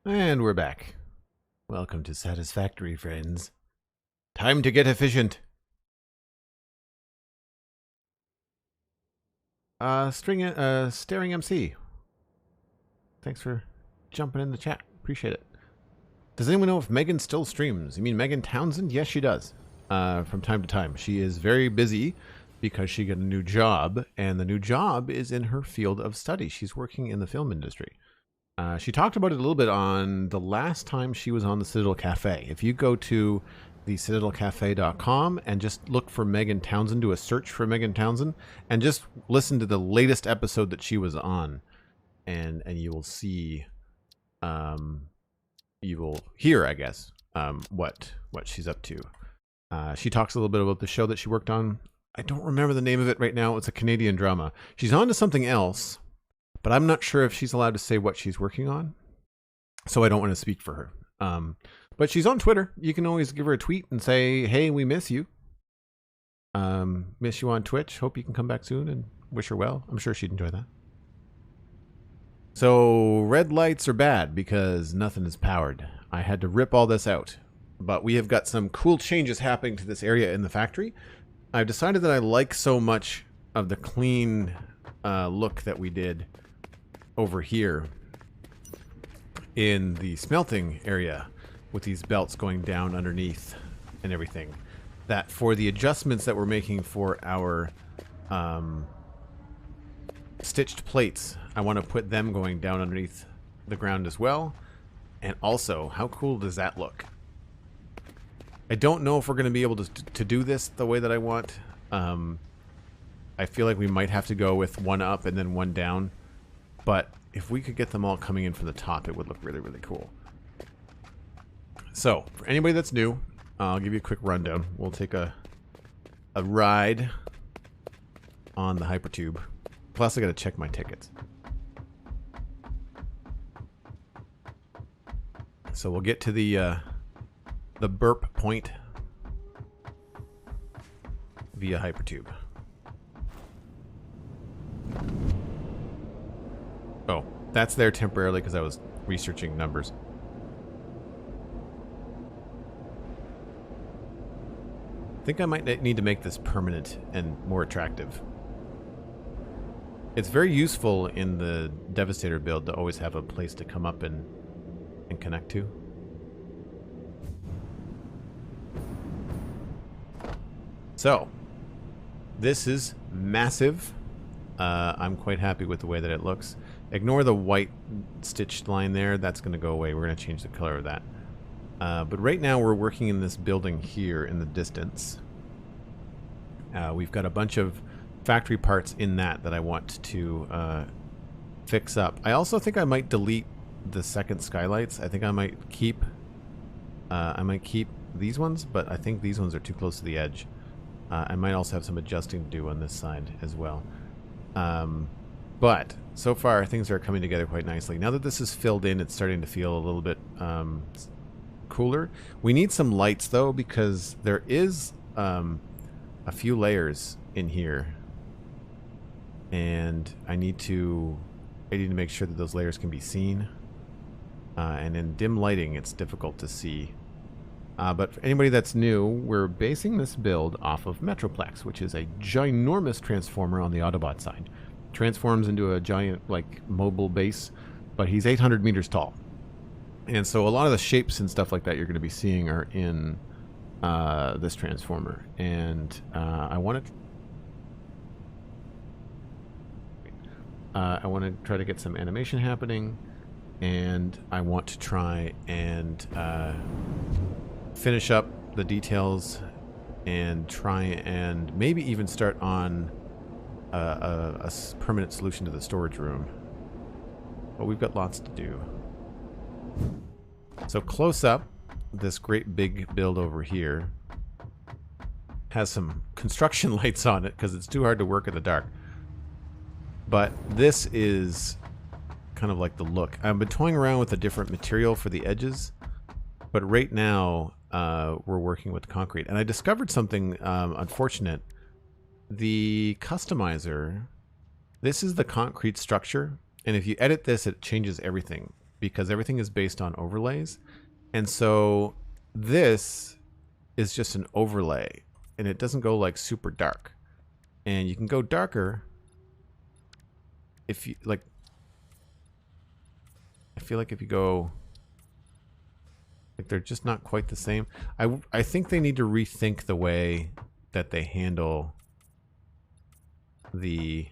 And we're back. Welcome to Satisfactory, friends. Time to get efficient. Staring MC. Thanks for jumping in the chat. Appreciate it. Does anyone know if Megan still streams? You mean Megan Townsend? Yes, she does. From time to time. She is very busy because she got a new job, and the new job is in her field of study. She's working in the film industry. She talked about it a little bit on the last time she was on the Citadel Cafe. If you go to the citadelcafe.com and just look for Megan Townsend, do a search for Megan Townsend, and just listen to the latest episode that she was on, and you will see, you will hear, I guess, what she's up to. She talks a little bit about the show that she worked on. I don't remember the name of it right now. It's a Canadian drama. She's on to something else, but I'm not sure if she's allowed to say what she's working on, so I don't want to speak for her. But she's on Twitter. You can always give her a tweet and say, hey, we miss you. Miss you on Twitch. Hope you can come back soon, and wish her well. I'm sure she'd enjoy that. So red lights are bad because nothing is powered. I had to rip all this out. But we have got some cool changes happening to this area in the factory. I've decided that I like so much of the clean look that we did over here in the smelting area with these belts going down underneath and everything, that for the adjustments that we're making for our stitched plates, I want to put them going down underneath the ground as well. And also, how cool does that look? I don't know if we're going to be able to do this the way that I want. I feel like we might have to go with one up and then one down. But if we could get them all coming in from the top, it would look really, really cool. So, for anybody that's new, I'll give you a quick rundown. We'll take a ride on the Hypertube. Plus, I got to check my tickets. So we'll get to the burp point via Hypertube. Oh, that's there temporarily because I was researching numbers. I think I might need to make this permanent and more attractive. It's very useful in the Devastator build to always have a place to come up and connect to. So, this is massive. I'm quite happy with the way that it looks. Ignore the white stitched line there. That's going to go away. We're going to change the color of that. But right now we're working in this building here in the distance. We've got a bunch of factory parts in that I want to fix up. I also think I might delete the second skylights. I think I might keep these ones, but I think these ones are too close to the edge. I might also have some adjusting to do on this side as well. But so far things are coming together quite nicely. Now that this is filled in, it's starting to feel a little bit cooler. We need some lights though, because there is a few layers in here, and I need to make sure that those layers can be seen. And in dim lighting, it's difficult to see. But for anybody that's new, we're basing this build off of Metroplex, which is a ginormous transformer on the Autobot side. Transforms into a giant, like, mobile base, but he's 800 meters tall. And so a lot of the shapes and stuff like that you're going to be seeing are in this transformer. And I want to try to get some animation happening, and I want to try and finish up the details and try and maybe even start on a permanent solution to the storage room. But we've got lots to do. So close up, this great big build over here has some construction lights on it because it's too hard to work in the dark. But this is kind of like the look. I've been toying around with a different material for the edges, but right now we're working with concrete. And I discovered something unfortunate. The customizer, this is the concrete structure, and if you edit this, it changes everything. because everything is based on overlays. And so this is just an overlay, and it doesn't go like super dark. And you can go darker if you like. I feel like if you go, like, they're just not quite the same. I think they need to rethink the way that they handle the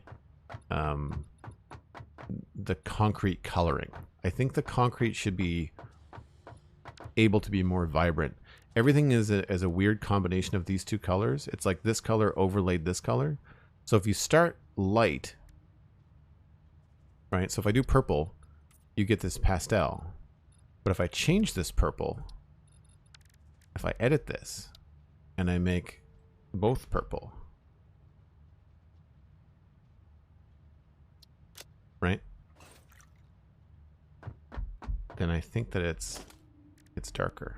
concrete coloring. I think the concrete should be able to be more vibrant. Everything is a weird combination of these two colors. It's like this color overlaid this color. So if you start light, right? So if I do purple, you get this pastel. But if I change this purple, if I edit this and I make both purple, right? Then I think that it's darker.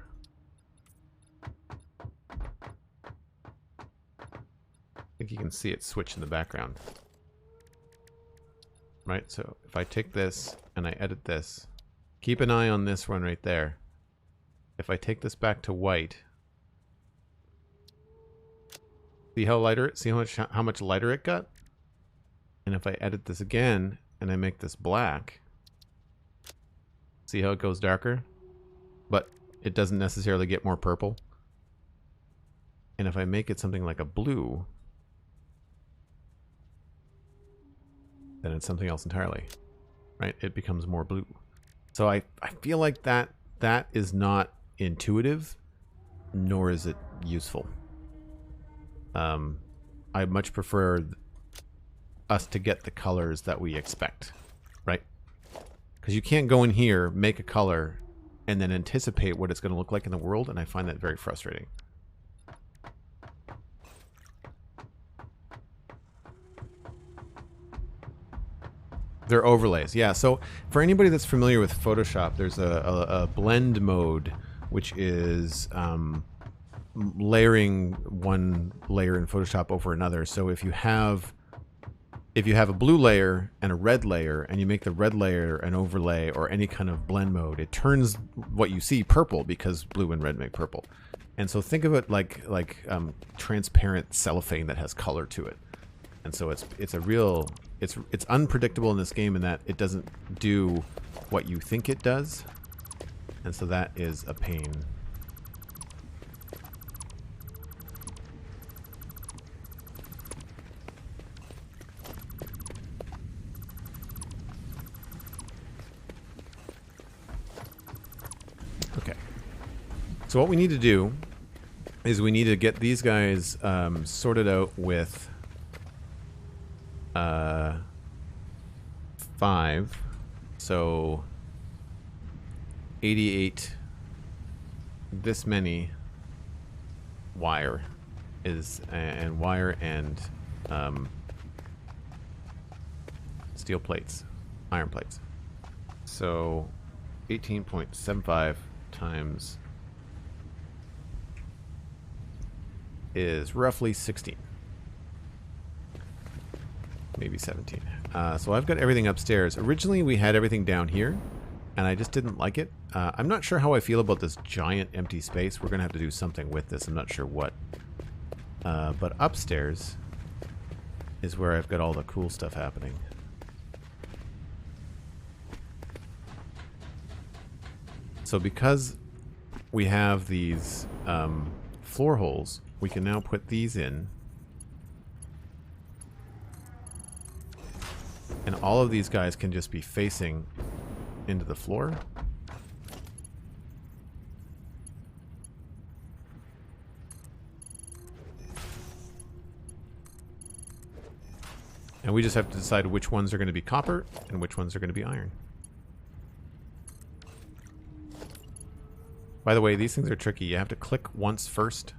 I think you can see it switch in the background. Right, so if I take this and I edit this, keep an eye on this one right there. If I take this back to white, see how lighter, see how much lighter it got? And if I edit this again and I make this black, see how it goes darker? But it doesn't necessarily get more purple. And if I make it something like a blue, then it's something else entirely, right? It becomes more blue. So I feel like that is not intuitive, nor is it useful. I much prefer us to get the colors that we expect, right? Because you can't go in here, make a color, and then anticipate what it's going to look like in the world, and I find that very frustrating. They're overlays, yeah. So for anybody that's familiar with Photoshop, there's a blend mode, which is layering one layer in Photoshop over another. So if you have a blue layer and a red layer, and you make the red layer an overlay or any kind of blend mode, it turns what you see purple because blue and red make purple. And so think of it like transparent cellophane that has color to it. And so it's unpredictable in this game in that it doesn't do what you think it does. And so that is a pain. Okay. So what we need to do is we need to get these guys sorted out with 5, so 88, this many wire is, and wire and steel plates, iron plates. So 18.75 times is roughly 16. Maybe 17. So I've got everything upstairs. Originally we had everything down here, and I just didn't like it. I'm not sure how I feel about this giant empty space. We're going to have to do something with this. I'm not sure what. But upstairs is where I've got all the cool stuff happening. So because we have these floor holes, we can now put these in. And all of these guys can just be facing into the floor. And we just have to decide which ones are going to be copper and which ones are going to be iron. By the way, these things are tricky. You have to click once first.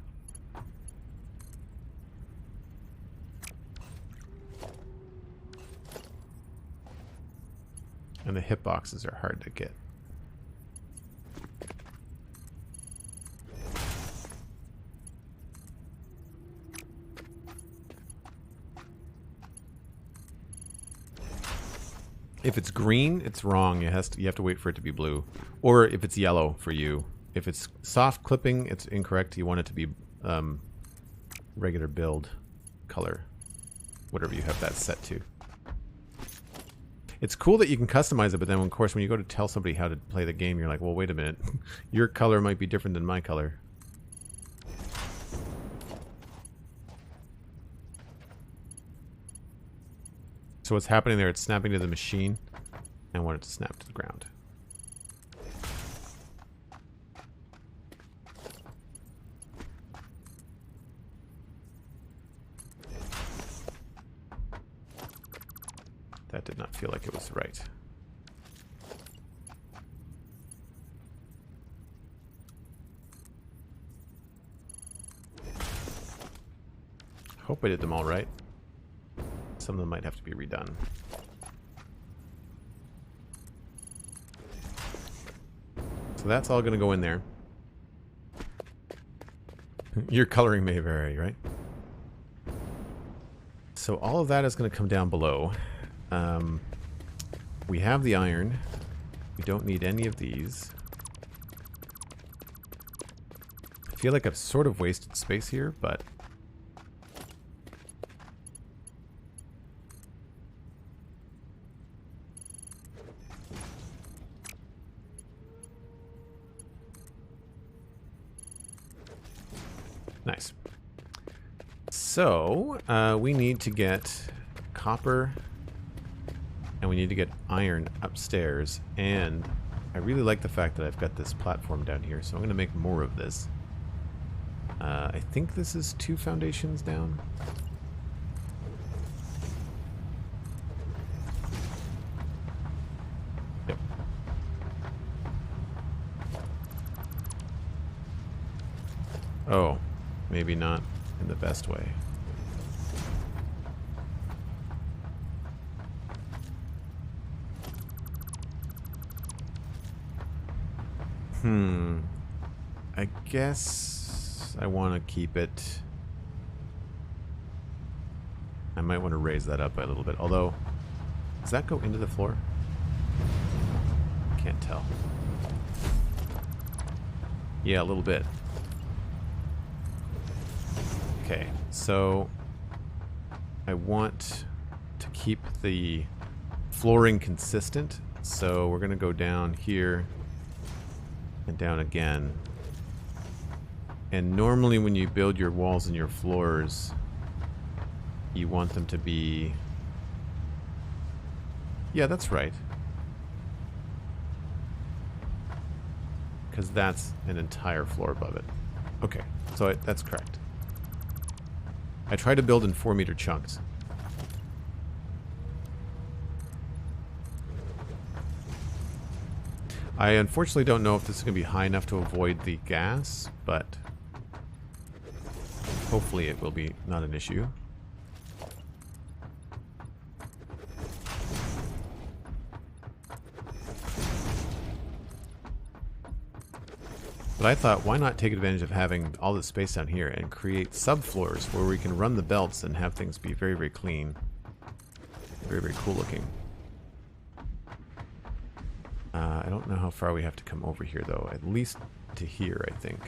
And the hitboxes are hard to get. If it's green, it's wrong. You have to wait for it to be blue. Or if it's yellow for you. If it's soft clipping, it's incorrect. You want it to be regular build color. Whatever you have that set to. It's cool that you can customize it, but then of course when you go to tell somebody how to play the game, you're like, well, wait a minute. Your color might be different than my color. So what's happening there, it's snapping to the machine. And I want it to snap to the ground. That did not feel like it was right. Hope I did them all right. Some of them might have to be redone. So that's all going to go in there. Your coloring may vary, right? So all of that is going to come down below. We have the iron. We don't need any of these. I feel like I've sort of wasted space here, but... Nice. So, we need to get copper, and we need to get iron upstairs, and I really like the fact that I've got this platform down here, so I'm going to make more of this. I think this is 2 foundations down. Yep. Oh, maybe not in the best way. I guess I want to keep it. I might want to raise that up by a little bit. Although, does that go into the floor? Can't tell. Yeah, a little bit. Okay, so I want to keep the flooring consistent. So we're going to go down here and down again. And normally when you build your walls and your floors, you want them to be... Yeah, that's right. Because that's an entire floor above it. Okay, so that's correct. I try to build in 4-meter chunks. I unfortunately don't know if this is going to be high enough to avoid the gas, but hopefully it will be not an issue. But I thought, why not take advantage of having all this space down here and create subfloors where we can run the belts and have things be very, very clean. Very, very cool looking. I don't know how far we have to come over here, though. At least to here, I think.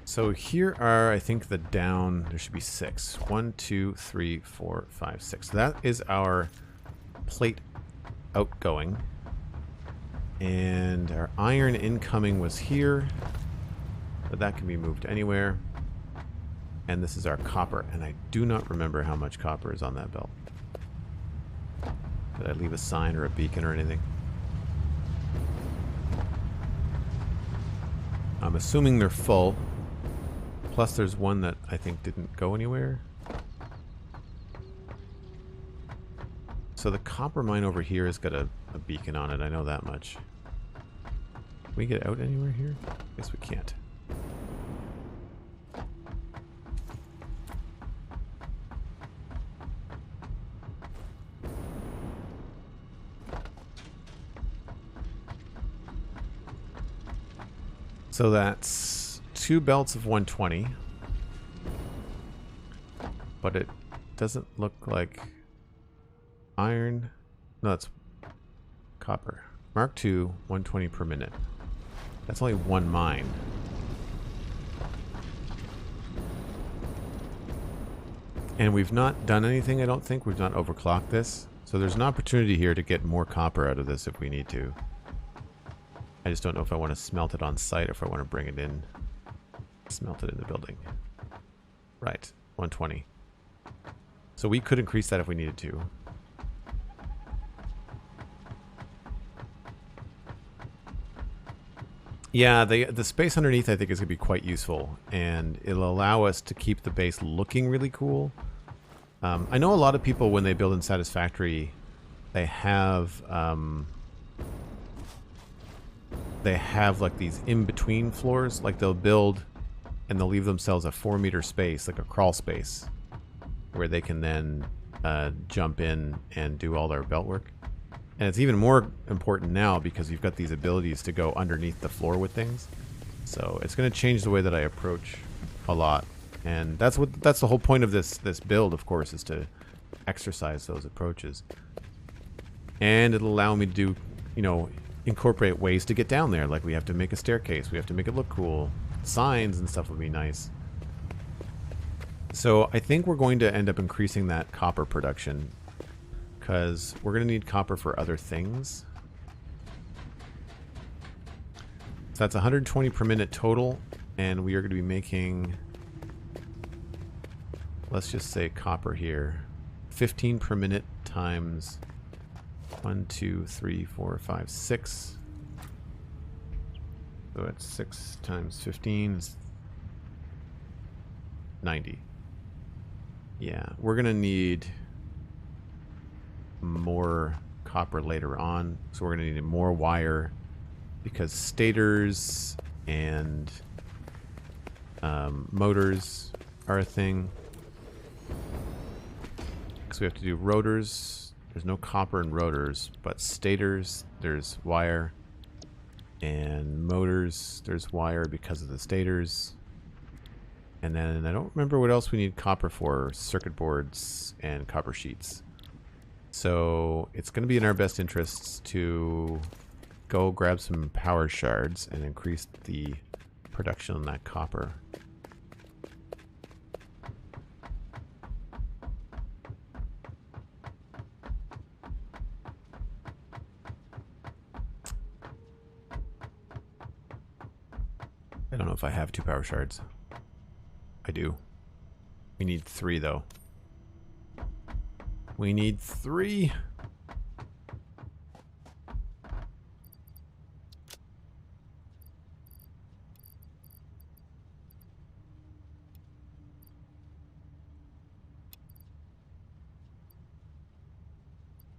So here are, I think, the down, there should be 6. 1, 2, 3, 4, 5, 6. So that is our plate outgoing. And our iron incoming was here. But that can be moved anywhere. And this is our copper. And I do not remember how much copper is on that belt. Did I leave a sign or a beacon or anything? I'm assuming they're full. Plus there's one that I think didn't go anywhere. So the copper mine over here has got a beacon on it, I know that much. Can we get out anywhere here? Guess we can't. So that's 2 belts of 120. But it doesn't look like iron. No, that's copper. Mark II, 120 per minute. That's only 1 mine. And we've not done anything, I don't think. We've not overclocked this. So there's an opportunity here to get more copper out of this if we need to. I just don't know if I want to smelt it on site or if I want to bring it in. Smelt it in the building. Right, 120. So we could increase that if we needed to. Yeah, the space underneath I think is going to be quite useful, and it'll allow us to keep the base looking really cool. I know a lot of people, when they build in Satisfactory, they have like these in-between floors. Like they'll build and they'll leave themselves a 4-meter space, like a crawl space, where they can then jump in and do all their belt work. And it's even more important now because you've got these abilities to go underneath the floor with things. So it's going to change the way that I approach a lot. And that's the whole point of this build, of course, is to exercise those approaches. And it'll allow me to do, you know, incorporate ways to get down there. Like we have to make a staircase, we have to make it look cool. Signs and stuff would be nice. So I think we're going to end up increasing that copper production, because we're going to need copper for other things. So that's 120 per minute total, and we are going to be making, let's just say copper here, 15 per minute times 1, 2, 3, 4, 5, 6. So that's 6 times 15 is 90. Yeah, we're going to need more copper later on, so we're going to need more wire, because stators and motors are a thing. So we have to do rotors. There's no copper in rotors, but stators, there's wire, and motors, there's wire because of the stators. And then I don't remember what else we need copper for. Circuit boards and copper sheets. So it's going to be in our best interests to go grab some power shards and increase the production on that copper. I don't know if I have 2 power shards. I do. We need 3 though. We need 3.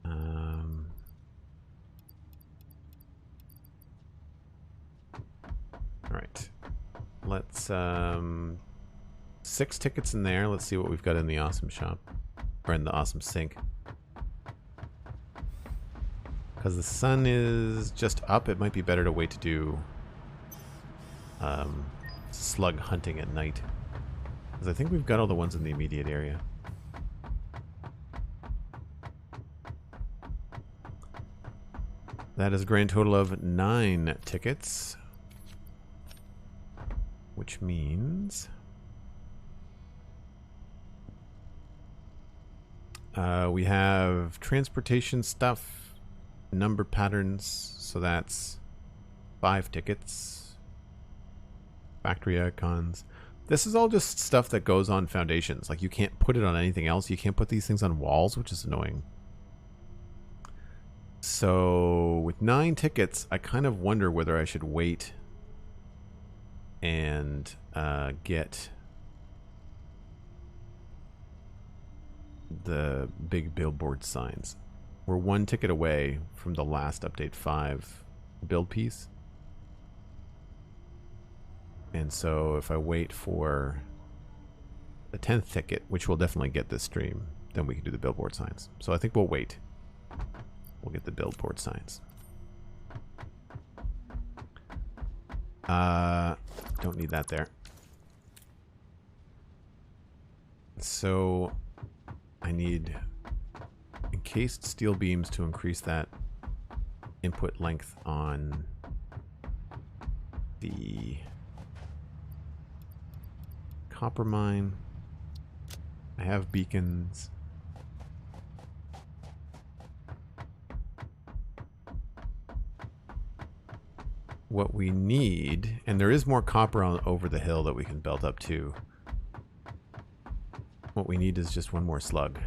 All right. Let's 6 tickets in there. Let's see what we've got in the awesome shop. Or in the awesome sink. Because the sun is just up, it might be better to wait to do slug hunting at night. Because I think we've got all the ones in the immediate area. That is a grand total of 9 tickets. Which means we have transportation stuff, number patterns, so that's 5 tickets. Factory icons. This is all just stuff that goes on foundations. Like you can't put it on anything else. You can't put these things on walls, which is annoying. So with 9 tickets, I kind of wonder whether I should wait and get the big billboard signs. We're 1 ticket away from the last update 5 build piece. And so if I wait for the 10th ticket, which we'll definitely get this stream, then we can do the billboard signs. So I think we'll wait. We'll get the billboard signs. Don't need that there. So I need encased steel beams to increase that input length on the copper mine. I have beacons. What we need, and there is more copper over the hill that we can belt up to. What we need is just one more slug.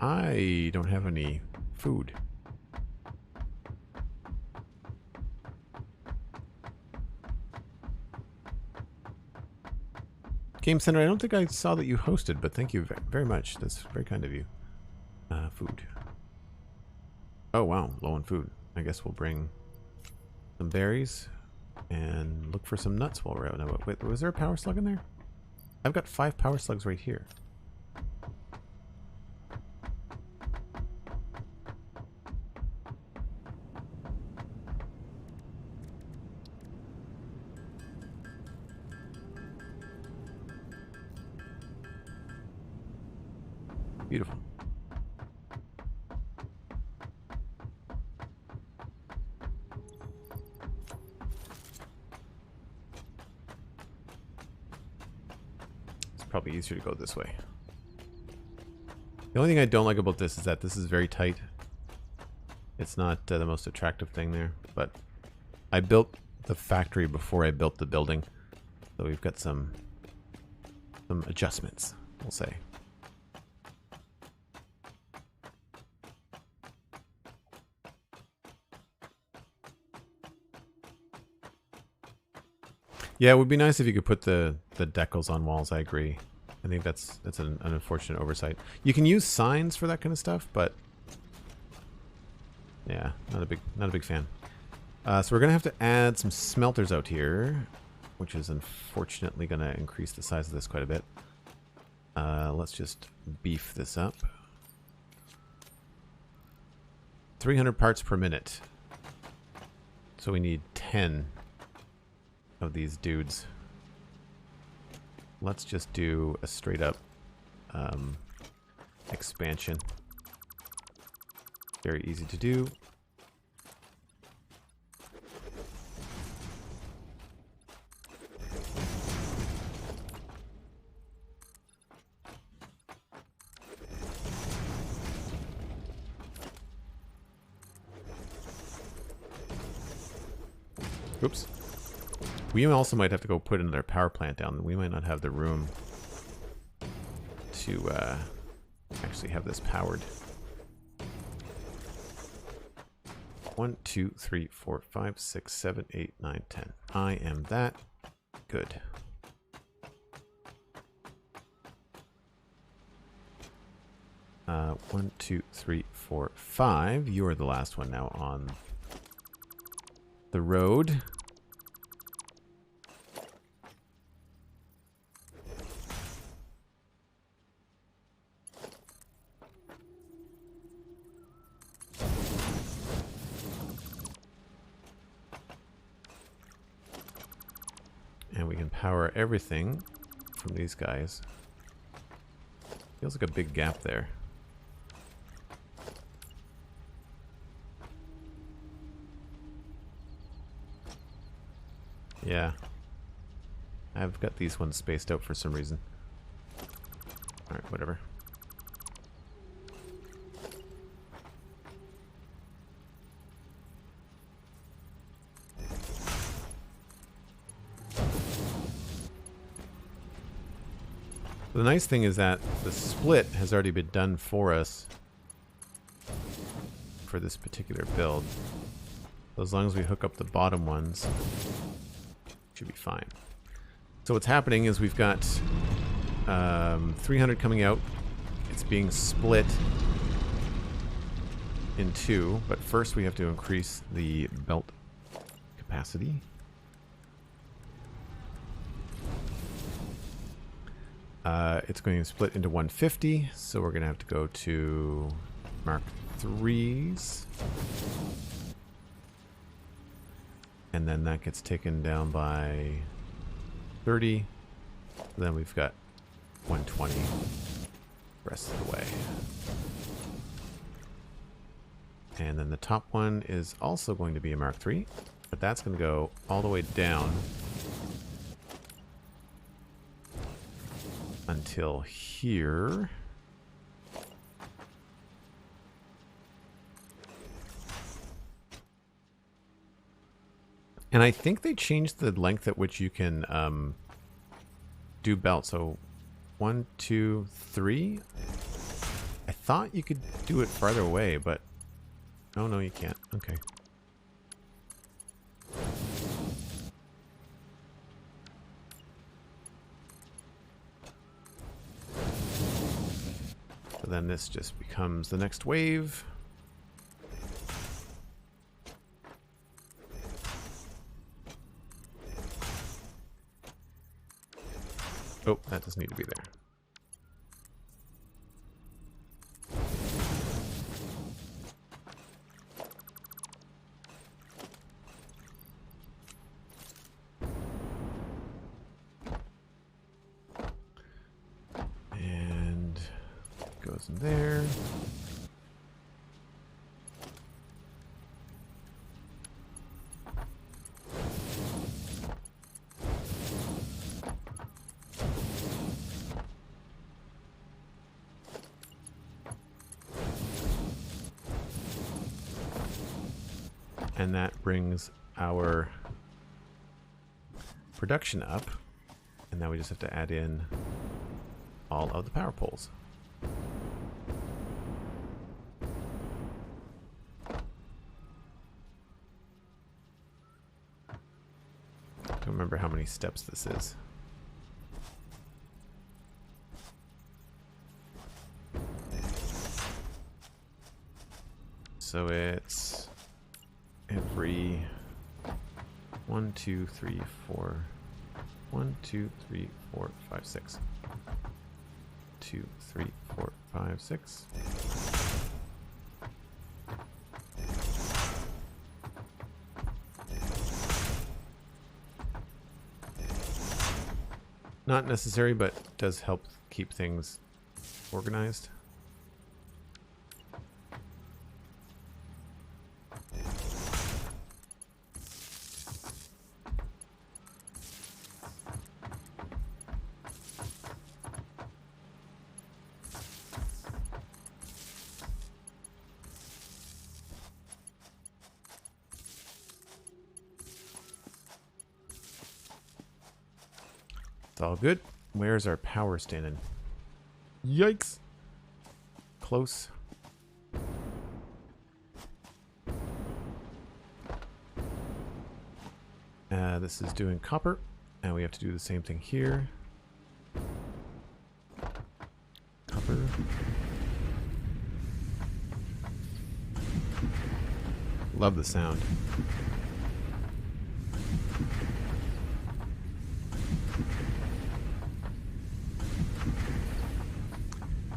I don't have any food. Game Center, I don't think I saw that you hosted, but thank you very much. That's very kind of you. Food. Oh, wow. Low on food. I guess we'll bring some berries and look for some nuts while we're out. Now, wait, was there a power slug in there? I've got 5 power slugs right here. Beautiful. It's probably easier to go this way. The only thing I don't like about this is that this is very tight. It's not the most attractive thing there, but I built the factory before I built the building, so we've got some adjustments, we'll say. Yeah, it would be nice if you could put the decals on walls. I agree. I think that's an unfortunate oversight. You can use signs for that kind of stuff, but yeah, not a big fan. So we're gonna have to add some smelters out here, which is unfortunately gonna increase the size of this quite a bit. Let's just beef this up. 300 parts per minute. So we need 10 of these dudes. Let's just do a straight up expansion. Very easy to do. Oops. We also might have to go put another power plant down. We might not have the room to actually have this powered. 1, 2, 3, 4, 5, 6, 7, 8, 9, 10. I am that good. Uh, 1, 2, 3, 4, 5. You are the last one now on the road. And we can power everything from these guys. Feels like a big gap there. Yeah. I've got these ones spaced out for some reason. Alright, whatever. The nice thing is that the split has already been done for us for this particular build. So as long as we hook up the bottom ones, should be fine. So what's happening is we've got 300 coming out. It's being split in 2, but first we have to increase the belt capacity. It's going to split into 150, so we're going to have to go to Mark 3s. And then that gets taken down by 30. Then we've got 120 the rest of the way. And then the top one is also going to be a Mark III, but that's going to go all the way down until here. And I think they changed the length at which you can do belts. So 1, 2, 3. I thought you could do it farther away, but oh no, you can't. Okay. So then this just becomes the next wave. Oh, that doesn't need to be there. And goes in there. And that brings our production up. And now we just have to add in all of the power poles. Don't remember how many steps this is. So it's every 1, 2, 3, 4. 1, 2, 3, 4, 5, 6. 2, 3, 4, 5, 6. Not necessary, but does help keep things organized. It's all good. Where's our power standing? Yikes. Close. This is doing copper, and we have to do the same thing here. Copper. Love the sound.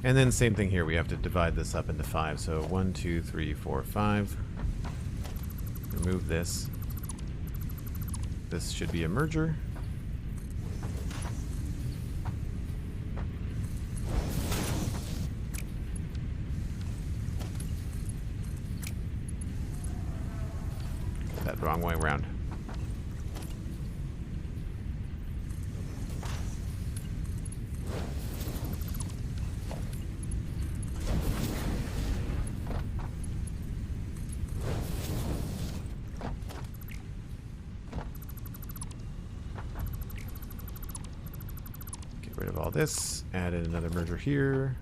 And then same thing here, we have to divide this up into 5. So 1, 2, 3, 4, 5. Remove this. This should be a merger. That wrong way around. Get rid of all this. Add in another merger here.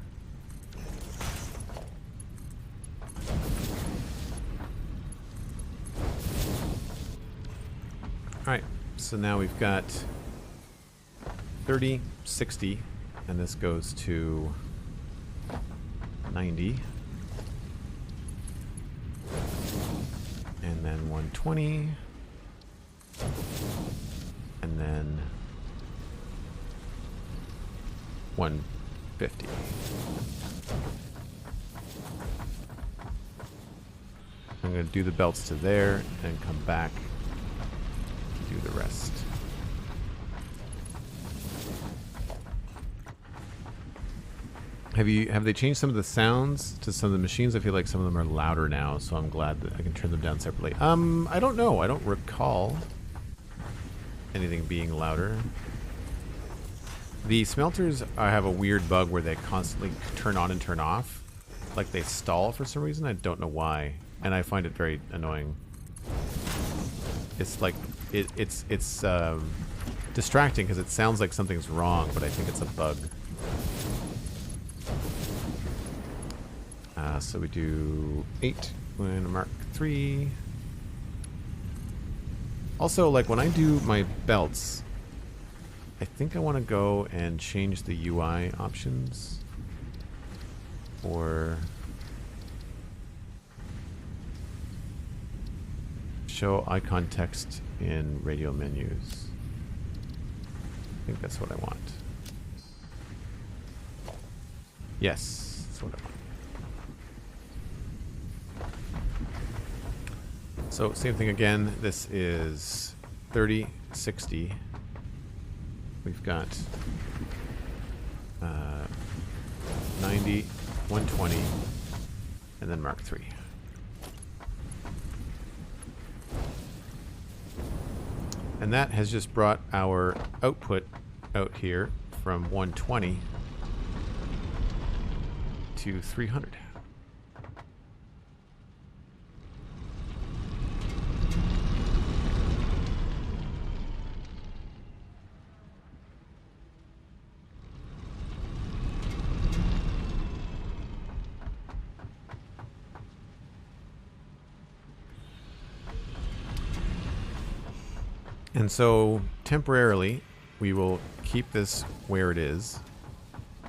Alright, so now we've got 30, 60, and this goes to 90. And then 120. And then 150. I'm going to do the belts to there and come back to do the rest. Have they changed some of the sounds to some of the machines? I feel like some of them are louder now, so I'm glad that I can turn them down separately. I don't know. I don't recall anything being louder. The smelters have a weird bug where they constantly turn on and turn off. Like they stall for some reason. I don't know why. And I find it very annoying. It's like, it's distracting because it sounds like something's wrong, but I think it's a bug. So we do 8 when Mark 3. Also, like when I do my belts, I think I want to go and change the UI options. Or show icon text in radio menus. I think that's what I want. Yes, that's what I want. So same thing again. This is 30, 60. We've got 90, 120, and then Mark 3. And that has just brought our output out here from 120 to 300. And so, temporarily, we will keep this where it is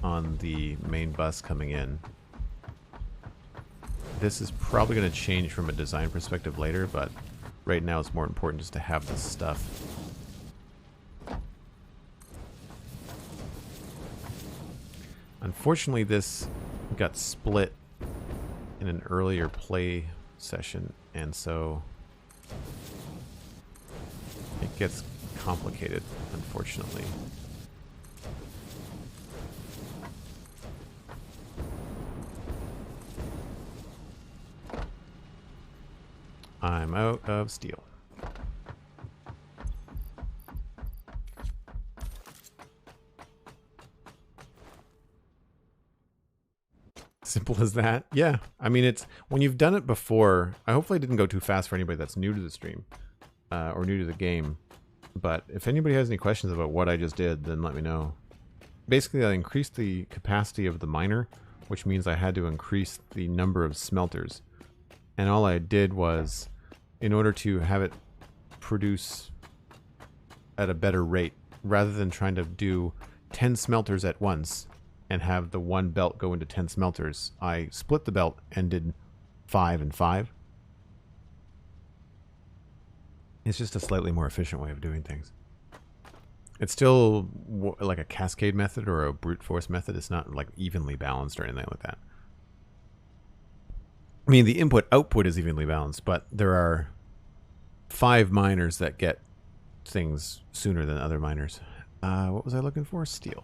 on the main bus coming in. This is probably going to change from a design perspective later, but right now it's more important just to have this stuff. Unfortunately, this got split in an earlier play session, and so it gets complicated, unfortunately. I'm out of steel. Simple as that. Yeah. I mean, it's when you've done it before. I hopefully didn't go too fast for anybody that's new to the stream or new to the game. But if anybody has any questions about what I just did, then let me know. Basically, I increased the capacity of the miner, which means I had to increase the number of smelters. And all I did was, in order to have it produce at a better rate, rather than trying to do 10 smelters at once and have the one belt go into 10 smelters, I split the belt and did 5 and 5. It's just a slightly more efficient way of doing things. It's still like a cascade method or a brute force method. It's not like evenly balanced or anything like that. I mean, the input-output is evenly balanced, but there are 5 miners that get things sooner than other miners. What was I looking for? Steel.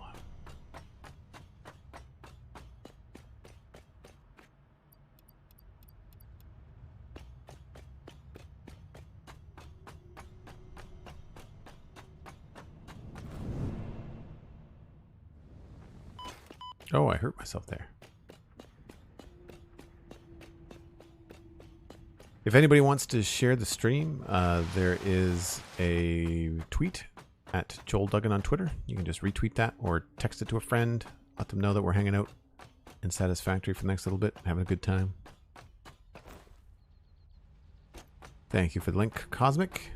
Oh, I hurt myself there. If anybody wants to share the stream, there is a tweet at Joel Duggan on Twitter. You can just retweet that or text it to a friend. Let them know that we're hanging out in Satisfactory for the next little bit, having a good time. Thank you for the link, Cosmic.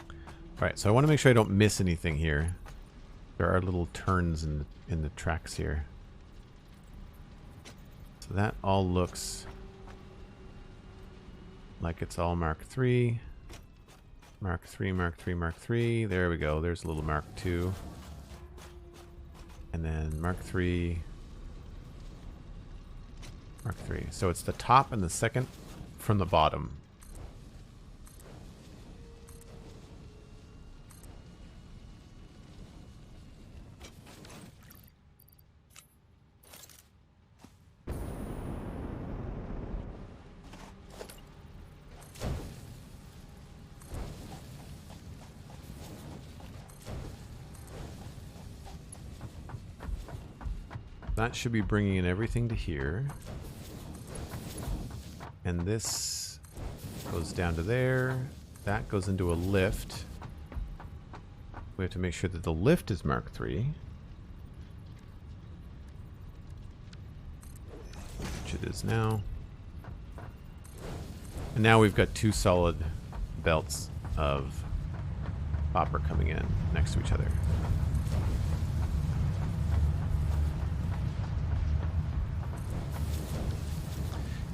All right, so I want to make sure I don't miss anything here. There are little turns in the tracks here. So that all looks like it's all Mark III. Mark III, Mark III, Mark III. There we go. There's a little Mark II. And then Mark III. Mark III. So it's the top and the second from the bottom. That should be bringing in everything to here. And this goes down to there. That goes into a lift. We have to make sure that the lift is Mark III. Which it is now. And now we've got two solid belts of copper coming in next to each other.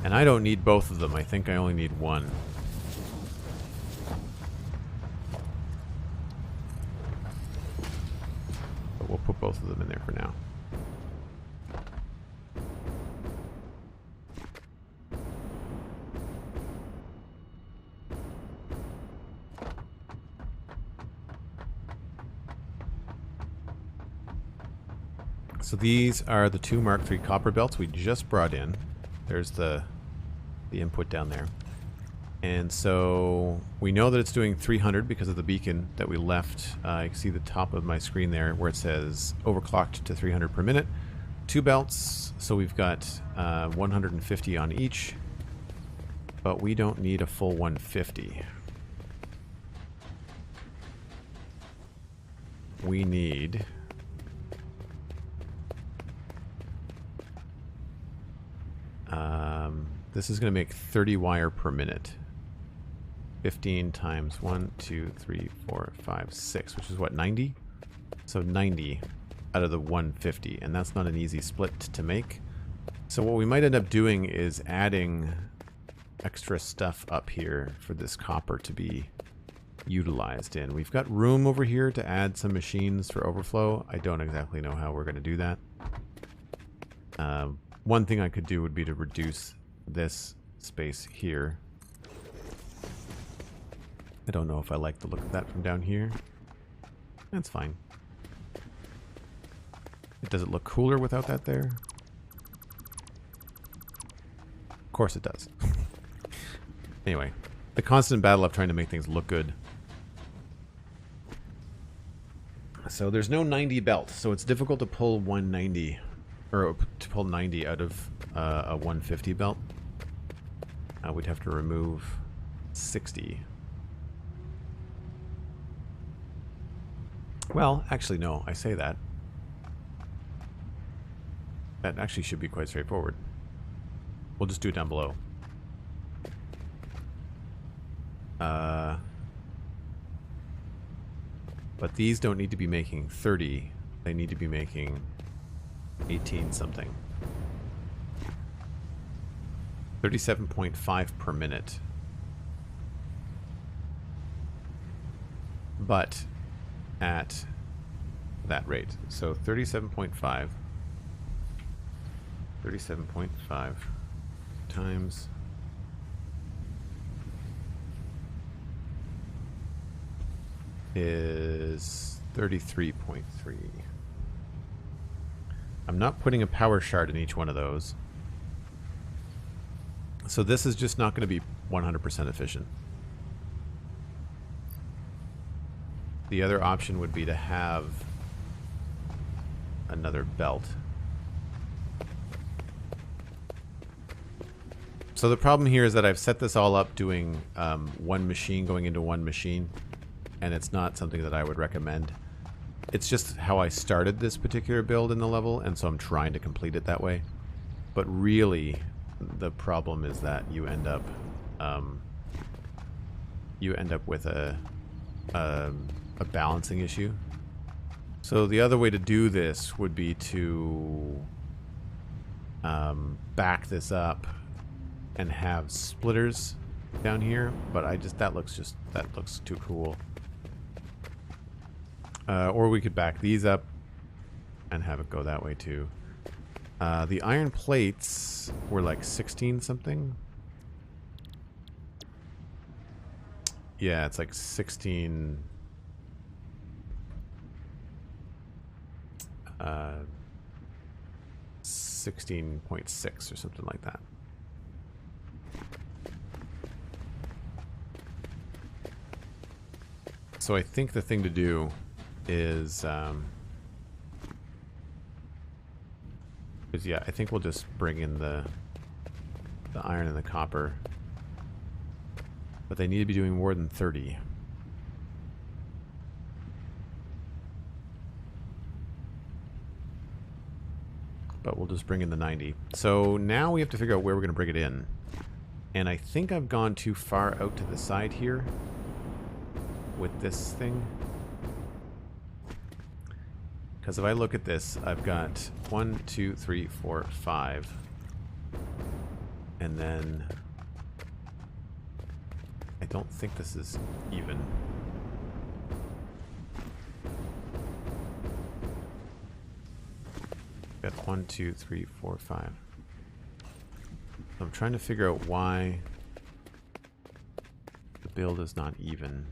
And I don't need both of them. I think I only need one. But we'll put both of them in there for now. So these are the two Mark III copper belts we just brought in. There's the input down there. And so we know that it's doing 300 because of the beacon that we left. You can see the top of my screen there where it says overclocked to 300 per minute. Two belts, so we've got 150 on each. But we don't need a full 150. We need... this is going to make 30 wire per minute. 15 times 1, 2, 3, 4, 5, 6, which is what, 90? So 90 out of the 150, and that's not an easy split to make. So what we might end up doing is adding extra stuff up here for this copper to be utilized in. We've got room over here to add some machines for overflow. I don't exactly know how we're going to do that. One thing I could do would be to reduce this space here. I don't know if I like the look of that from down here. That's fine. Does it look cooler without that there? Of course it does. Anyway, the constant battle of trying to make things look good. So there's no 90 belt, so it's difficult to pull 190, or to pull 90 out of a 150 belt. We'd have to remove 60. Well, actually no, I say that. That actually should be quite straightforward. We'll just do it down below. But these don't need to be making 30. They need to be making 18 something. 37.5 per minute. But at that rate. So 37.5. 37.5 times is 33.3. I'm not putting a power shard in each one of those. So this is just not going to be 100% efficient. The other option would be to have another belt. So the problem here is that I've set this all up doing one machine going into one machine, and it's not something that I would recommend. It's just how I started this particular build in the level, and so I'm trying to complete it that way. But really, the problem is that you end up with a balancing issue. So the other way to do this would be to back this up and have splitters down here, but that looks too cool. Or we could back these up and have it go that way too. The iron plates were like 16 something. Yeah, it's like 16. 16.6 or something like that. So I think the thing to do is yeah, I think we'll just bring in the iron and the copper, but they need to be doing more than 30. But we'll just bring in the 90. So now we have to figure out where we're going to bring it in. And I think I've gone too far out to the side here with this thing. Because if I look at this, I've got 1, 2, 3, 4, 5. And then I don't think this is even. Got 1, 2, 3, 4, 5. I'm trying to figure out why the build is not even.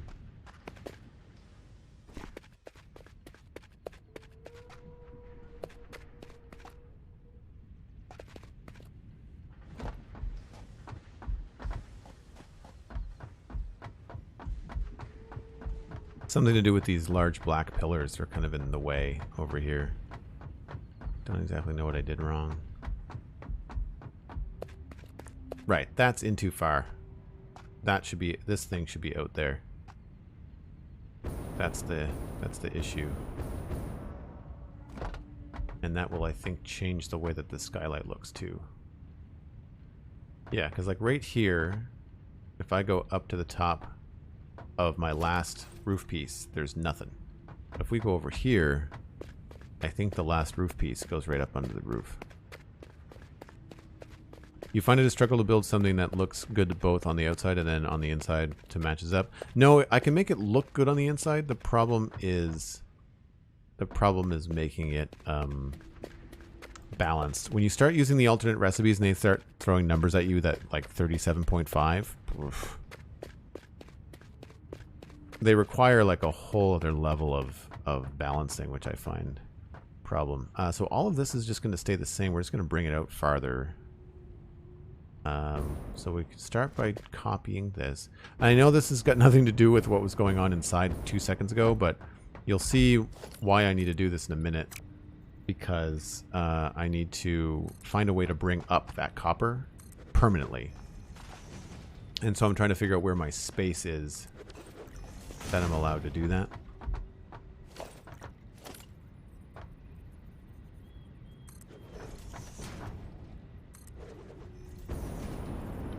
Something to do with these large black pillars. They're kind of in the way over here. Don't exactly know what I did wrong. Right, that's in too far. That should be, this thing should be out there. That's the issue. And that will, I think, change the way that the skylight looks too. Yeah, because like right here, if I go up to the top of my last roof piece, there's nothing. But if we go over here, I think the last roof piece goes right up under the roof. You find it a struggle to build something that looks good both on the outside and then on the inside to matches up? No, I can make it look good on the inside. The problem is making it balanced. When you start using the alternate recipes and they start throwing numbers at you that like 37.5, oof, they require like a whole other level of balancing, which I find problem. So all of this is just going to stay the same. We're just going to bring it out farther. So we can start by copying this. I know this has got nothing to do with what was going on inside 2 seconds ago, but you'll see why I need to do this in a minute. Because I need to find a way to bring up that copper permanently. And so I'm trying to figure out where my space is that I'm allowed to do that.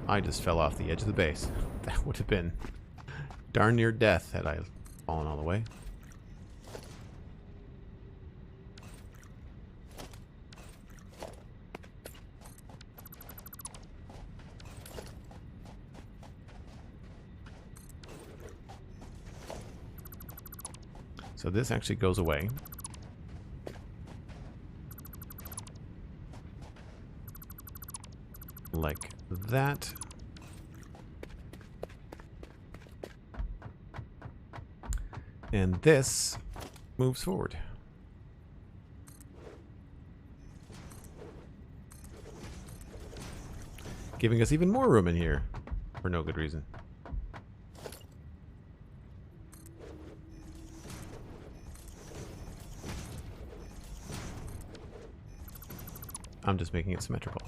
I just fell off the edge of the base. That would have been darn near death had I fallen all the way. So this actually goes away. Like that. And this moves forward. Giving us even more room in here for no good reason. I'm just making it symmetrical.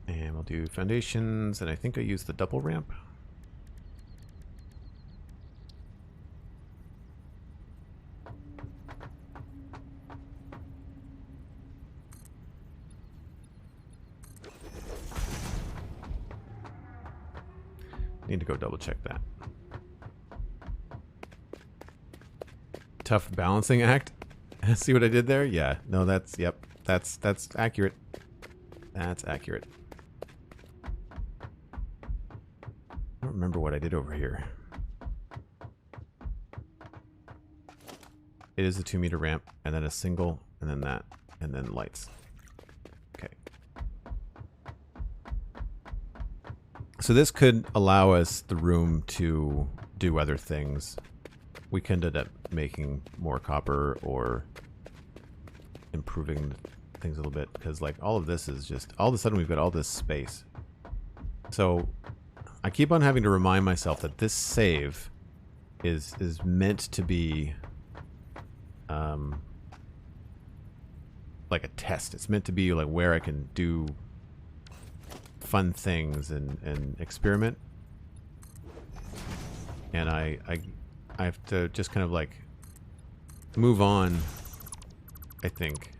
And we'll do foundations, and I think I use the double ramp. Need to go double check that. Tough balancing act. See what I did there? Yeah. No, that's, yep. That's accurate. That's accurate. I don't remember what I did over here. It is a 2-meter ramp, and then a single, and then that, and then lights. Okay. So this could allow us the room to do other things. We can end up making more copper or improving things a little bit, because like all of this is just, all of a sudden we've got all this space. So I keep on having to remind myself that this save is meant to be like a test. It's meant to be like where I can do fun things and experiment. And I have to just kind of like move on, I think,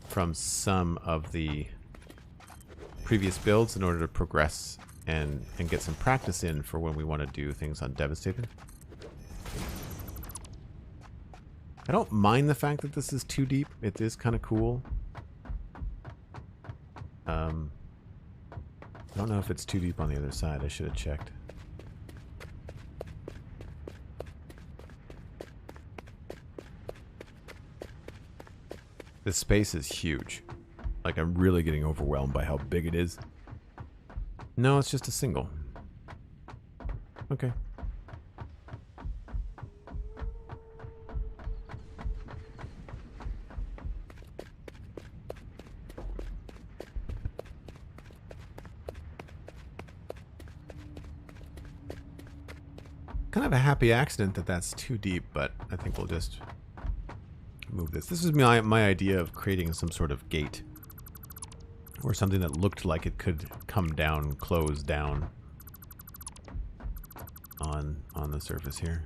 from some of the previous builds in order to progress and get some practice in for when we want to do things on Devastator. I don't mind the fact that this is too deep. It is kind of cool. I don't know if it's too deep on the other side. I should have checked. This space is huge. Like, I'm really getting overwhelmed by how big it is. No, it's just a single. Okay. Kind of a happy accident that that's too deep, but I think we'll just move this. This is my idea of creating some sort of gate or something that looked like it could come down, close down on the surface here.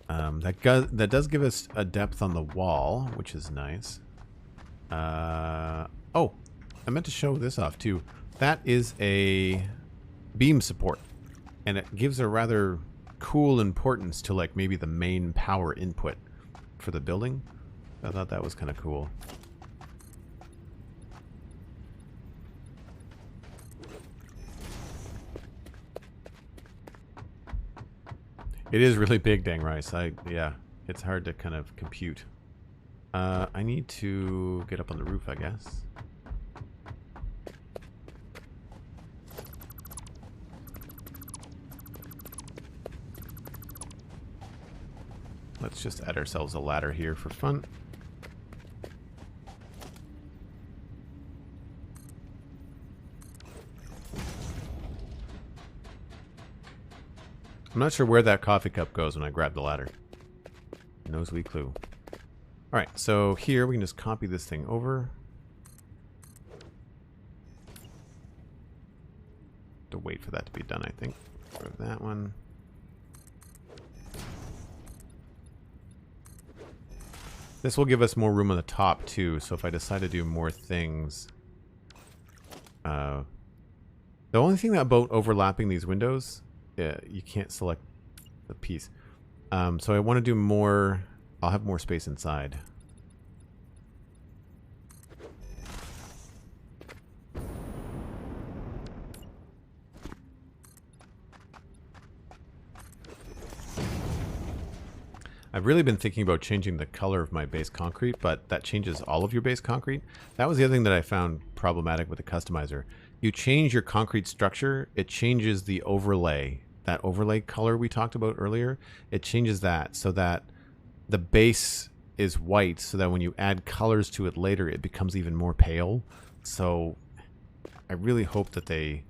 That does give us a depth on the wall, which is nice. Oh, I meant to show this off too. That is a beam support. And it gives a rather cool importance to like maybe the main power input for the building. I thought that was kind of cool. It is really big, dang rice. Yeah, it's hard to kind of compute. I need to get up on the roof, I guess. Let's just add ourselves a ladder here for fun. I'm not sure where that coffee cup goes when I grab the ladder. No sweet clue. Alright, so here we can just copy this thing over. To wait for that to be done, I think. For that one. This will give us more room on the top too, so if I decide to do more things... the only thing about overlapping these windows, you can't select the piece. So I want to do more... I'll have more space inside. I've really been thinking about changing the color of my base concrete, but that changes all of your base concrete. That was the other thing that I found problematic with the customizer. You change your concrete structure, it changes the overlay. That overlay color we talked about earlier, it changes that so that the base is white, so that when you add colors to it later, it becomes even more pale. So I really hope that they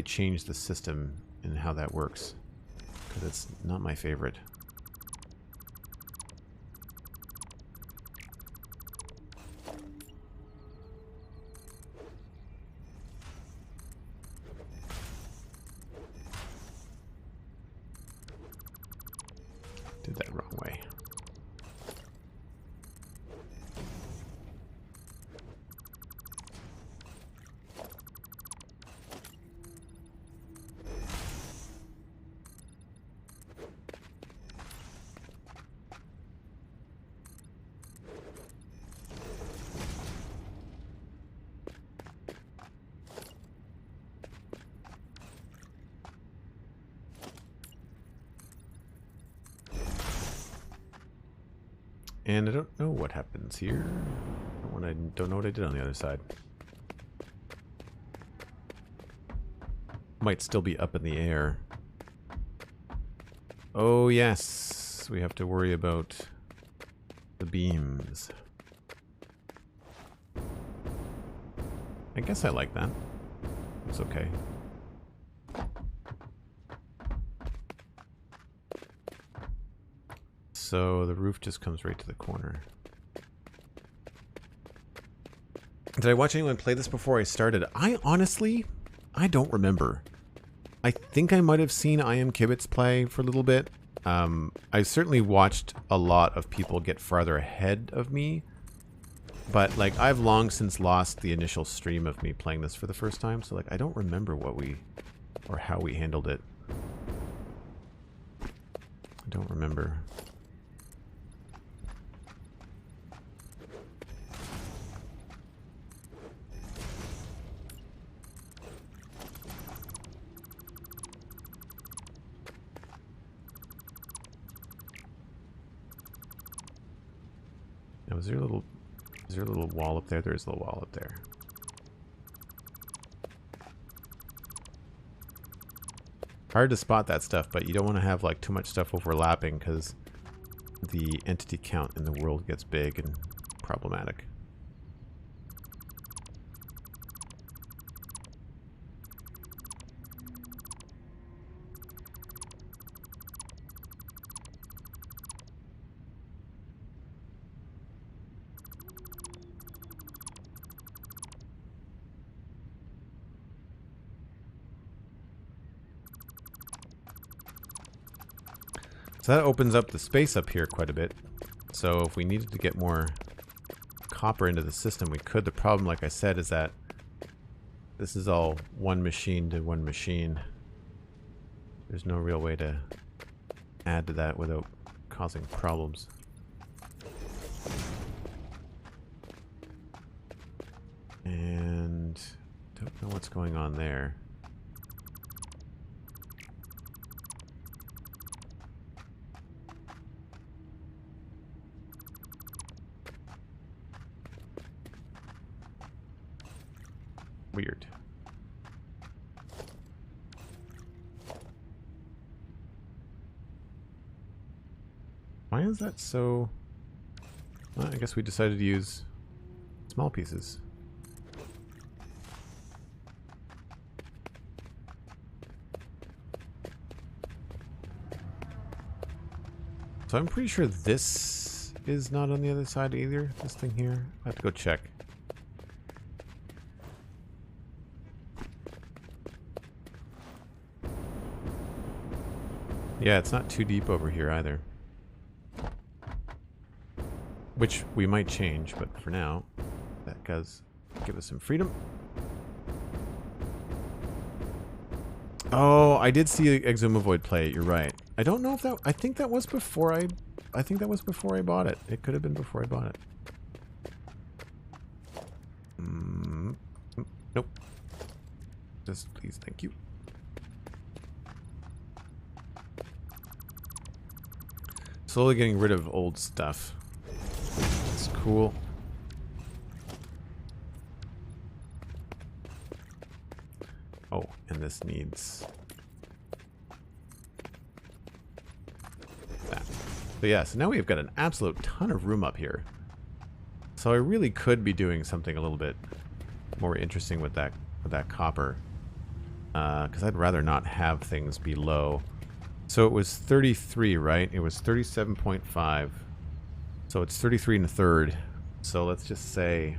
change the system and how that works, because it's not my favorite. Did that wrong way. And I don't know what happens here. Don't know what I did on the other side. Might still be up in the air. Oh yes, we have to worry about the beams. I guess I like that. It's okay. So the roof just comes right to the corner. Did I watch anyone play this before I started? I don't remember. I think I might have seen I Am Kibitz play for a little bit. I certainly watched a lot of people get farther ahead of me. But, like, I've long since lost the initial stream of me playing this for the first time. So, like, I don't remember what we... or how we handled it. I don't remember. Now, is there a little wall up there? There is a little wall up there. Hard to spot that stuff, but you don't want to have like too much stuff overlapping because the entity count in the world gets big and problematic. So that opens up the space up here quite a bit. So if we needed to get more copper into the system, we could. The problem, like I said, is that this is all one machine to one machine. There's no real way to add to that without causing problems. And don't know what's going on there. Weird. Why is that so... Well, I guess we decided to use small pieces. So I'm pretty sure this is not on the other side either, this thing here. I have to go check. Yeah, it's not too deep over here either. Which we might change, but for now, that does give us some freedom. Oh, I did see Exumavoid play it, you're right. I don't know if that... I think that was before I think that was before I bought it. It could have been before I bought it. Nope. Just please, thank you. Slowly getting rid of old stuff. It's cool. Oh, and this needs that. But yeah, so now we've got an absolute ton of room up here. So I really could be doing something a little bit more interesting with that copper. Because I'd rather not have things be low. So it was 33, right? It was 37.5. So it's 33 and a third. So let's just say,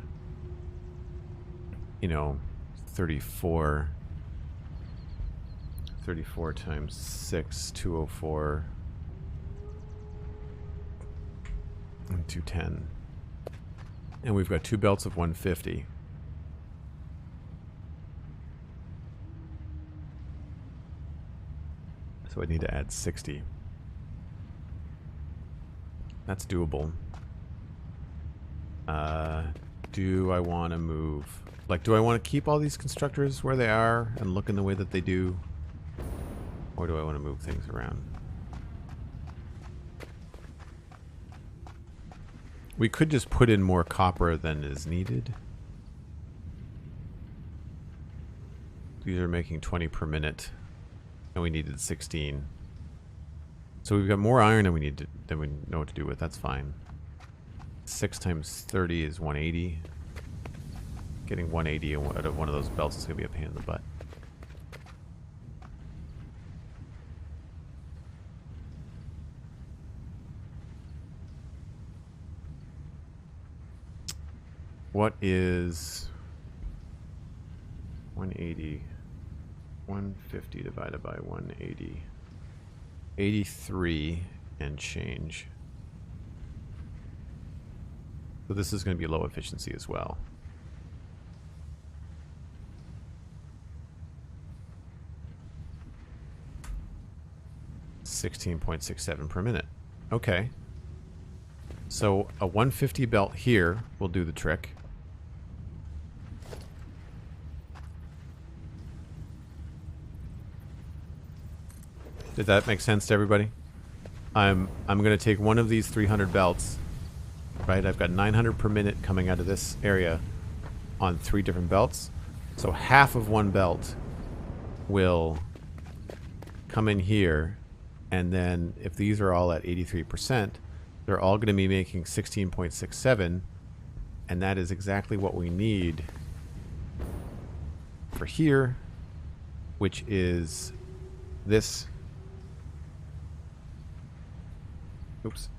you know, 34. 34 times 6, 204. And 210. And we've got 2 belts of 150. So I need to add 60. That's doable. Do I want to move? Like, do I want to keep all these constructors where they are and look in the way that they do? Or do I want to move things around? We could just put in more copper than is needed. These are making 20 per minute, and we needed 16. So we've got more iron than we know what to do with. That's fine. 6 times 30 is 180. Getting 180 out of one of those belts is going to be a pain in the butt. What is 180? 150 divided by 180. 83 and change. So this is going to be low efficiency as well. $16.67 per minute. Okay. So a 150 belt here will do the trick. Did that make sense to everybody? I'm going to take one of these 300 belts, right? I've got 900 per minute coming out of this area on 3 different belts. So half of one belt will come in here, and then if these are all at 83%, they're all going to be making 16.67, and that is exactly what we need for here, which is this. Oops.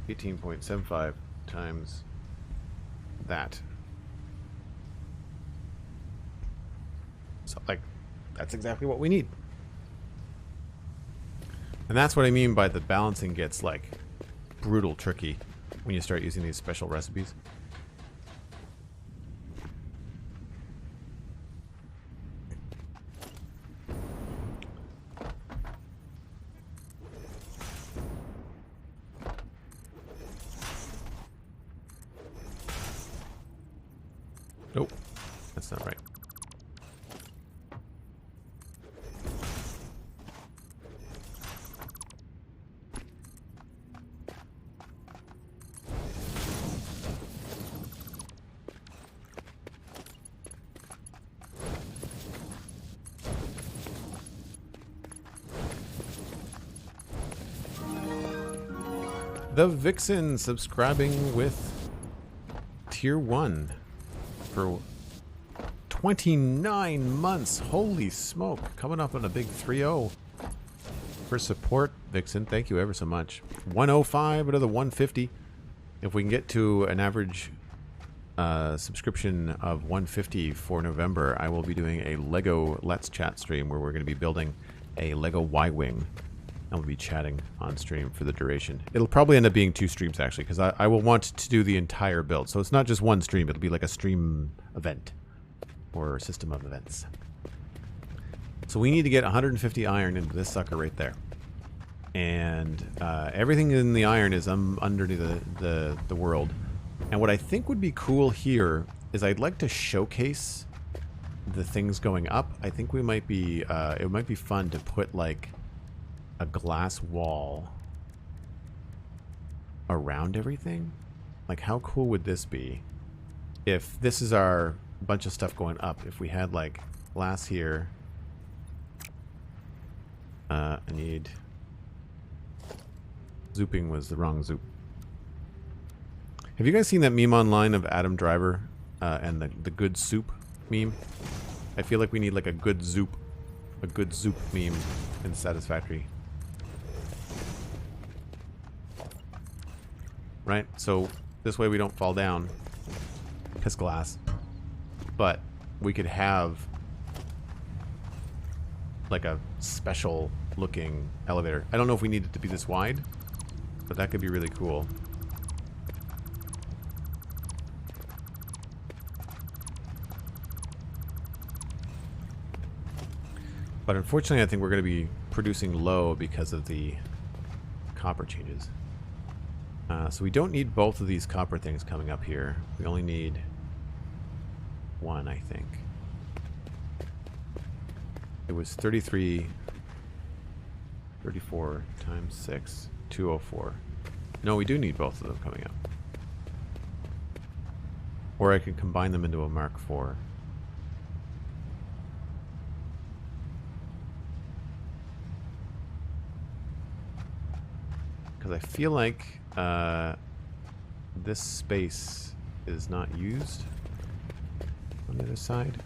18.75 times that. So, like, that's exactly what we need. And that's what I mean by the balancing gets, like, brutal tricky when you start using these special recipes. Nope, that's not right. The Vixen subscribing with Tier 1 for 29 months. Holy smoke. Coming up on a big 3-0 for support, Vixen. Thank you ever so much. 105 out of the 150. If we can get to an average subscription of 150 for November, I will be doing a Lego Let's Chat stream where we're going to be building a Lego Y-Wing. And we'll be chatting on stream for the duration. It'll probably end up being 2 streams, actually, because I will want to do the entire build. So it's not just one stream. It'll be like a stream event or system of events. So we need to get 150 iron into this sucker right there. And everything in the iron is under the world. And what I think would be cool here is I'd like to showcase the things going up. I think we might be, it might be fun to put like a glass wall around everything. Like, how cool would this be if this is our bunch of stuff going up? If we had like glass here, I need zooping was the wrong zoop. Have you guys seen that meme online of Adam Driver and the good soup meme? I feel like we need like a good zoop meme in Satisfactory. Right? So this way we don't fall down because glass. But we could have like a special looking elevator. I don't know if we need it to be this wide, but that could be really cool. But unfortunately, I think we're going to be producing low because of the copper changes. So we don't need both of these copper things coming up here. We only need one, I think. It was 34 times 6, 204. No, we do need both of them coming up. Or I can combine them into a Mark IV. Because I feel like this space is not used on the other side.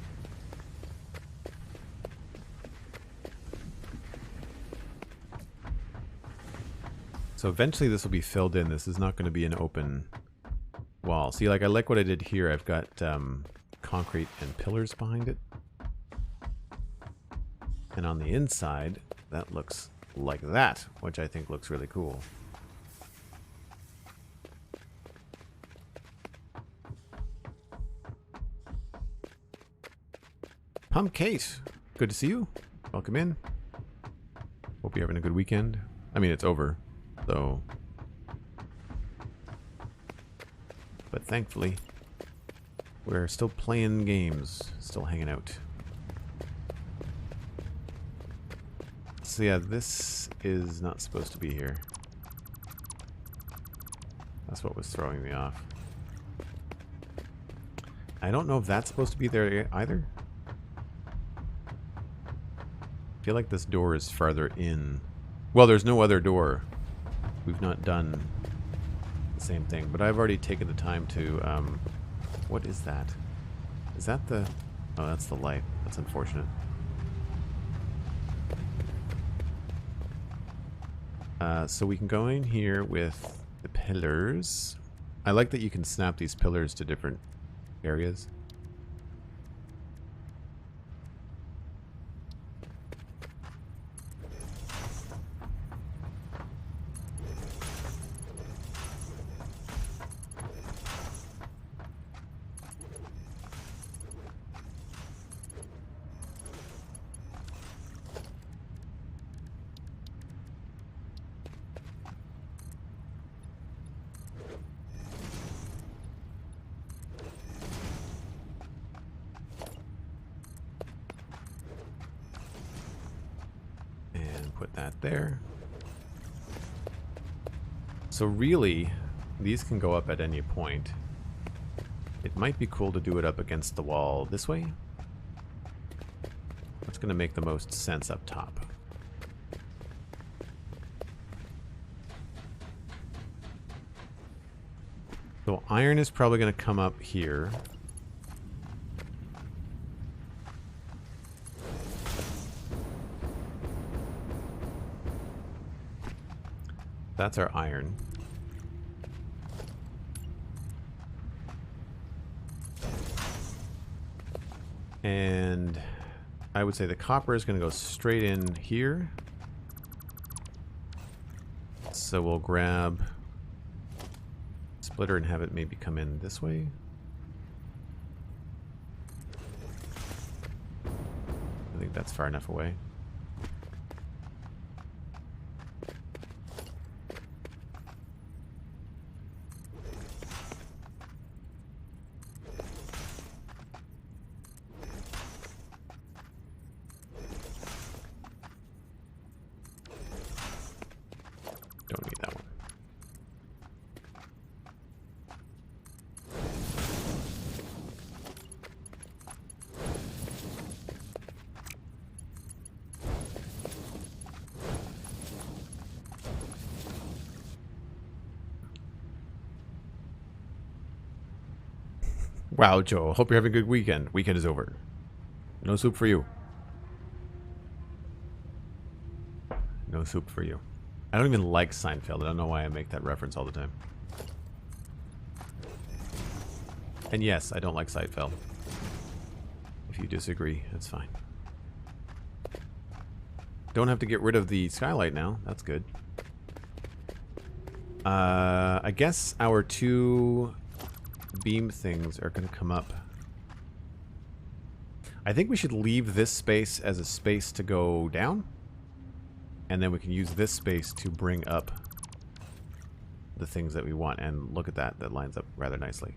So eventually this will be filled in. This is not going to be an open wall. See, like I like what I did here. I've got concrete and pillars behind it. And on the inside, that looks like that, which I think looks really cool. Pump Kate, good to see you. Welcome in. Hope you're having a good weekend. I mean, it's over, though. But thankfully, we're still playing games, still hanging out. So yeah, this is not supposed to be here. That's what was throwing me off. I don't know if that's supposed to be there either. I feel like this door is farther in. Well, there's no other door. We've not done the same thing, but I've already taken the time to, what is that? Is that the, oh, that's the light. That's unfortunate. So we can go in here with the pillars. I like that you can snap these pillars to different areas. Put that there. So really, these can go up at any point. It might be cool to do it up against the wall this way. That's going to make the most sense up top. So iron is probably going to come up here. That's our iron. And I would say the copper is going to go straight in here. So we'll grab splitter and have it maybe come in this way. I think that's far enough away. Wow, Joe. Hope you're having a good weekend. Weekend is over. No soup for you. No soup for you. I don't even like Seinfeld. I don't know why I make that reference all the time. And yes, I don't like Seinfeld. If you disagree, that's fine. Don't have to get rid of the skylight now. That's good. I guess our two beam things are going to come up. I think we should leave this space as a space to go down. And then we can use this space to bring up the things that we want. And look at that. That lines up rather nicely.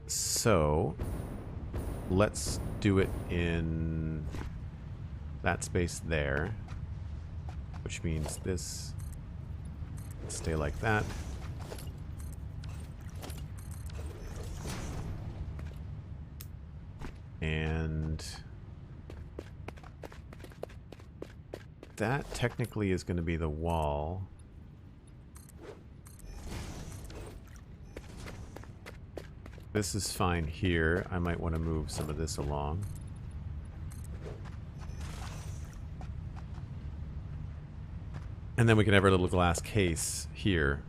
So let's do it in that space there. Which means this stay like that. And that technically is going to be the wall. This is fine here. I might want to move some of this along. And then we can have our little glass case here.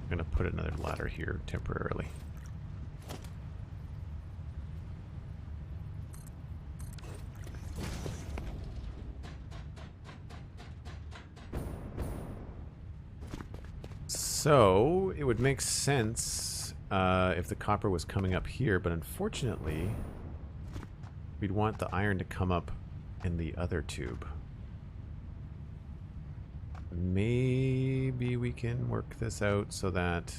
I'm going to put another ladder here temporarily. So it would make sense if the copper was coming up here, but unfortunately we'd want the iron to come up in the other tube. Maybe we can work this out so that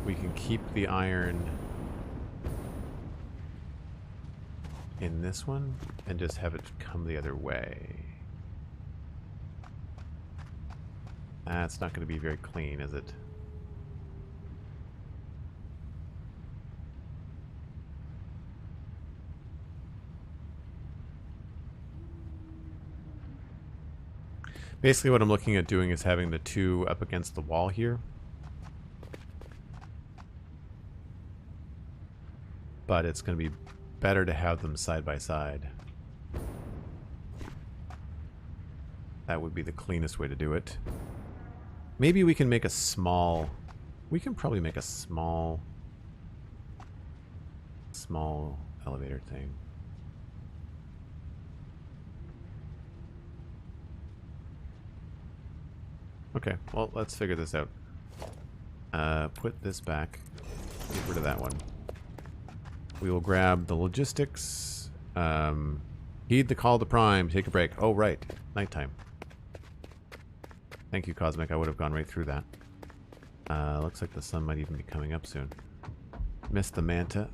we can keep the iron in this one and just have it come the other way. That's not going to be very clean, is it? Basically what I'm looking at doing is having the two up against the wall here. But it's going to be better to have them side by side. That would be the cleanest way to do it. Maybe we can make a small... We can probably make a small elevator thing. Okay, well, let's figure this out. Put this back. Get rid of that one. We will grab the logistics. Heed the call to Prime. Take a break. Oh, right. Nighttime. Thank you, Cosmic. I would have gone right through that. Looks like the sun might even be coming up soon. Missed the manta.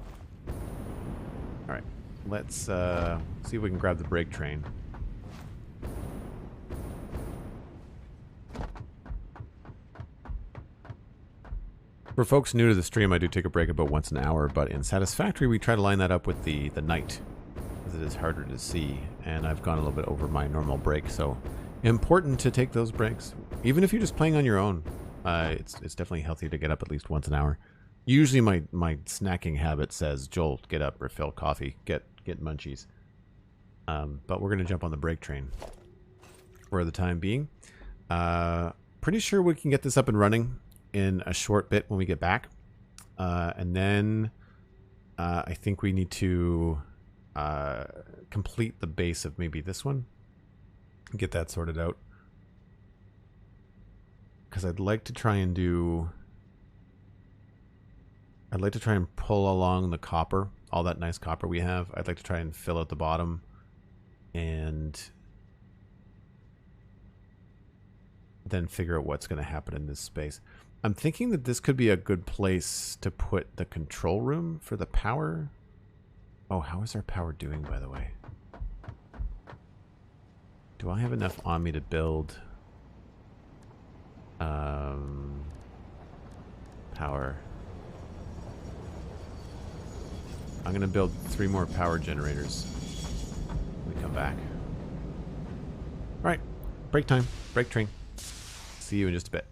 Alright. Let's see if we can grab the break train. For folks new to the stream, I do take a break about once an hour, but in Satisfactory we try to line that up with the night, because it is harder to see, and I've gone a little bit over my normal break, so important to take those breaks. Even if you're just playing on your own, it's definitely healthy to get up at least once an hour. Usually my snacking habit says, Joel, get up, refill coffee, get munchies. But we're going to jump on the break train for the time being. Pretty sure we can get this up and running in a short bit when we get back. And then I think we need to complete the base of maybe this one. Get that sorted out. Because I'd like to try and do... I'd like to try and pull along the copper, all that nice copper we have. I'd like to try and fill out the bottom and then figure out what's going to happen in this space. I'm thinking that this could be a good place to put the control room for the power. Oh, how is our power doing, by the way? Do I have enough on me to build power? I'm going to build 3 more power generators when we come back. Alright, break time, break train. See you in just a bit.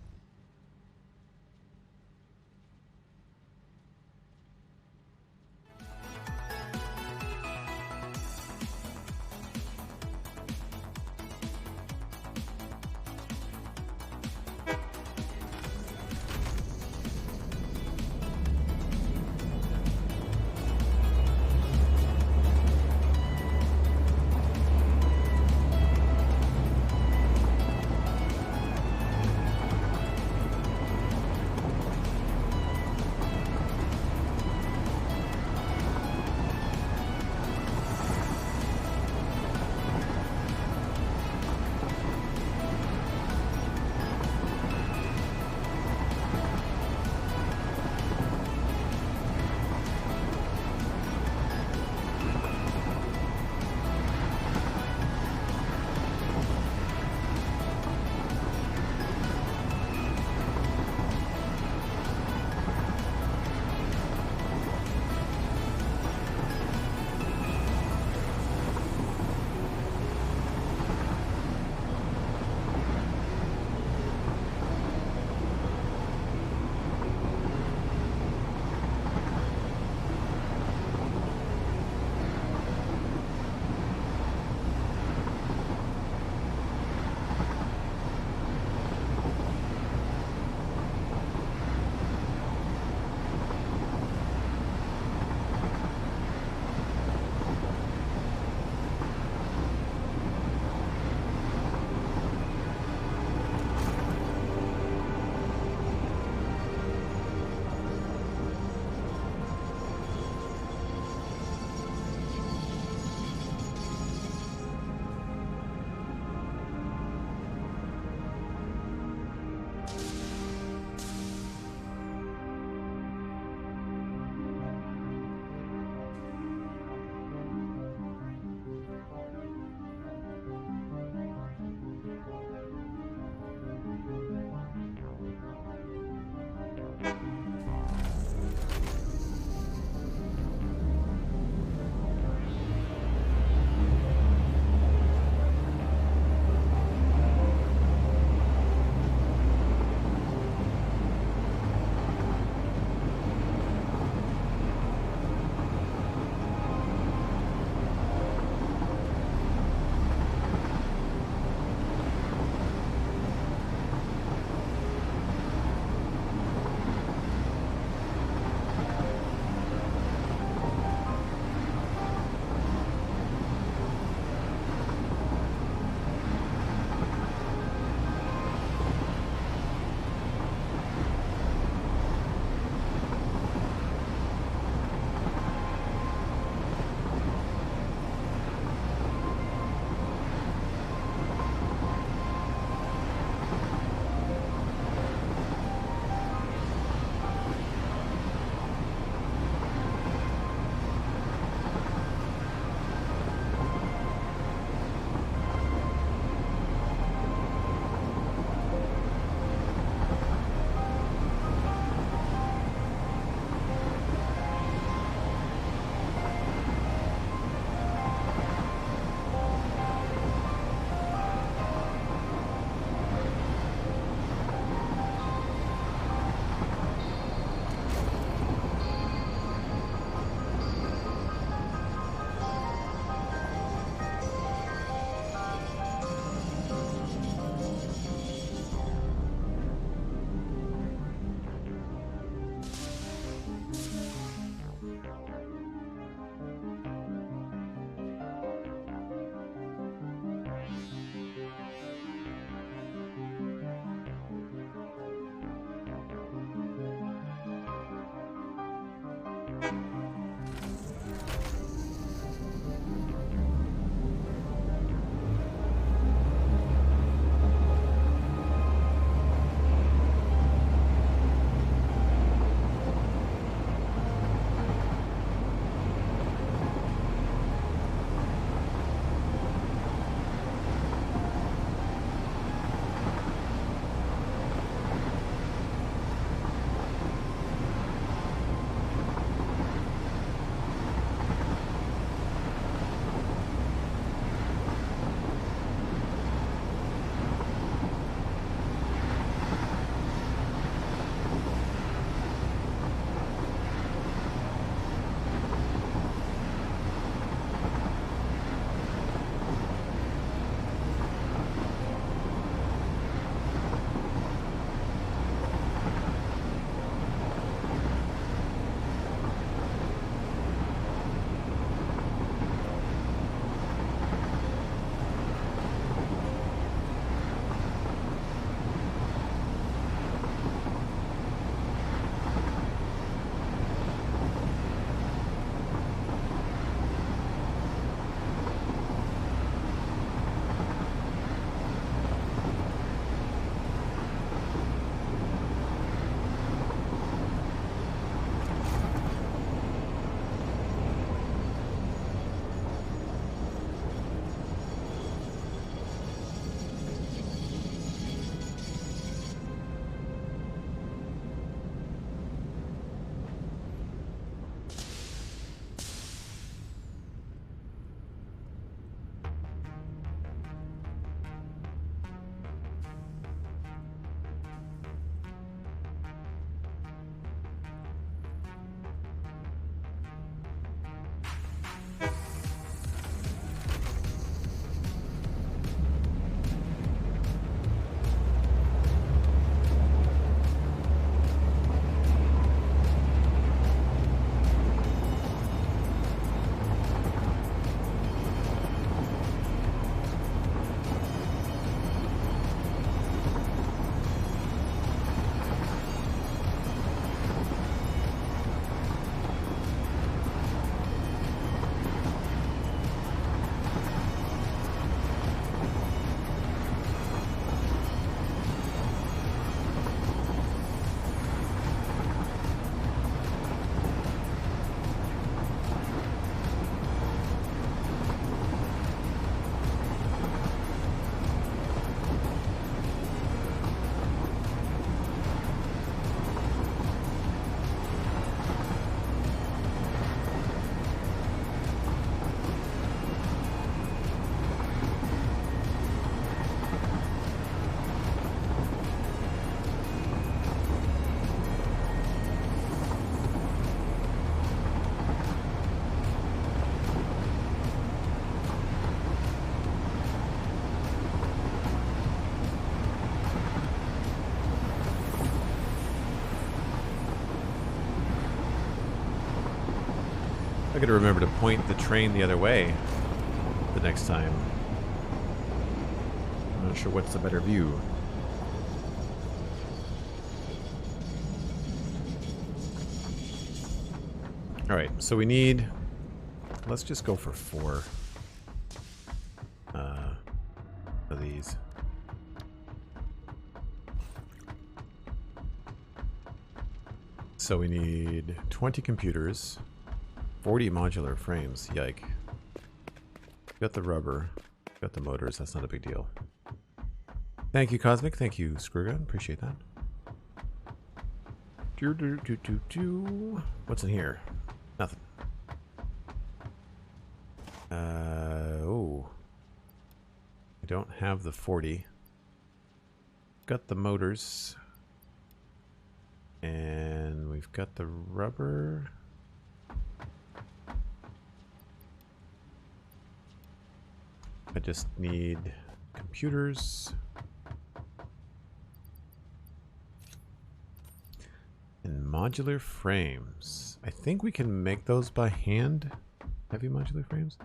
I gotta remember to point the train the other way the next time. I'm not sure what's the better view. Alright, so we need... Let's just go for 4 of these. So we need 20 computers, 40 modular frames. Yike. Got the rubber, got the motors. That's not a big deal. Thank you, Cosmic. Thank you, Screwgun. Appreciate that. What's in here? Nothing. Oh. I don't have the 40. Got the motors. And we've got the rubber. I just need computers. And modular frames. I think we can make those by hand. Heavy modular frames.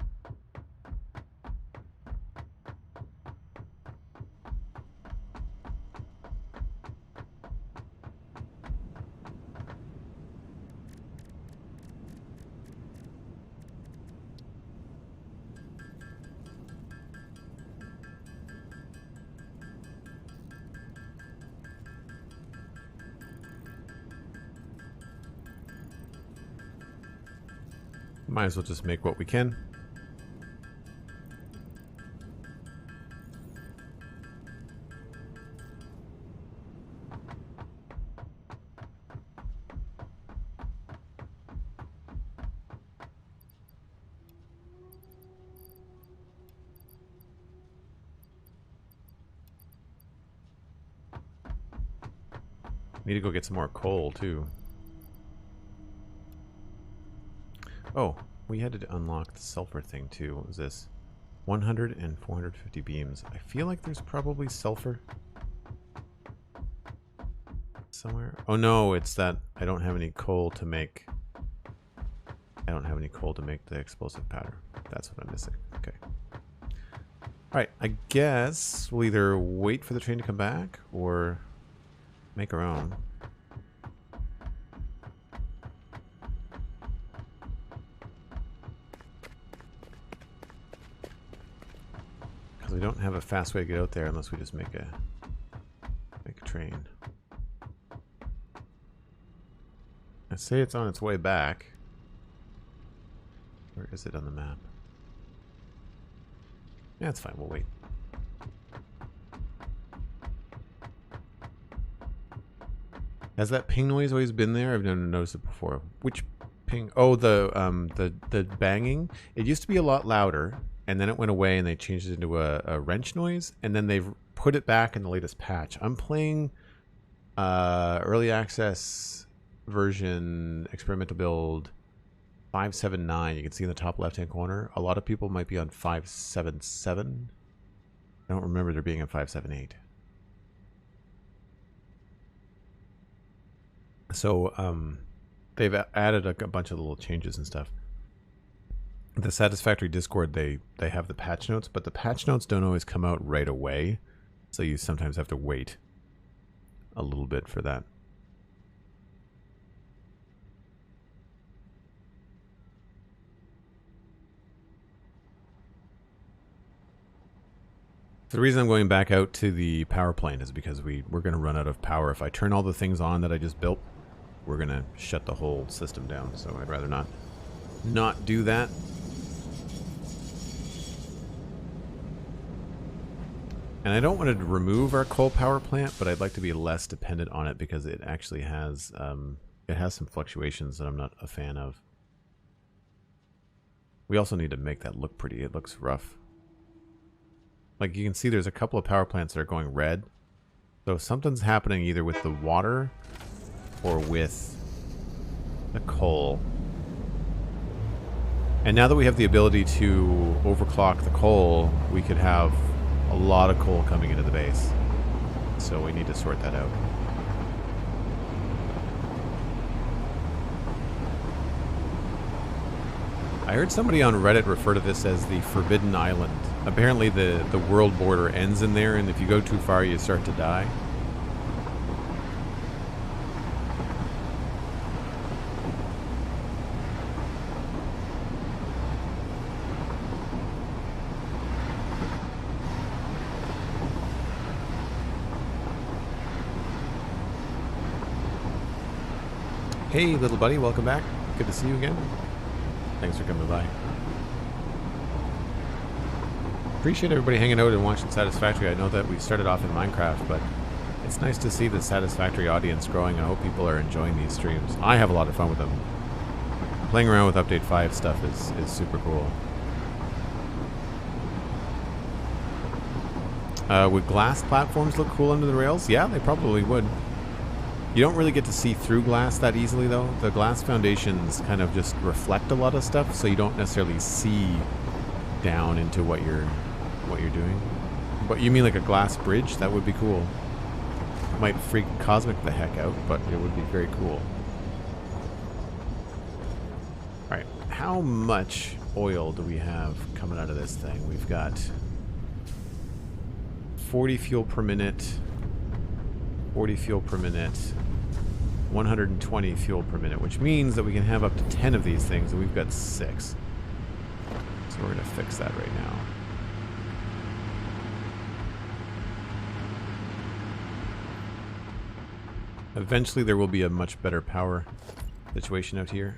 Might as well just make what we can. Need to go get some more coal too. Oh, we had to unlock the sulfur thing too. What was this? 100 and 450 beams. I feel like there's probably sulfur somewhere. Oh no, it's that I don't have any coal to make. I don't have any coal to make the explosive powder. That's what I'm missing. Okay. Alright, I guess we'll either wait for the train to come back or make our own. We don't have a fast way to get out there unless we just make a train. I say it's on its way back. Where is it on the map? Yeah, it's fine. We'll wait. Has that ping noise always been there? I've never noticed it before. Which ping? Oh, the banging. It used to be a lot louder. And then it went away and they changed it into a wrench noise. And then they've put it back in the latest patch. I'm playing early access version experimental build 579. You can see in the top left hand corner. A lot of people might be on 577. I don't remember there being a 578. So they've added a bunch of little changes and stuff. The Satisfactory Discord, they have the patch notes, but the patch notes don't always come out right away, so you sometimes have to wait a little bit for that. The reason I'm going back out to the power plant is because we're going to run out of power. If I turn all the things on that I just built, we're going to shut the whole system down, so I'd rather not do that. And I don't want to remove our coal power plant, but I'd like to be less dependent on it because it actually has some fluctuations that I'm not a fan of. We also need to make that look pretty. It looks rough. Like you can see there's a couple of power plants that are going red. So something's happening either with the water or with the coal. And now that we have the ability to overclock the coal, we could have a lot of coal coming into the base. So we need to sort that out. I heard somebody on Reddit refer to this as the Forbidden Island. Apparently the world border ends in there, and if you go too far, you start to die. Hey, little buddy, welcome back. Good to see you again. Thanks for coming by. Appreciate everybody hanging out and watching Satisfactory. I know that we started off in Minecraft, but it's nice to see the Satisfactory audience growing. I hope people are enjoying these streams. I have a lot of fun with them. Playing around with Update 5 stuff is super cool. Would glass platforms look cool under the rails? Yeah, they probably would. You don't really get to see through glass that easily, though. The glass foundations kind of just reflect a lot of stuff, so you don't necessarily see down into what you're doing. But you mean like a glass bridge? That would be cool. Might freak Cosmic the heck out, but it would be very cool. Alright, how much oil do we have coming out of this thing? We've got 40 fuel per minute, 40 fuel per minute, 120 fuel per minute, which means that we can have up to 10 of these things, and we've got 6. So we're going to fix that right now. Eventually there will be a much better power situation out here.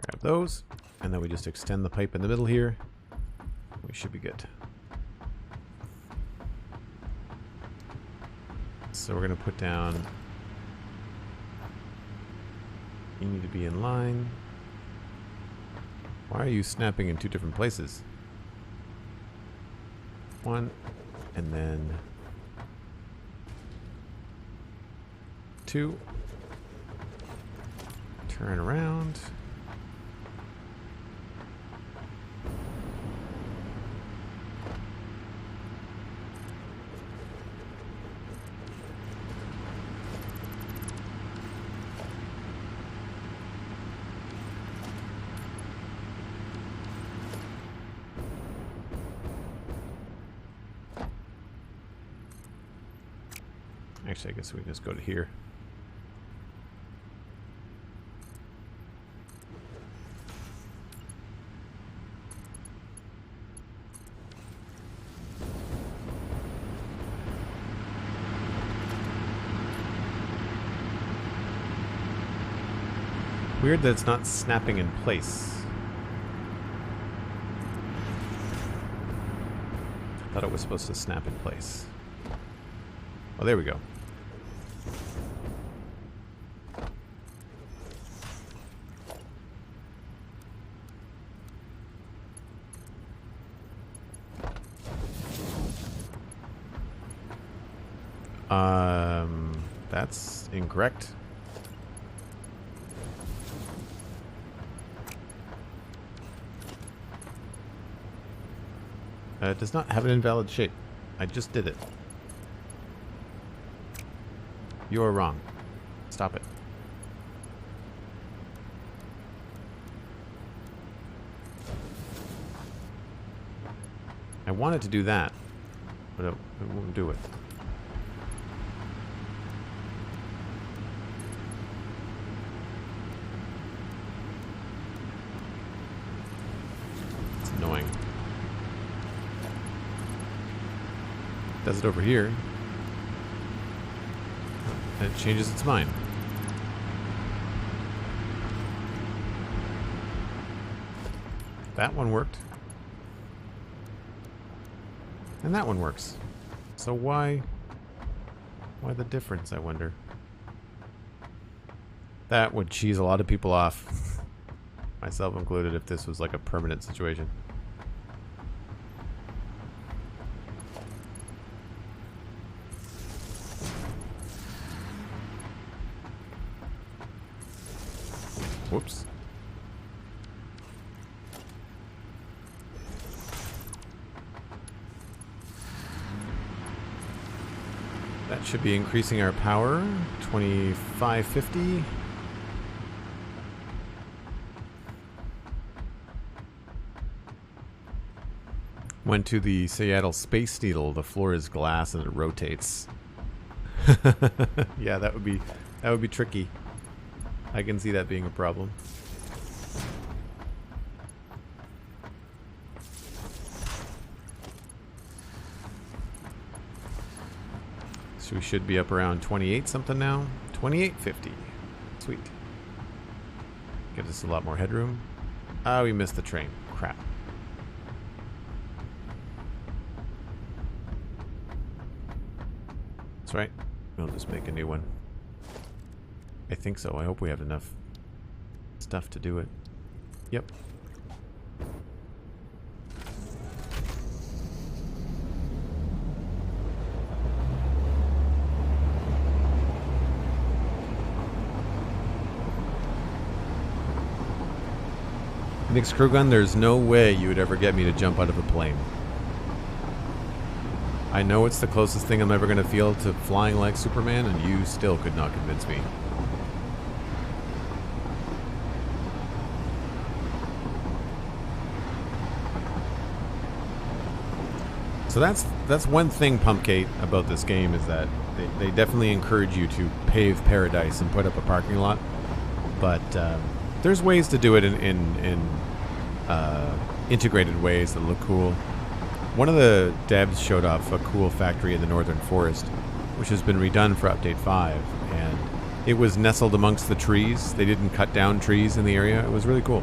Grab those, and then we just extend the pipe in the middle here. We should be good. So we're going to put down, you need to be in line. Why are you snapping in 2 different places? 1, and then 2. Turn around. Actually, I guess we can just go to here. Weird that it's not snapping in place. I thought it was supposed to snap in place. Oh, there we go. That's incorrect. It does not have an invalid shape. I just did it. You're wrong. Stop it. I wanted to do that, but it won't do it. It's annoying. Does it over here. And it changes its mind. That one worked. And that one works. So why the difference, I wonder? That would cheese a lot of people off, myself included, if this was like a permanent situation. Whoops. That should be increasing our power. 2550. Went to the Seattle Space Needle. The floor is glass and it rotates. Yeah, that would be tricky. I can see that being a problem. So we should be up around 28 something now. 2850. Sweet. Gives us a lot more headroom. Ah, we missed the train. Crap. That's right. We'll just make a new one. I think so. I hope we have enough stuff to do it. Yep. Nick's crew gun, there's no way you would ever get me to jump out of a plane. I know it's the closest thing I'm ever going to feel to flying like Superman, and you still could not convince me. So that's one thing, Pumpkate, about this game, is that they definitely encourage you to pave paradise and put up a parking lot. But there's ways to do it in integrated ways that look cool. One of the devs showed off a cool factory in the Northern Forest, which has been redone for Update 5, and it was nestled amongst the trees. They didn't cut down trees in the area. It was really cool.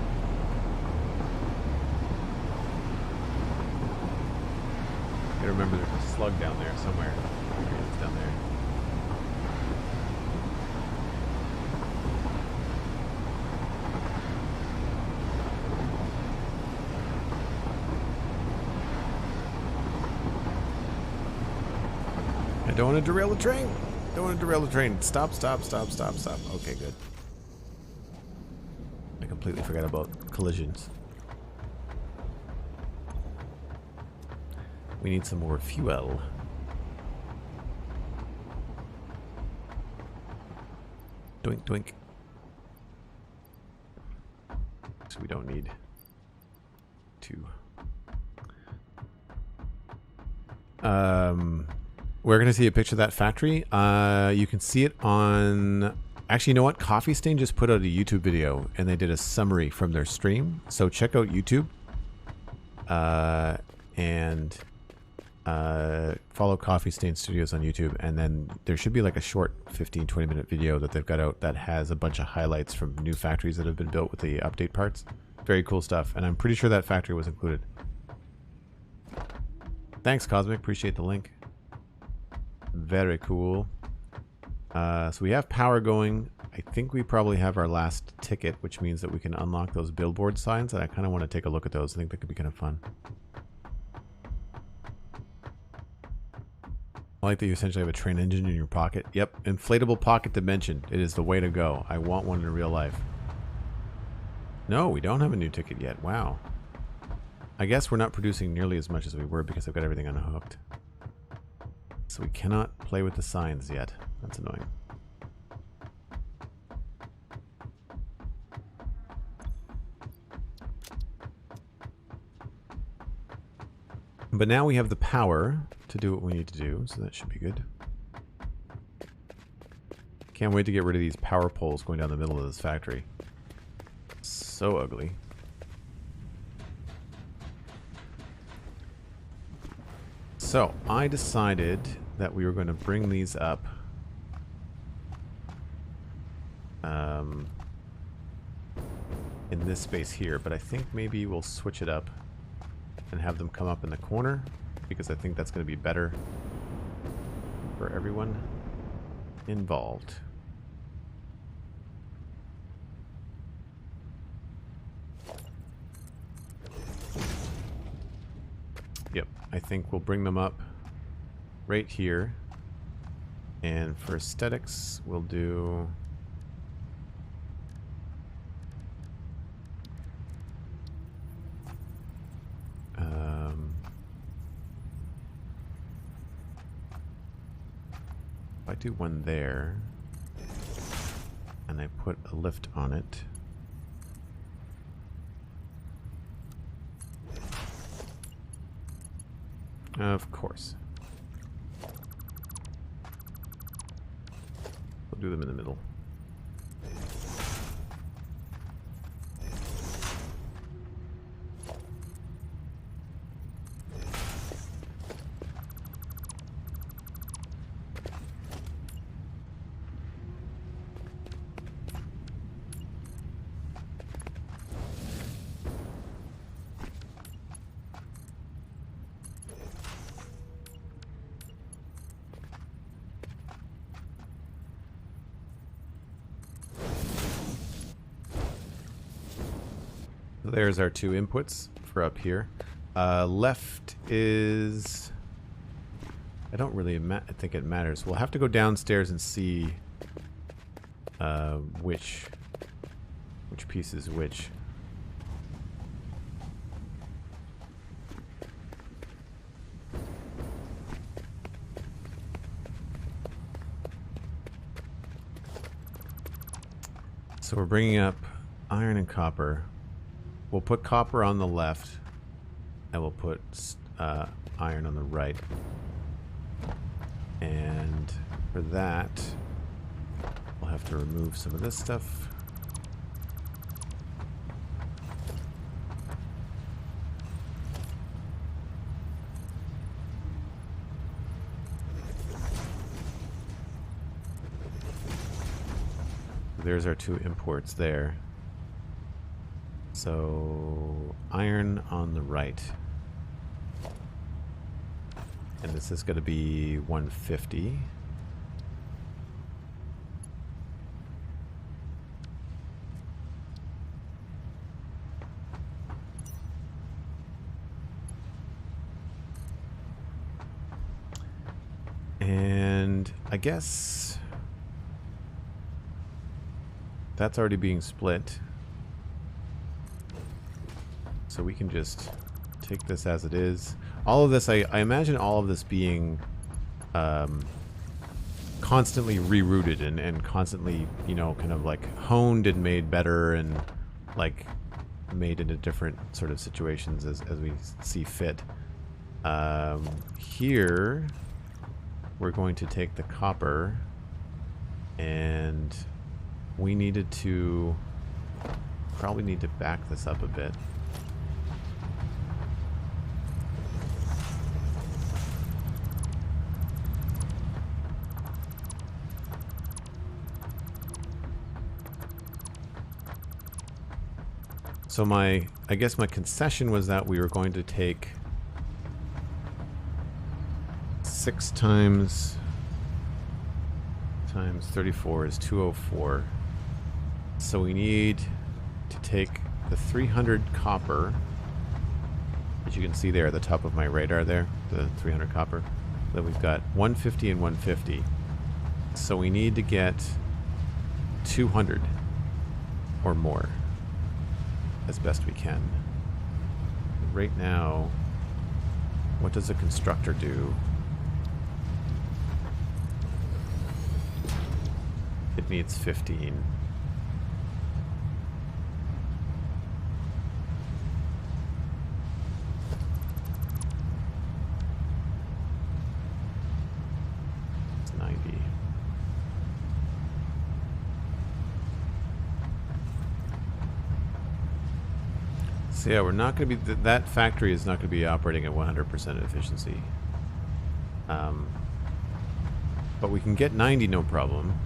I remember there's a slug down there somewhere. It's down there. I don't want to derail the train. Don't want to derail the train. Stop, stop, stop, stop, stop. Okay, good. I completely forgot about collisions. We need some more fuel. Doink, doink. So we don't need to. We're going to see a picture of that factory. You can see it on... Actually, you know what? Coffee Stain just put out a YouTube video, and they did a summary from their stream. So check out YouTube. And... follow Coffee Stain Studios on YouTube, and then there should be like a short 15-20 minute video that they've got out that has a bunch of highlights from new factories that have been built with the update parts. Very cool stuff, and I'm pretty sure that factory was included. Thanks, Cosmic. Appreciate the link. Very cool. So we have power going. I think we probably have our last ticket, which means that we can unlock those billboard signs, and I kind of want to take a look at those. I think that could be kind of fun. I like that you essentially have a train engine in your pocket. Yep, inflatable pocket dimension. It is the way to go. I want one in real life. No, we don't have a new ticket yet. Wow. I guess we're not producing nearly as much as we were because I've got everything unhooked. So we cannot play with the signs yet. That's annoying. But now we have the power to do what we need to do, so that should be good. Can't wait to get rid of these power poles going down the middle of this factory. So ugly. So, I decided that we were going to bring these up in this space here, but I think maybe we'll switch it up and have them come up in the corner, because I think that's going to be better for everyone involved. Yep, I think we'll bring them up right here. And for aesthetics, we'll do... if I do one there, and I put a lift on it, of course. We'll do them in the middle. There's our two inputs for up here. Left is... I don't really think it matters. We'll have to go downstairs and see which piece is which. So we're bringing up iron and copper. We'll put copper on the left, and we'll put iron on the right. And for that, we'll have to remove some of this stuff. There's our two imports there. So, iron on the right. And this is going to be 150. And I guess that's already being split. So we can just take this as it is. All of this, I imagine all of this being constantly rerouted and constantly, you know, kind of like honed and made better and like made into different sort of situations as we see fit. Here, we're going to take the copper, and we needed to probably need to back this up a bit. So I guess my concession was that we were going to take 6 times 34 is 204. So we need to take the 300 copper, as you can see there at the top of my radar there, the 300 copper. Then we've got 150 and 150. So we need to get 200 or more as best we can. Right now, what does a constructor do? It needs 15. It's 90. So yeah, we're not going to be, that factory is not going to be operating at 100% efficiency. But we can get 90 no problem,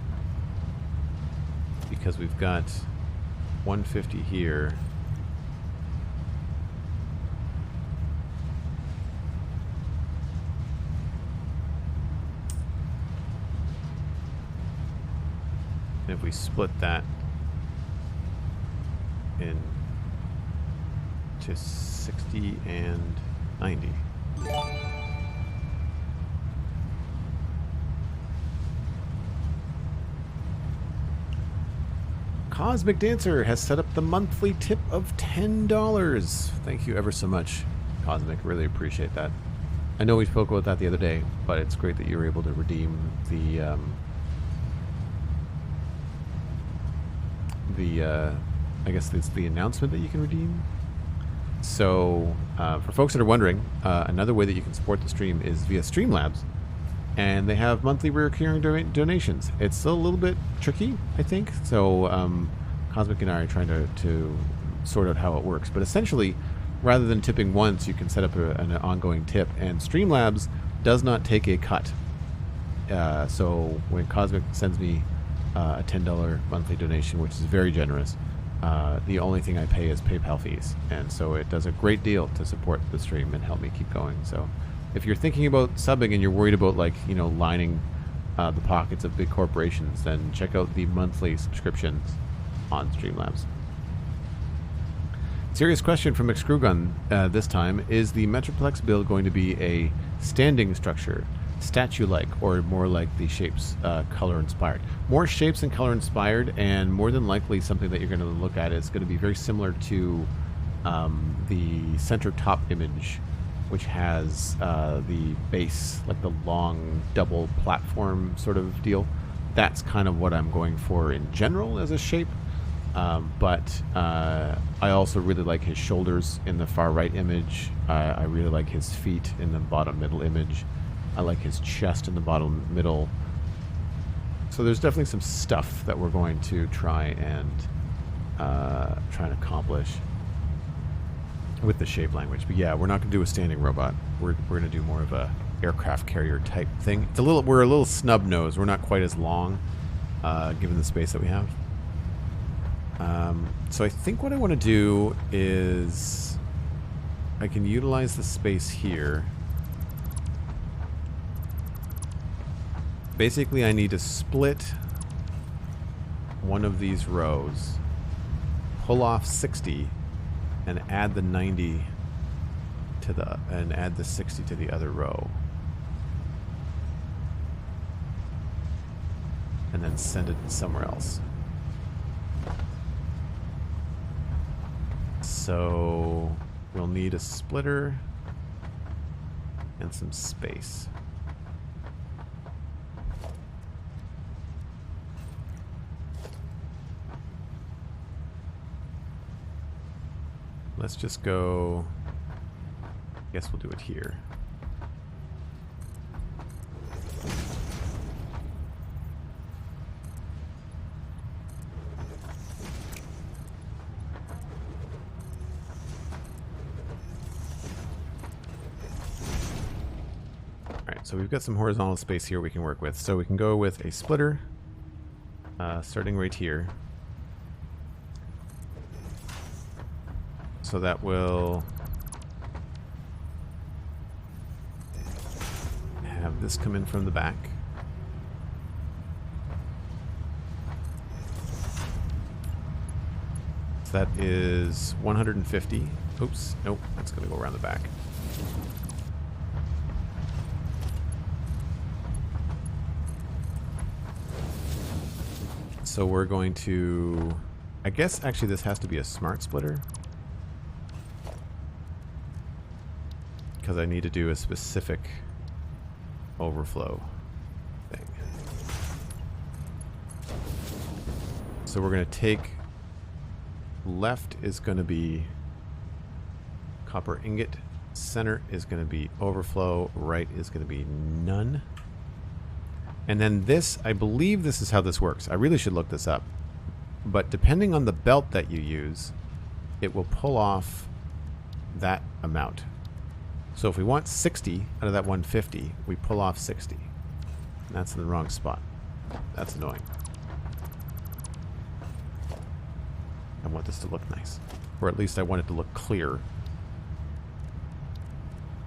because we've got 150 here. And if we split that in to 60 and 90. Cosmic Dancer has set up the monthly tip of $10. Thank you ever so much, Cosmic. Really appreciate that. I know we spoke about that the other day, but it's great that you were able to redeem the I guess it's the announcement that you can redeem. So for folks that are wondering, another way that you can support the stream is via Streamlabs, and they have monthly recurring donations. It's a little bit tricky, I think. So Cosmic and I are trying to sort out how it works. But essentially, rather than tipping once, you can set up an ongoing tip, and Streamlabs does not take a cut. So when Cosmic sends me a $10 monthly donation, which is very generous, the only thing I pay is PayPal fees, and so it does a great deal to support the stream and help me keep going. So if you're thinking about subbing and you're worried about, like, you know, lining the pockets of big corporations, then check out the monthly subscriptions on Streamlabs. Serious question from McScrewgun this time: is the Metroplex build going to be a standing structure, statue-like, or more like the shapes color-inspired? More shapes and color-inspired, and more than likely something that you're going to look at is going to be very similar to the center top image, which has the base, like the long double platform sort of deal. That's kind of what I'm going for in general as a shape. But I also really like his shoulders in the far right image. I really like his feet in the bottom middle image. I like his chest in the bottom middle. So there's definitely some stuff that we're going to try and accomplish with the shape language. But yeah, we're not going to do a standing robot. We're going to do more of a aircraft carrier type thing. It's we're a little snub nose. We're not quite as long, given the space that we have. So I think what I want to do is I can utilize the space here. Basically, I need to split one of these rows, pull off 60, and add the 90 to and add the 60 to the other row. And then send it somewhere else. So we'll need a splitter and some space. Let's just go, I guess we'll do it here. So we've got some horizontal space here we can work with. So we can go with a splitter, starting right here. So that will have this come in from the back. So that is 150. Oops, nope, that's going to go around the back. So we're going to, I guess actually this has to be a smart splitter, because I need to do a specific overflow thing. So we're going to take, left is going to be copper ingot, center is going to be overflow, right is going to be none. And then this, I believe this is how this works. I really should look this up. But depending on the belt that you use, it will pull off that amount. So if we want 60 out of that 150, we pull off 60. And that's in the wrong spot. That's annoying. I want this to look nice. Or at least I want it to look clear.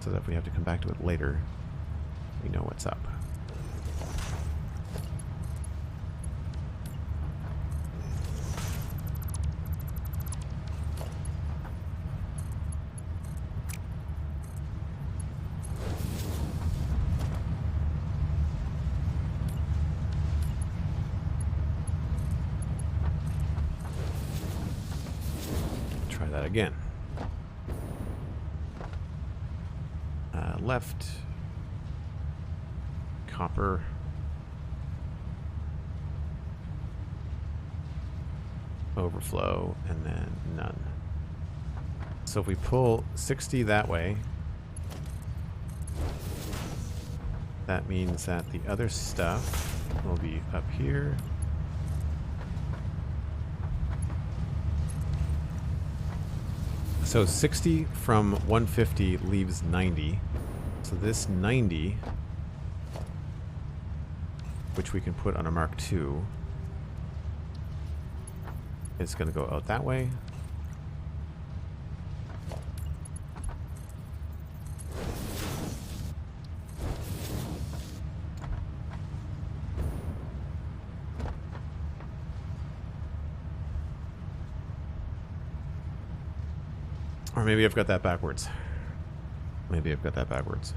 So that if we have to come back to it later, we know what's up. try that again. Left. Copper. Overflow, and then none. So if we pull 60 that way, that means that the other stuff will be up here. So 60 from 150 leaves 90. So this 90, which we can put on a Mark II, is going to go out that way. Or maybe I've got that backwards. Maybe I've got that backwards.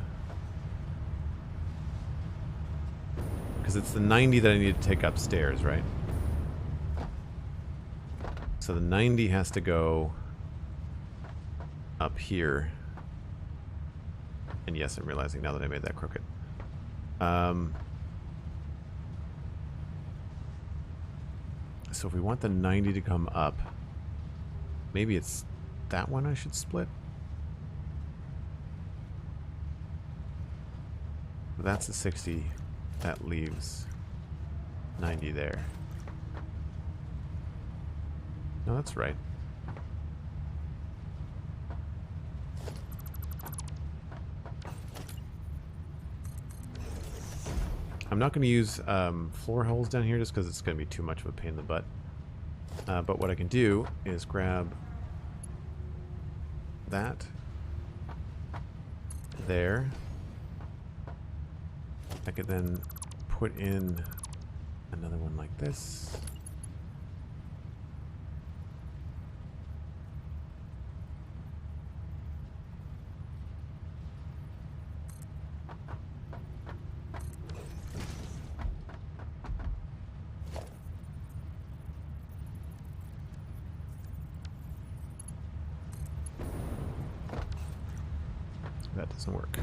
Because it's the 90 that I need to take upstairs, right? So the 90 has to go up here. And yes, I'm realizing now that I made that crooked. So if we want the 90 to come up, maybe it's that one I should split. That's a 60. That leaves 90 there. No, that's right. I'm not going to use floor holes down here just because it's going to be too much of a pain in the butt. But what I can do is grab that there. I could then put in another one like this. That doesn't work.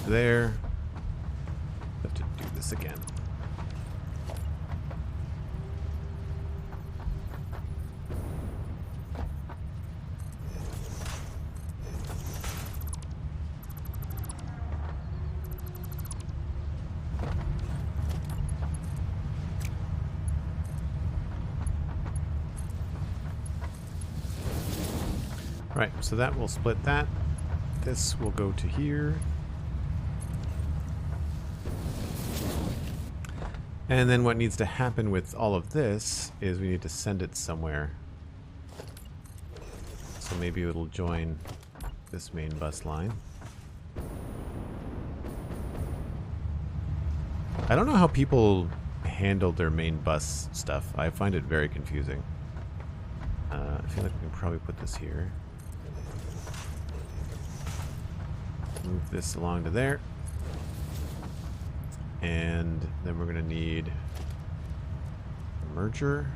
There. Have to do this again. Right, so that will split that. This will go to here. And then what needs to happen with all of this is we need to send it somewhere. So maybe it'll join this main bus line. I don't know how people handle their main bus stuff. I find it very confusing. I feel like we can probably put this here. Move this along to there. And then we're going to need a merger.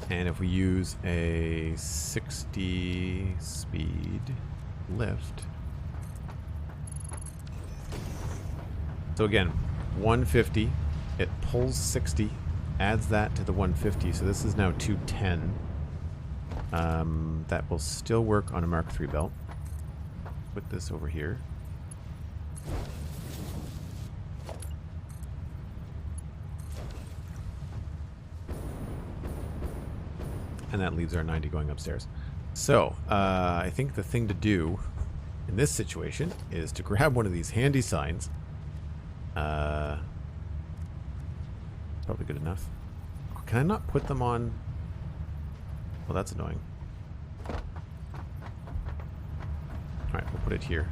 And if we use a 60 speed lift. So again, 150. It pulls 60, adds that to the 150. So this is now 210. That will still work on a Mark III belt. Put this over here. And that leaves our 90 going upstairs. So, I think the thing to do in this situation is to grab one of these handy signs. probably good enough. Can I not put them on? Well, that's annoying. Alright, we'll put it here.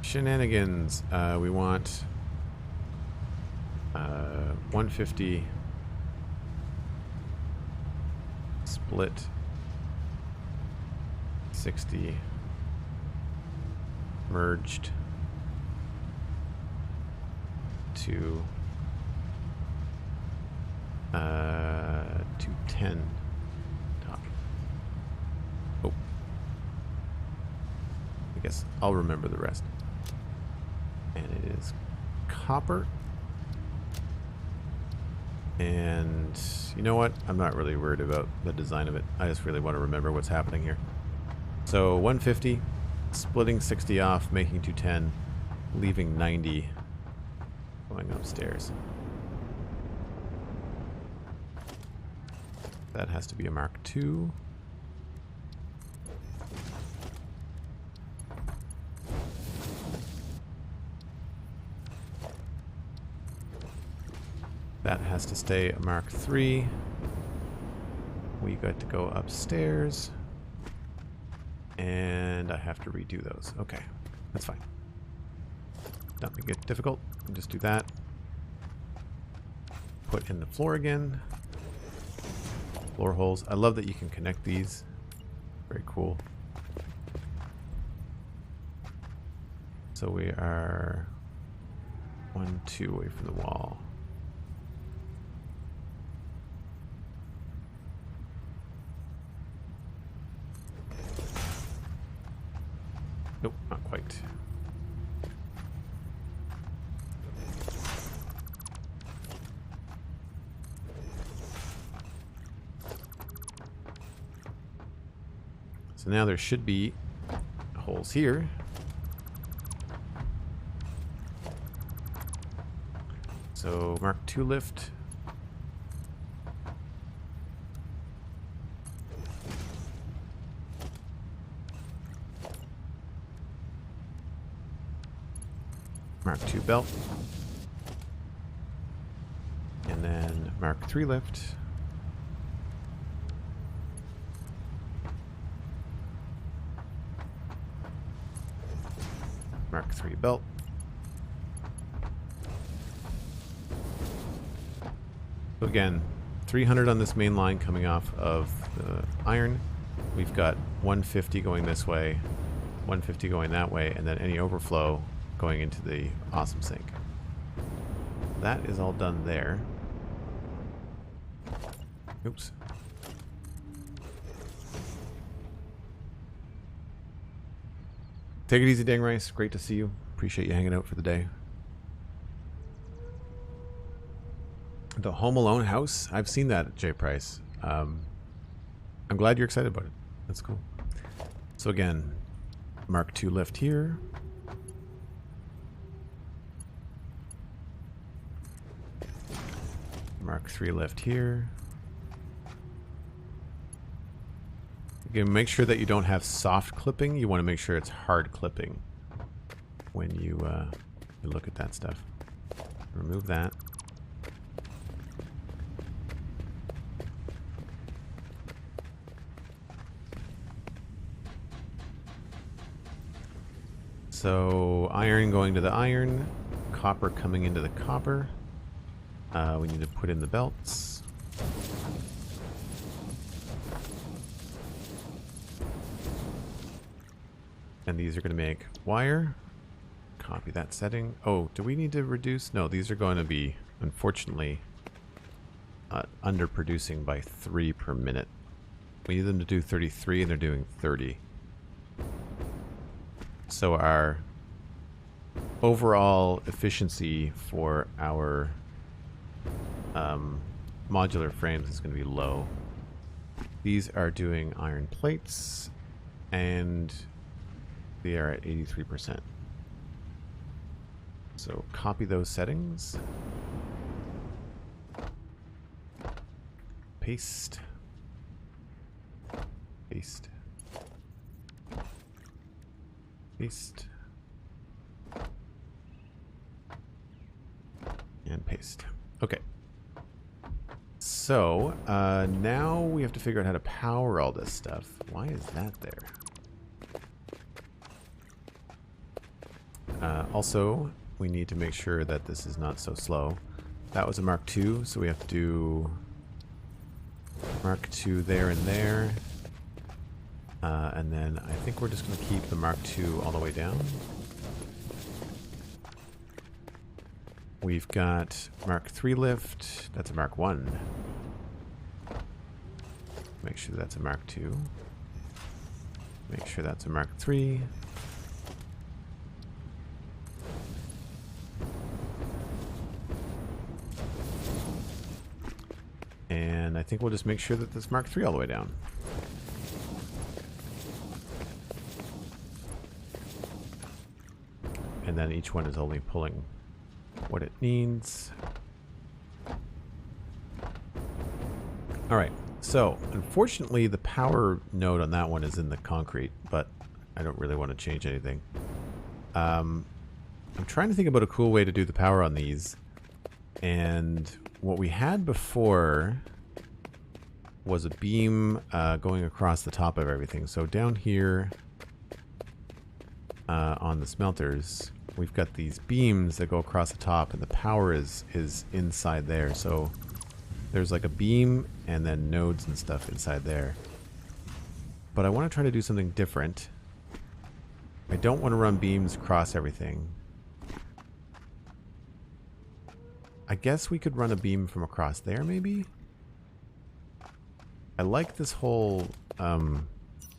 Shenanigans. We want 150 split 60 merged to 210 top. Oh, I guess I'll remember the rest. And it is copper. And you know what? I'm not really worried about the design of it. I just really want to remember what's happening here. So 150, splitting 60 off, making 210, leaving 90, going upstairs. That has to be a Mark II. That has to stay a Mark III. We got to go upstairs. And I have to redo those. Okay, that's fine. Don't make it difficult. I'll just do that. Put in the floor again. Floor holes. I love that you can connect these. Very cool. So we are 1, 2 away from the wall. Nope, not quite. So now there should be holes here. So Mark II lift. Mark II belt. And then Mark III lift. Mark III belt. So again, 300 on this main line coming off of the iron. We've got 150 going this way, 150 going that way, and then any overflow going into the awesome sink. That is all done there. Oops. Take it easy, Dang Rice. Great to see you. Appreciate you hanging out for the day. The Home Alone house. I've seen that at J Price. I'm glad you're excited about it. That's cool. So again, Mark II lift here. Mark III lift here. Again, make sure that you don't have soft clipping. You want to make sure it's hard clipping when you look at that stuff. Remove that. So iron going to the iron, copper coming into the copper. We need to put in the belts. And these are going to make wire. Copy that setting. Oh, do we need to reduce? No, these are going to be, unfortunately, underproducing by 3 per minute. We need them to do 33 and they're doing 30. So our overall efficiency for our modular frames is going to be low. These are doing iron plates and they are at 83%. So copy those settings. Paste. Paste. Paste. paste. Okay. So, now we have to figure out how to power all this stuff. Why is that there? Also, we need to make sure that this is not so slow. That was a Mark II, so we have to do Mark II there and there. And then I think we're just going to keep the Mark II all the way down. We've got Mark III lift. That's a Mark I. Make sure that's a Mark II. Make sure that's a Mark III. And I think we'll just make sure that this Mark III all the way down. And then each one is only pulling what it needs. Alright, so unfortunately the power node on that one is in the concrete, but I don't really want to change anything. I'm trying to think about a cool way to do the power on these. And what we had before was a beam going across the top of everything. So down here on the smelters, we've got these beams that go across the top, and the power is inside there. So there's like a beam and then nodes and stuff inside there. But I want to try to do something different. I don't want to run beams across everything. I guess we could run a beam from across there, maybe? I like this whole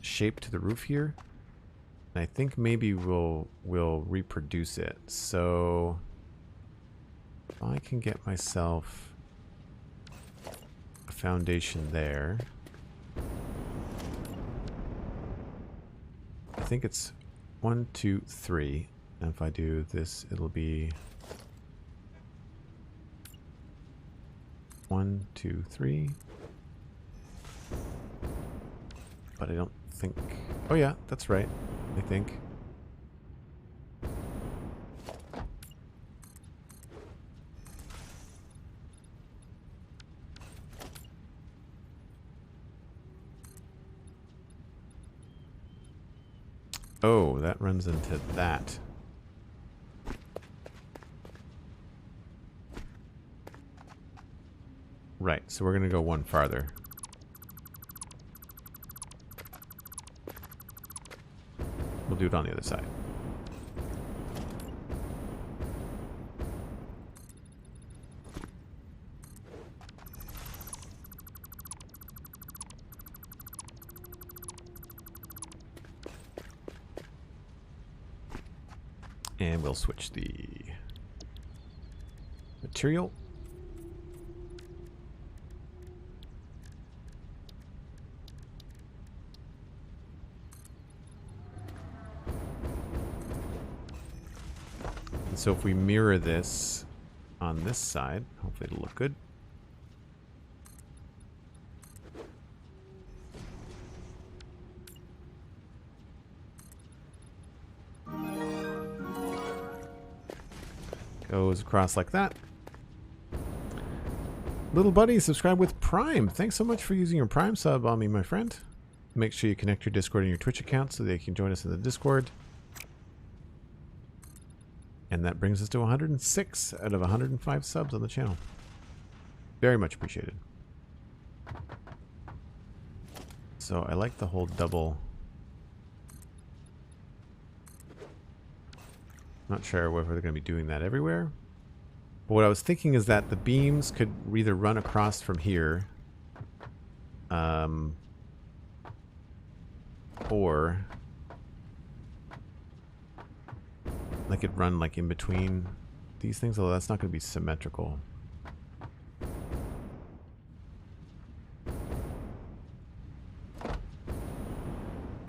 shape to the roof here. And I think maybe we'll reproduce it. So if I can get myself a foundation there. I think it's 1, 2, 3. And if I do this, it'll be 1, 2, 3. But I don't think... Oh yeah, that's right. I think. Oh, that runs into that. Right, so we're going to go one farther. We'll do it on the other side. And we'll switch the material. And so if we mirror this on this side, hopefully it'll look good. Goes across like that. Little buddy, subscribe with Prime. Thanks so much for using your Prime sub on me, my friend. Make sure you connect your Discord and your Twitch account so they can join us in the Discord. And that brings us to 106 out of 105 subs on the channel. Very much appreciated. So I like the whole double. Not sure whether they're going to be doing that everywhere. But what I was thinking is that the beams could either run across from here, or they could run like in between these things, although that's not going to be symmetrical.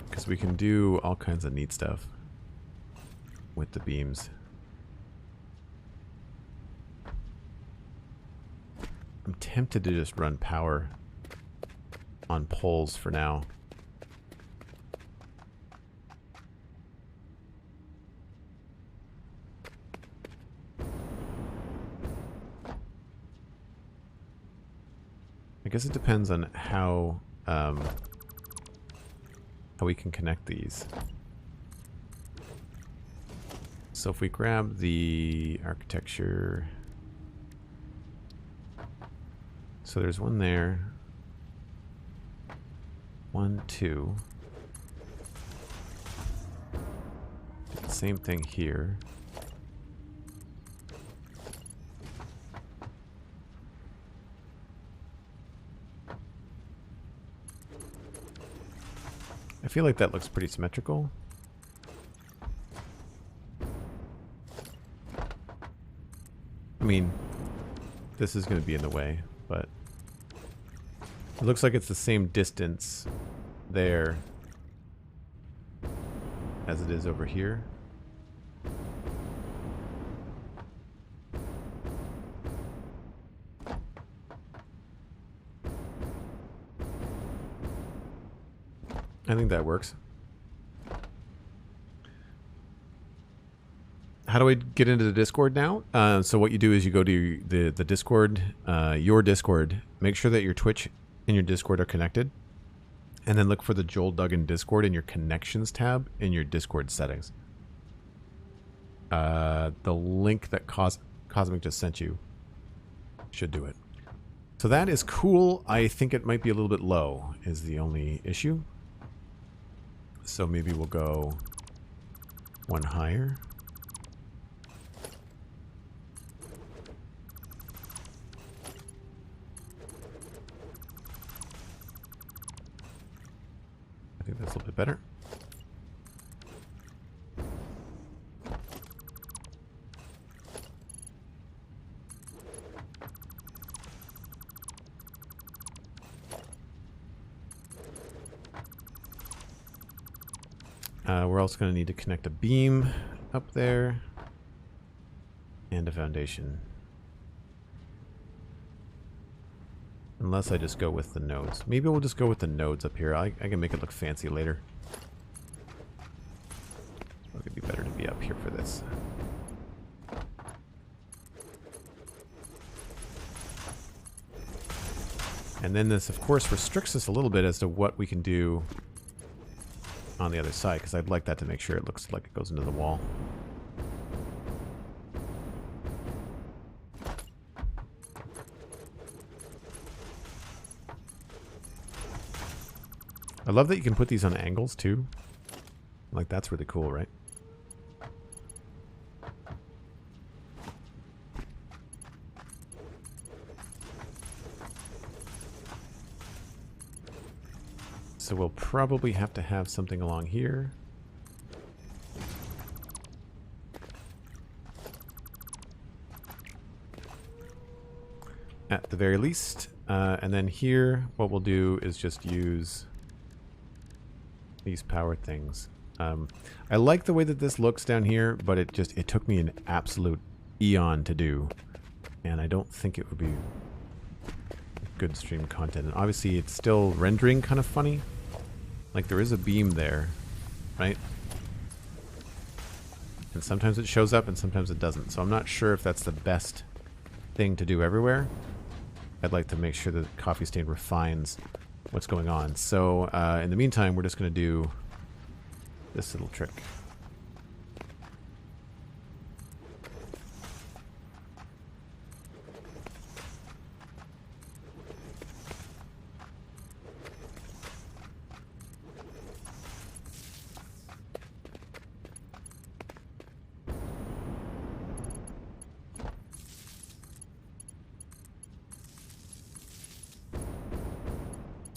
Because we can do all kinds of neat stuff with the beams. I'm tempted to just run power on poles for now. I guess it depends on how we can connect these. So if we grab the architecture, so there's one there, 1, 2. Do the same thing here. I feel like that looks pretty symmetrical. I mean, this is going to be in the way, but it looks like it's the same distance there as it is over here. I think that works. How do I get into the Discord now? So what you do is you go to the Discord, your Discord. Make sure that your Twitch and your Discord are connected. And then look for the Joel Duggan Discord in your Connections tab in your Discord settings. The link that Cosmic just sent you should do it. So that is cool. I think it might be a little bit low is the only issue. So maybe we'll go one higher. I think that's a little bit better. We're also going to need to connect a beam up there and a foundation. Unless I just go with the nodes. Maybe we'll just go with the nodes up here. I can make it look fancy later. It would be better to be up here for this. And then this, of course, restricts us a little bit as to what we can do on the other side, because I'd like that to make sure it looks like it goes into the wall. I love that you can put these on angles too. Like, that's really cool, right? So we'll probably have to have something along here. At the very least. And then here, what we'll do is just use these power things. I like the way that this looks down here, but it took me an absolute eon to do. And I don't think it would be good stream content. And obviously it's still rendering kind of funny. Like, there is a beam there, right? And sometimes it shows up and sometimes it doesn't. So I'm not sure if that's the best thing to do everywhere. I'd like to make sure that Coffee Stain refines what's going on. So in the meantime, we're just going to do this little trick.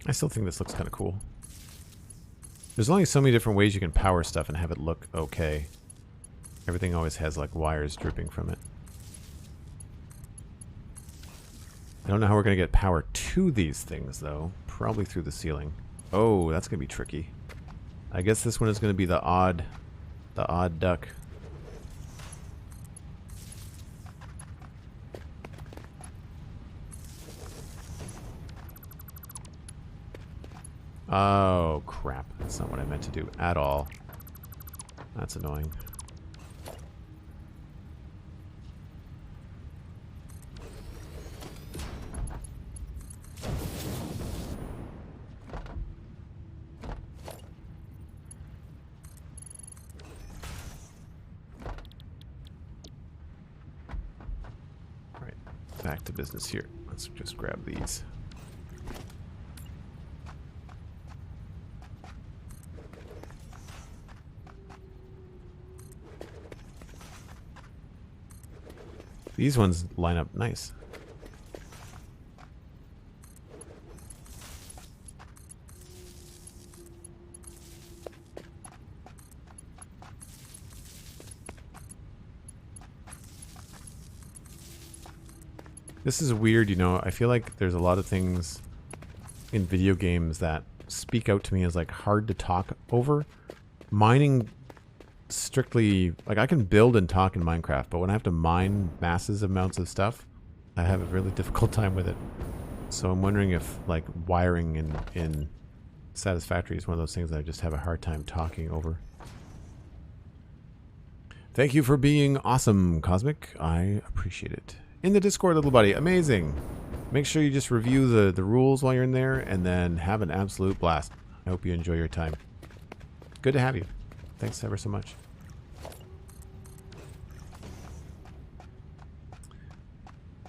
I still think this looks kind of cool. There's only so many different ways you can power stuff and have it look okay. Everything always has like wires dripping from it. I don't know how we're going to get power to these things though. Probably through the ceiling. Oh, that's going to be tricky. I guess this one is going to be the odd duck. Oh, crap. That's not what I meant to do at all. That's annoying. back to business here. Let's just grab these. These ones line up nice. This is weird, you know, I feel like there's a lot of things in video games that speak out to me as like hard to talk over. Mining strictly, like I can build and talk in Minecraft, but when I have to mine massive amounts of stuff, I have a really difficult time with it. So I'm wondering if like wiring in Satisfactory is one of those things that I just have a hard time talking over. Thank you for being awesome, Cosmic. I appreciate it. In the Discord, little buddy. Amazing. Make sure you just review the rules while you're in there and then have an absolute blast. I hope you enjoy your time. Good to have you. Thanks ever so much.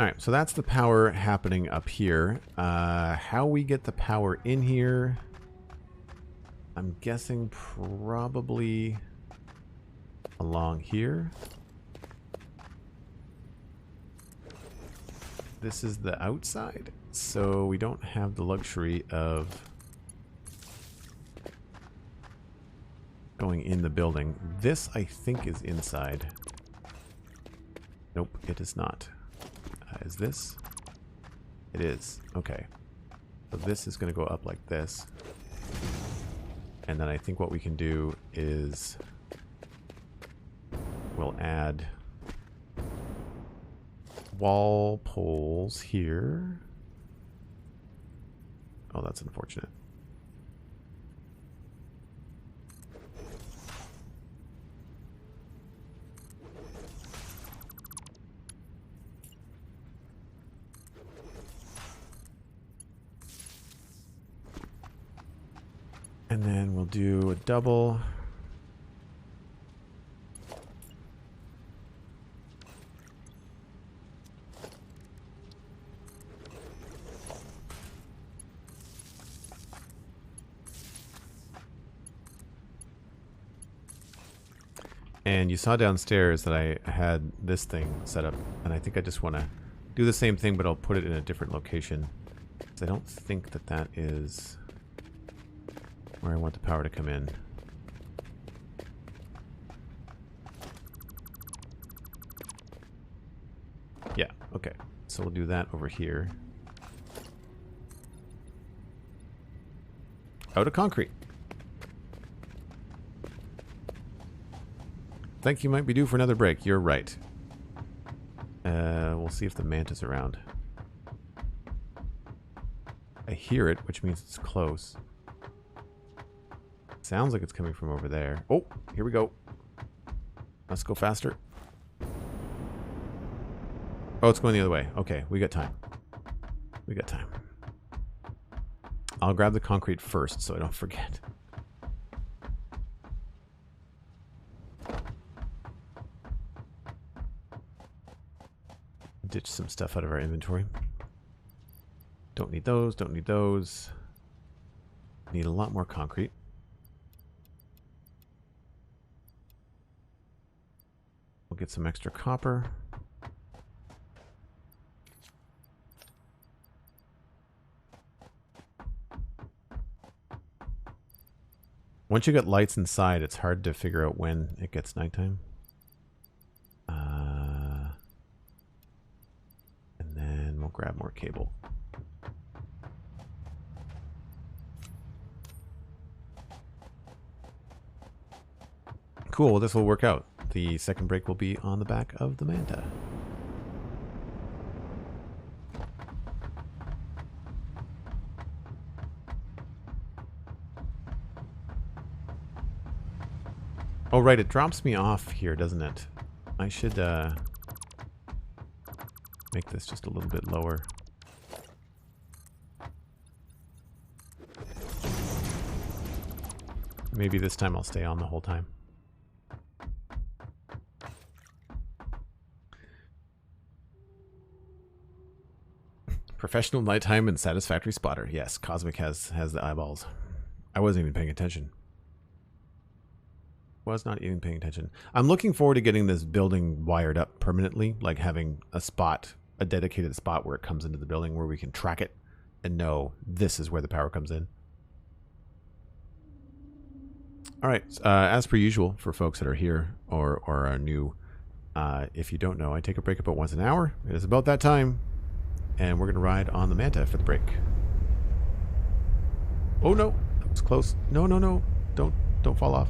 Alright, so that's the power happening up here. How we get the power in here, I'm guessing probably along here. This is the outside, so we don't have the luxury of going in the building. This, I think, is inside. Nope, it is not. Is this? It is. Okay. So this is going to go up like this. And then I think what we can do is we'll add wall poles here. Oh, that's unfortunate. And then we'll do a double. And you saw downstairs that I had this thing set up, and I think I just want to do the same thing, but I'll put it in a different location. I don't think that that is where I want the power to come in. Yeah, okay. So we'll do that over here. Out of concrete. Think you might be due for another break. You're right. We'll see if the manta's around. I hear it, which means it's close. Sounds like it's coming from over there. Oh, here we go. Let's go faster. Oh, it's going the other way. Okay, we got time. We got time. I'll grab the concrete first so I don't forget. Ditch some stuff out of our inventory. Don't need those, don't need those. Need a lot more concrete. We'll get some extra copper. Once you get lights inside, it's hard to figure out when it gets nighttime. And then we'll grab more cable. Cool, well, this will work out. The second break will be on the back of the Manta. Oh, right, it drops me off here, doesn't it? I should make this just a little bit lower. Maybe this time I'll stay on the whole time. Professional nighttime and satisfactory spotter. Yes, Cosmic has the eyeballs. I wasn't even paying attention. Was not even paying attention. I'm looking forward to getting this building wired up permanently, like having a spot, a dedicated spot where it comes into the building where we can track it and know this is where the power comes in. All right, as per usual for folks that are here or are new, if you don't know, I take a break about once an hour. It is about that time, and we're going to ride on the Manta for the break. Oh no, that was close. No, no, no, don't fall off.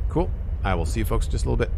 Cool. I will see you folks in just a little bit.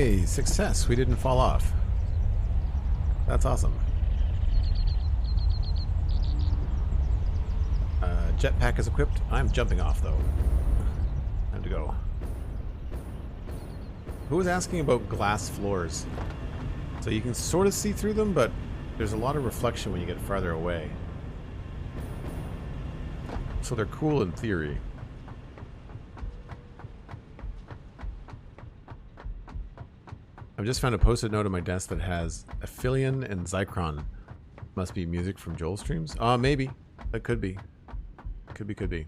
Hey, success. We didn't fall off. That's awesome. Jetpack is equipped. I'm jumping off, though. Time to go. Who was asking about glass floors? So you can sort of see through them, but there's a lot of reflection when you get farther away. So they're cool in theory. I've just found a post-it note on my desk that has Aphelion and Zychron. Must be music from Joel streams? Maybe. That could be. Could be.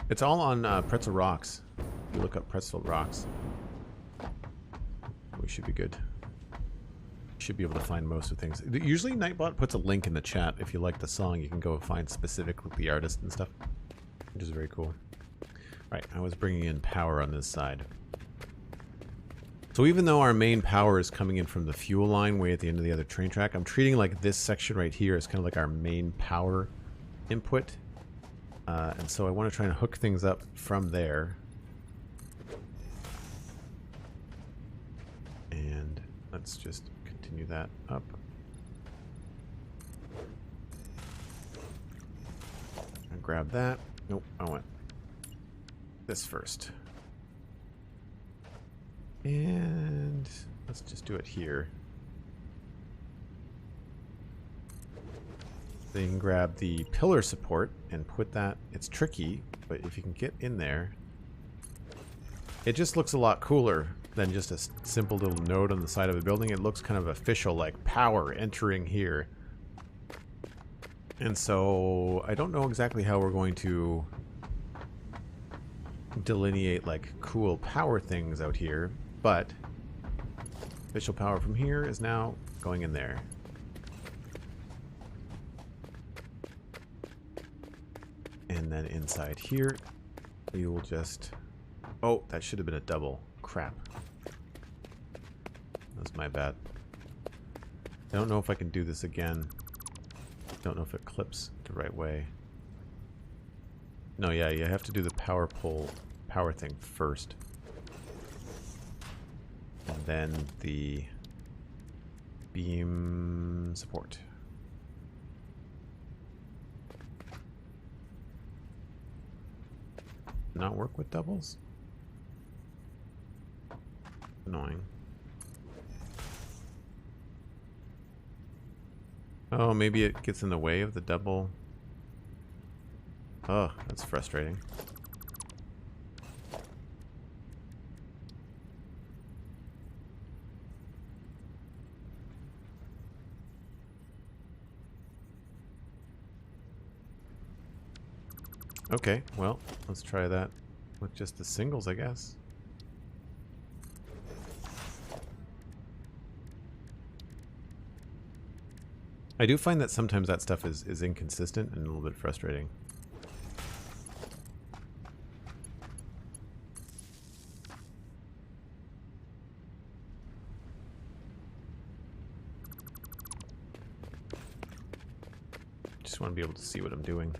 It's all on Pretzel Rocks. You look up Pretzel Rocks. We should be good. Should be able to find most of things. Usually Nightbot puts a link in the chat. If you like the song, you can go find specifically the artist and stuff, which is very cool. Right, I was bringing in power on this side. So even though our main power is coming in from the fuel line way at the end of the other train track, I'm treating like this section right here as kind of like our main power input. And so I want to try and hook things up from there. And let's just continue that up. And grab that. Nope, I want this first. And let's just do it here. Then you can grab the pillar support and put that. It's tricky, but if you can get in there, it just looks a lot cooler than just a simple little node on the side of a building. It looks kind of official, like power entering here. And so I don't know exactly how we're going to delineate like cool power things out here, but official power from here is now going in there. And then inside here, we will just... Oh, that should have been a double. Crap. That's my bad. I don't know if I can do this again. Don't know if it clips the right way. No, yeah, you have to do the power thing first. And then the beam support. Not work with doubles? Annoying. Oh, maybe it gets in the way of the double. Oh, that's frustrating. Okay, well, let's try that with just the singles, I guess. I do find that sometimes that stuff is inconsistent and a little bit frustrating. Just want to be able to see what I'm doing.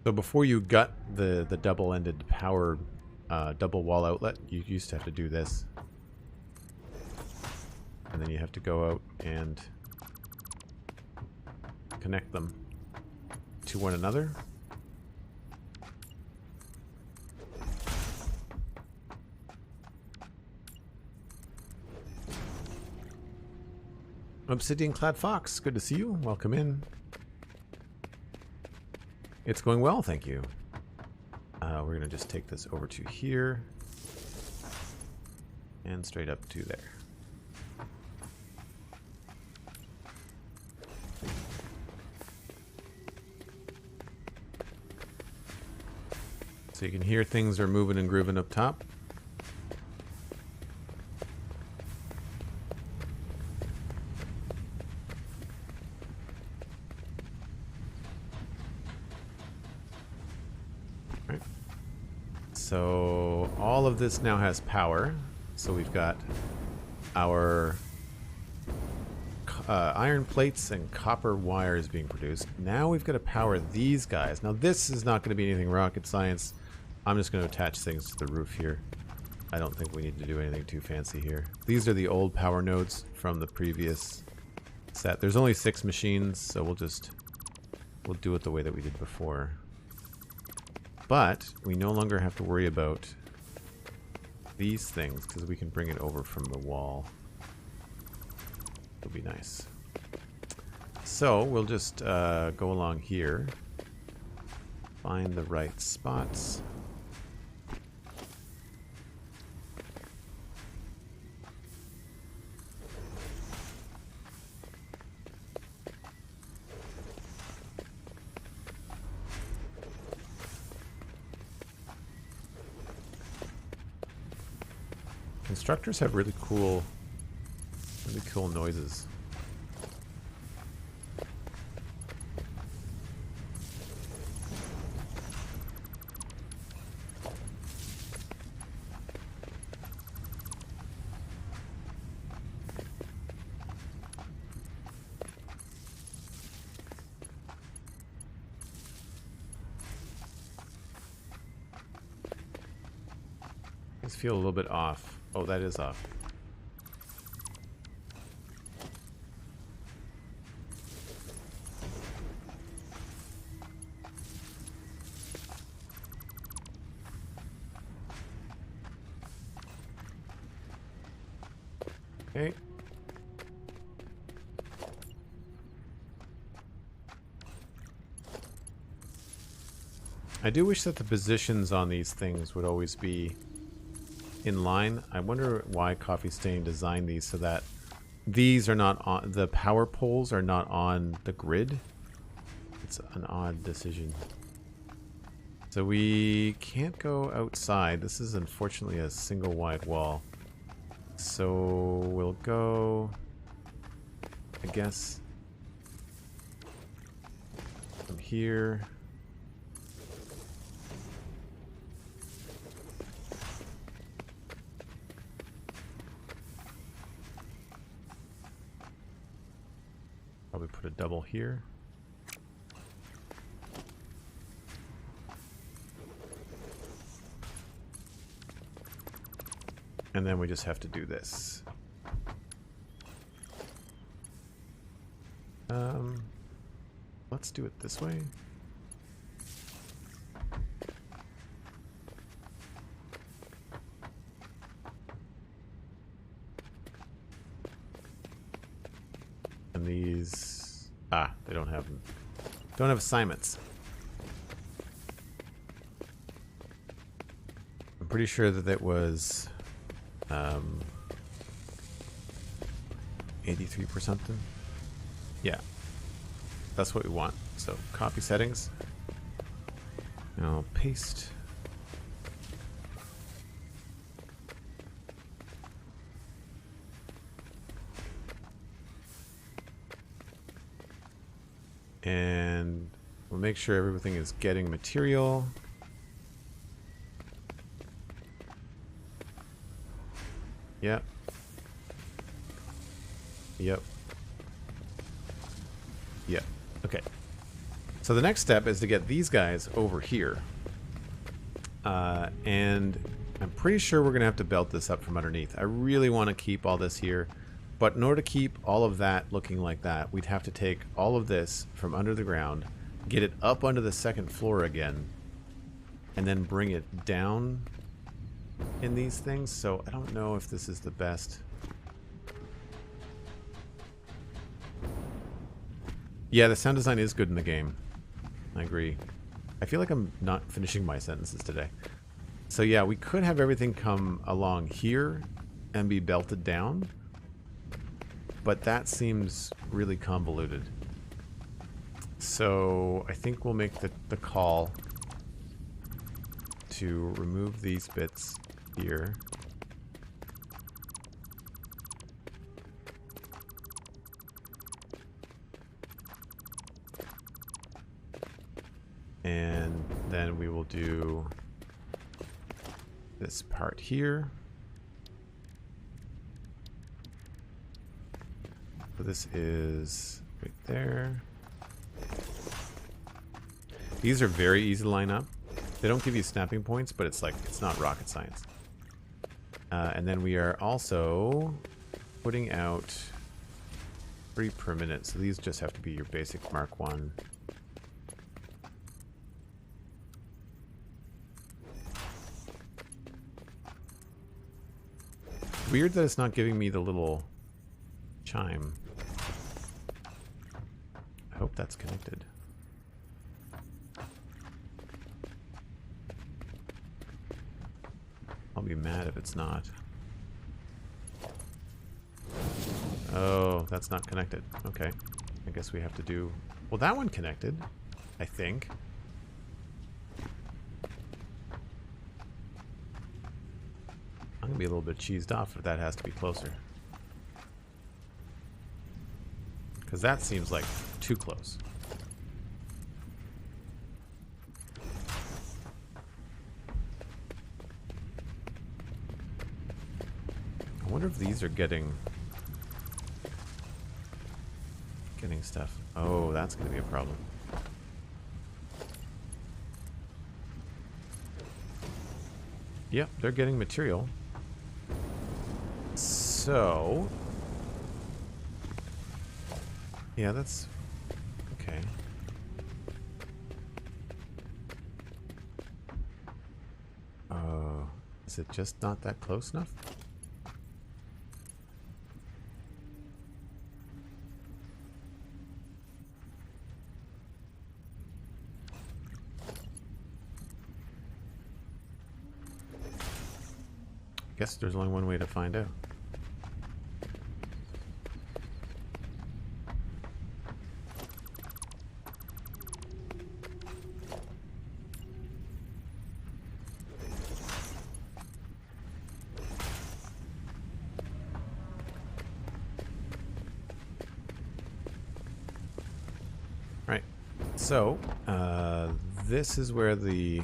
So before you gut the double-ended power double wall outlet, you used to have to do this. And then you have to go out and connect them to one another. Obsidian Clad Fox, good to see you. Welcome in. It's going well, thank you. We're going to just take this over to here and straight up to there. So you can hear things are moving and grooving up top. So all of this now has power. So we've got our iron plates and copper wires being produced. Now we've got to power these guys. Now this is not going to be anything rocket science. I'm just going to attach things to the roof here. I don't think we need to do anything too fancy here. These are the old power nodes from the previous set. There's only 6 machines, so we'll do it the way that we did before. But we no longer have to worry about these things because we can bring it over from the wall. It'll be nice. So we'll just go along here, find the right spots. Constructors have really cool noises. These feel a little bit off. Oh, that is off. Okay. I do wish that the positions on these things would always be in line. I wonder why Coffee Stain designed these so that these are not on, the power poles are not on the grid. It's an odd decision. So we can't go outside. This is unfortunately a single wide wall. So we'll go, I guess, from here. Probably put a double here. And then we just have to do this. Let's do it this way. And these, they don't have assignments. I'm pretty sure that it was 83% something. Yeah, that's what we want. So copy settings. And I'll paste. And we'll make sure everything is getting material. Yep. Yep. Yep. Okay. So the next step is to get these guys over here. And I'm pretty sure we're going to have to belt this up from underneath. I really want to keep all this here. But in order to keep all of that looking like that, we'd have to take all of this from under the ground, get it up onto the second floor again, and then bring it down in these things. So I don't know if this is the best. Yeah, the sound design is good in the game. I agree. I feel like I'm not finishing my sentences today. So yeah, we could have everything come along here and be belted down, but that seems really convoluted. So I think we'll make the call to remove these bits here. And then we will do this part here. So this is right there. These are very easy to line up. They don't give you snapping points, but it's like, it's not rocket science. And then we are also putting out 3 per minute. So these just have to be your basic Mark 1. Weird that it's not giving me the little chime. I hope that's connected. I'll be mad if it's not. Oh, that's not connected. Okay. I guess we have to do... Well, that one connected, I think. I'm going to be a little bit cheesed off if that has to be closer. Because that seems like too close. I wonder if these are getting stuff. Oh, that's going to be a problem. Yep, they're getting material. So... yeah, that's... okay. Is it just not that close enough? Guess there's only one way to find out. Right. So, this is where the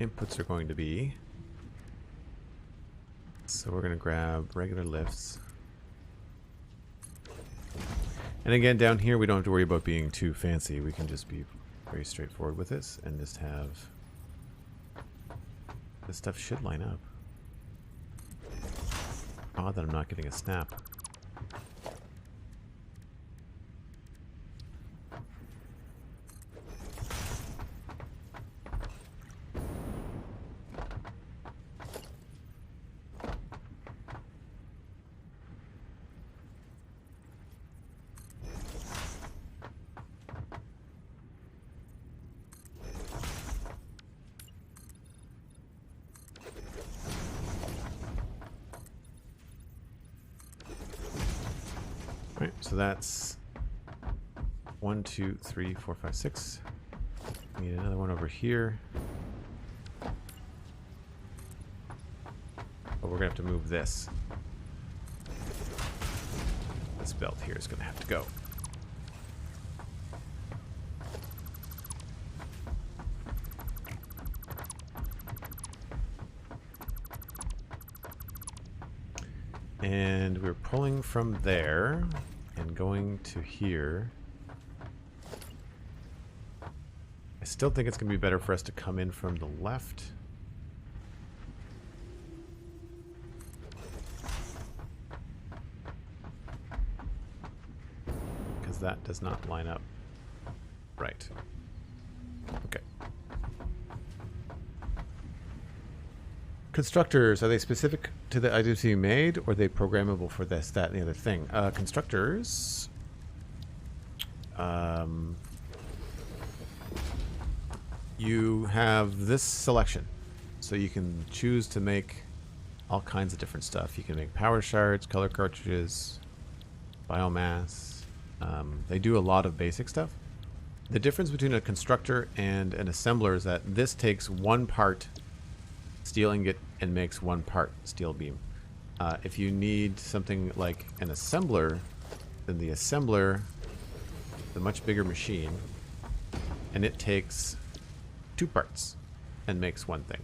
inputs are going to be. So we're going to grab regular lifts. And again, down here we don't have to worry about being too fancy. We can just be very straightforward with this and just have... this stuff should line up. Odd that I'm not getting a snap. Right, so that's 1, 2, 3, 4, 5, 6. We need another one over here. But we're gonna have to move this. This belt here is gonna have to go. And we're pulling from there and going to here. I still think it's going to be better for us to come in from the left. Because that does not line up right. Okay. Constructors, are they specific to the items you made, or are they programmable for this, that, and the other thing? Constructors... you have this selection. So you can choose to make all kinds of different stuff. You can make power shards, color cartridges, biomass. They do a lot of basic stuff. The difference between a constructor and an assembler is that this takes one part steel ingot and makes one part steel beam. If you need something like an assembler, then the assembler is a much bigger machine, and it takes 2 parts and makes one thing.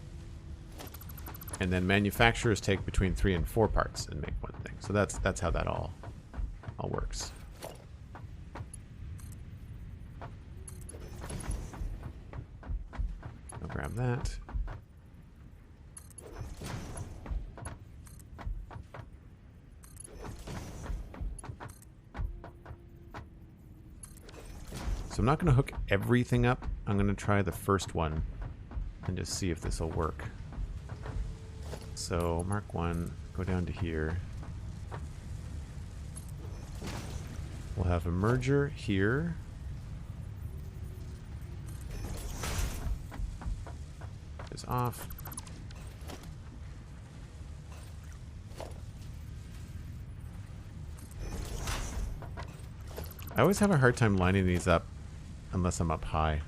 And then manufacturers take between 3 and 4 parts and make one thing. So that's how that all works. I'll grab that. So I'm not going to hook everything up. I'm going to try the first one and just see if this will work. So mark 1, go down to here. We'll have a merger here. Is off. I always have a hard time lining these up unless I'm up high.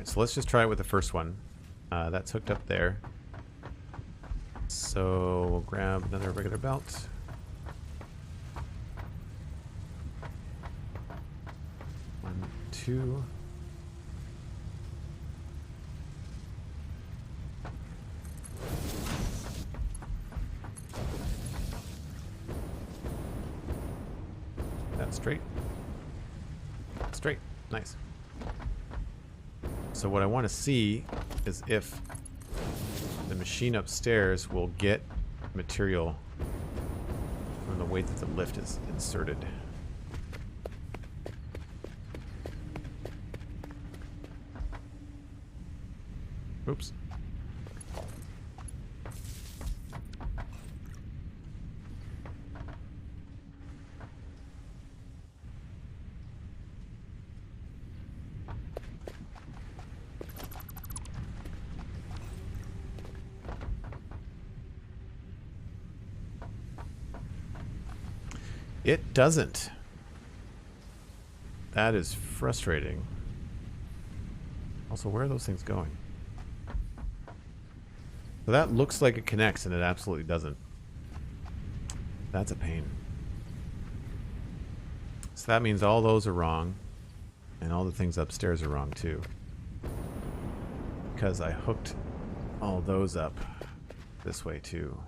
So let's just try it with the first one. That's hooked up there. So we'll grab another regular belt. One, two. That's straight. Straight. Nice. So what I want to see is if the machine upstairs will get material from the way that the lift is inserted. Oops. It doesn't. That is frustrating. Also, where are those things going? So that looks like it connects, and it absolutely doesn't. That's a pain. So that means all those are wrong, and all the things upstairs are wrong too. Because I hooked all those up this way too.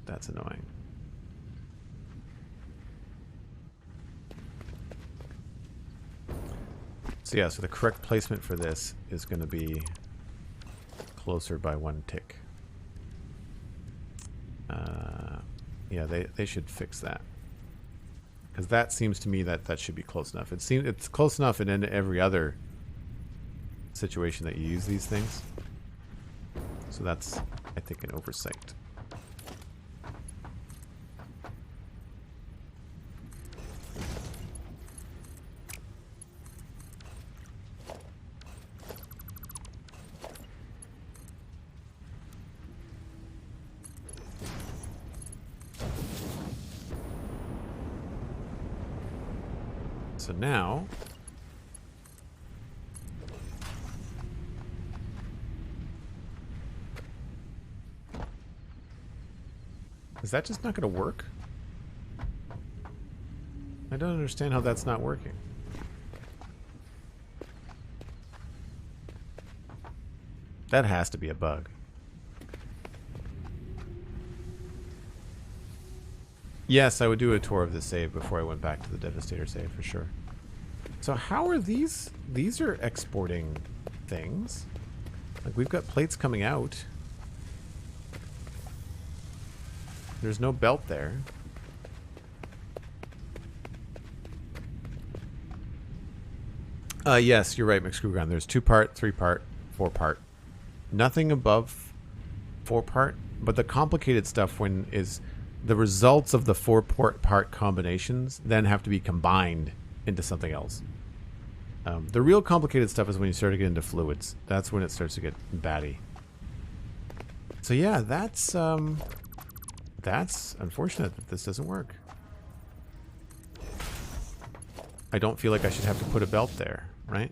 That's annoying. So yeah, so the correct placement for this is going to be closer by 1 tick. Yeah, they should fix that. Because that seems to me that should be close enough. It's close enough in every other situation that you use these things. So that's, I think, an oversight. So now, is that just not going to work? I don't understand how that's not working. That has to be a bug. Yes, I would do a tour of the save before I went back to the Devastator save for sure. So how are these? These are exporting things. Like we've got plates coming out. There's no belt there. Yes, you're right, McScrewground. There's 2-part, 3-part, 4-part. Nothing above 4-part, but the complicated stuff when is the results of the 4-part combinations then have to be combined into something else. The real complicated stuff is when you start to get into fluids. That's when it starts to get batty. So yeah, that's unfortunate that this doesn't work. I don't feel like I should have to put a belt there, right?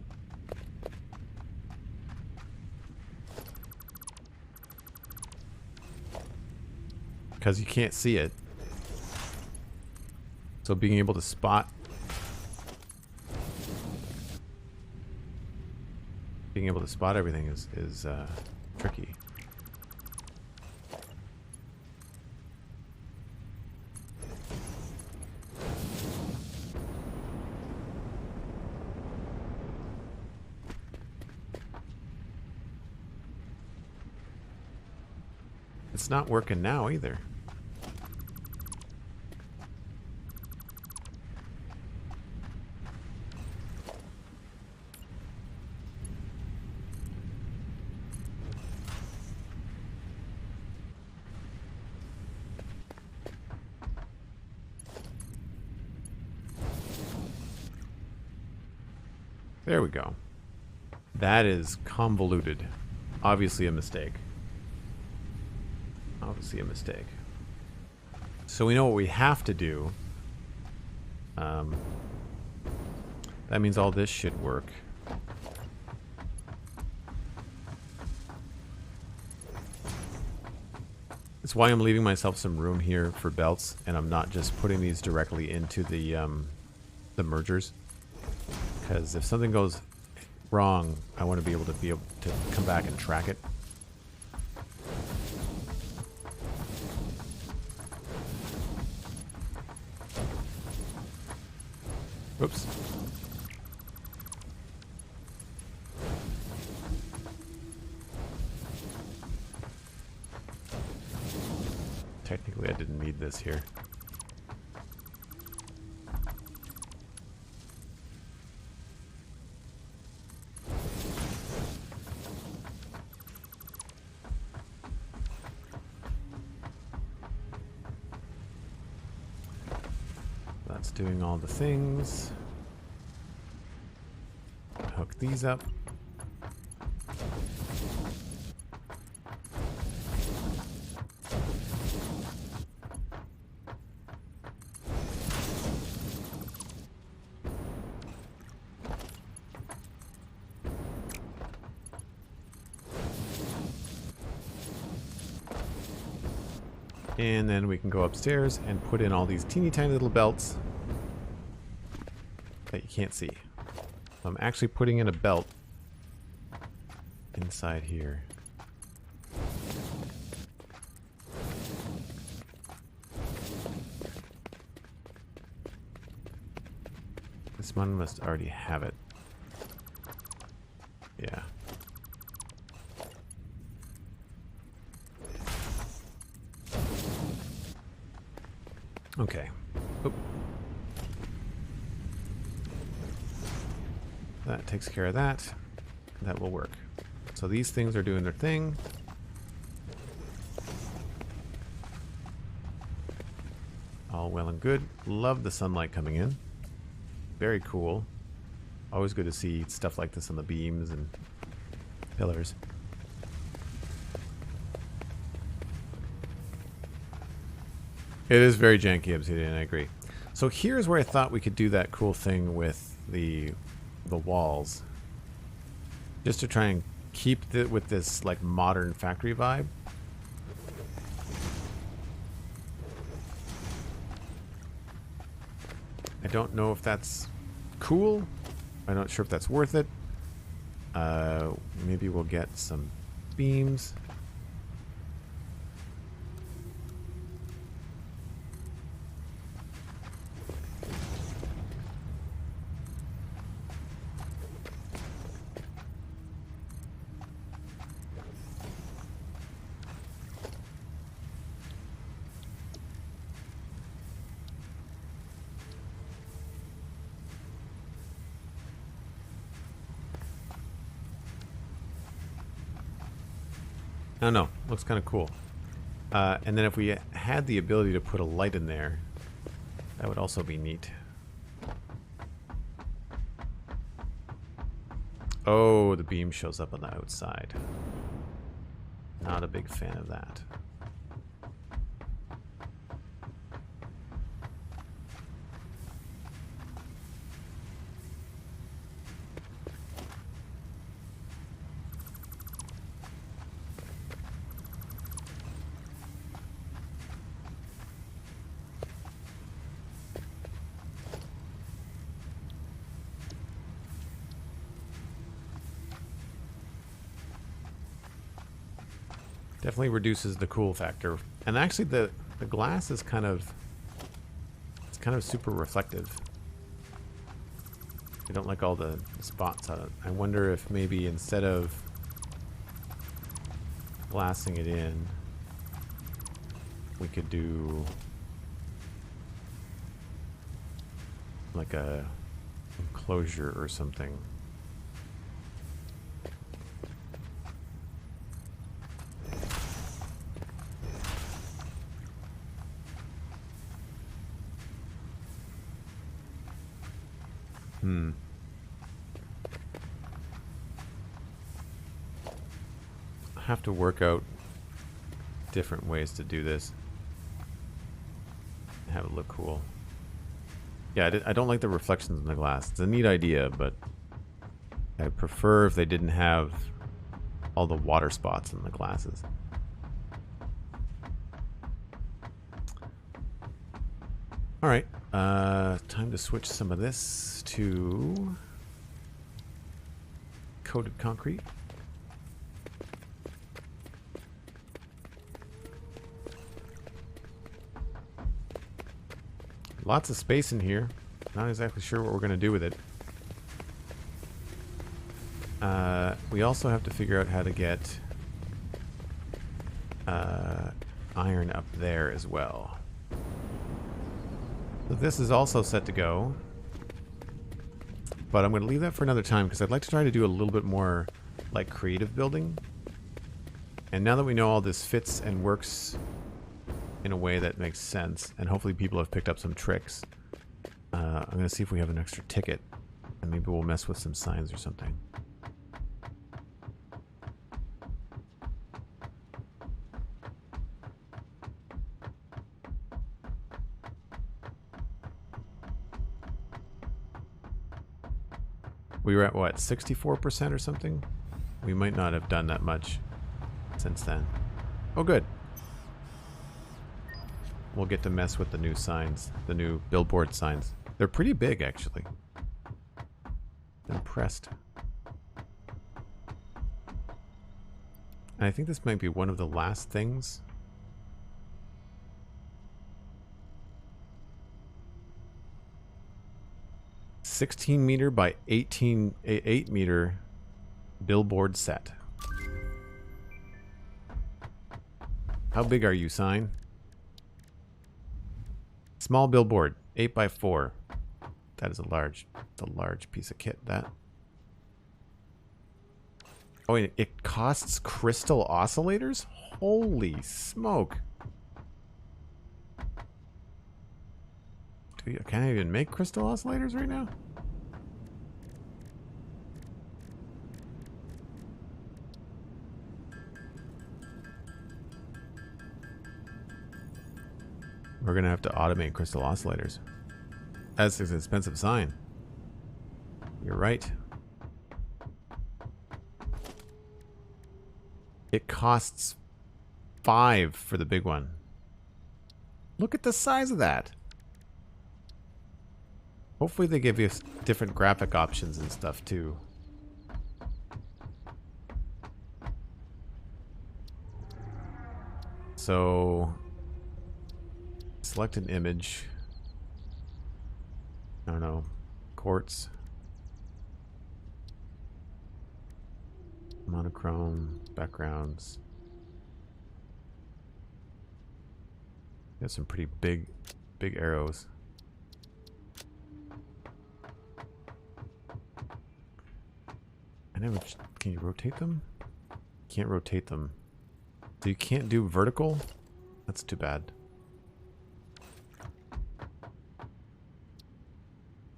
Because you can't see it. So being able to spot everything is tricky. It's not working now either. There we go. That is convoluted. Obviously a mistake. Obviously a mistake. So we know what we have to do. That means all this should work. That's why I'm leaving myself some room here for belts, and I'm not just putting these directly into the mergers. Because if something goes wrong, I want to be able to come back and track it. Oops. Technically, I didn't need this here. That's doing all the things. Hook these up. And then we can go upstairs and put in all these teeny tiny little belts that you can't see. So I'm actually putting in a belt inside here. This one must already have it. Yeah. Okay. Oop. That takes care of that. That will work. So these things are doing their thing. All well and good. Love the sunlight coming in. Very cool. Always good to see stuff like this on the beams and pillars. It is very janky, Obsidian, I agree. So here's where I thought we could do that cool thing with the walls. Just to try and keep it with this like modern factory vibe. I don't know if that's cool. I'm not sure if that's worth it. Maybe we'll get some beams. I don't know. Looks kind of cool. And then if we had the ability to put a light in there, that would also be neat. Oh, the beam shows up on the outside. Not a big fan of that. Definitely reduces the cool factor. And actually the glass is kind of super reflective. I don't like all the spots on it. I wonder if maybe instead of glassing it in, we could do like a enclosure or something. I have to work out different ways to do this. Have it look cool. Yeah, I don't like the reflections in the glass. It's a neat idea, but I prefer if they didn't have all the water spots in the glasses. Alright, time to switch some of this to coated concrete. Lots of space in here. Not exactly sure what we're going to do with it. We also have to figure out how to get iron up there as well. So this is also set to go. But I'm going to leave that for another time because I'd like to try to do a little bit more like creative building. And now that we know all this fits and works in a way that makes sense, and hopefully people have picked up some tricks, I'm going to see if we have an extra ticket, and maybe we'll mess with some signs or something. We were at what, 64% or something? We might not have done that much since then. Oh good. We'll get to mess with the new signs, the new billboard signs. They're pretty big, actually. I'm impressed. And I think this might be one of the last things. (16-meter by 8-meter billboard set. How big are you, sign? Small billboard, 8x4. That is a large piece of kit, that. Oh, and it costs crystal oscillators? Holy smoke. Can I even make crystal oscillators right now? We're gonna have to automate crystal oscillators. That's an expensive sign. You're right. It costs 5 for the big one. Look at the size of that. Hopefully they give you different graphic options and stuff too. So select an image. I don't know. Quartz. Monochrome. Backgrounds. Got some pretty big arrows. Can you rotate them? Can't rotate them. So you can't do vertical? That's too bad.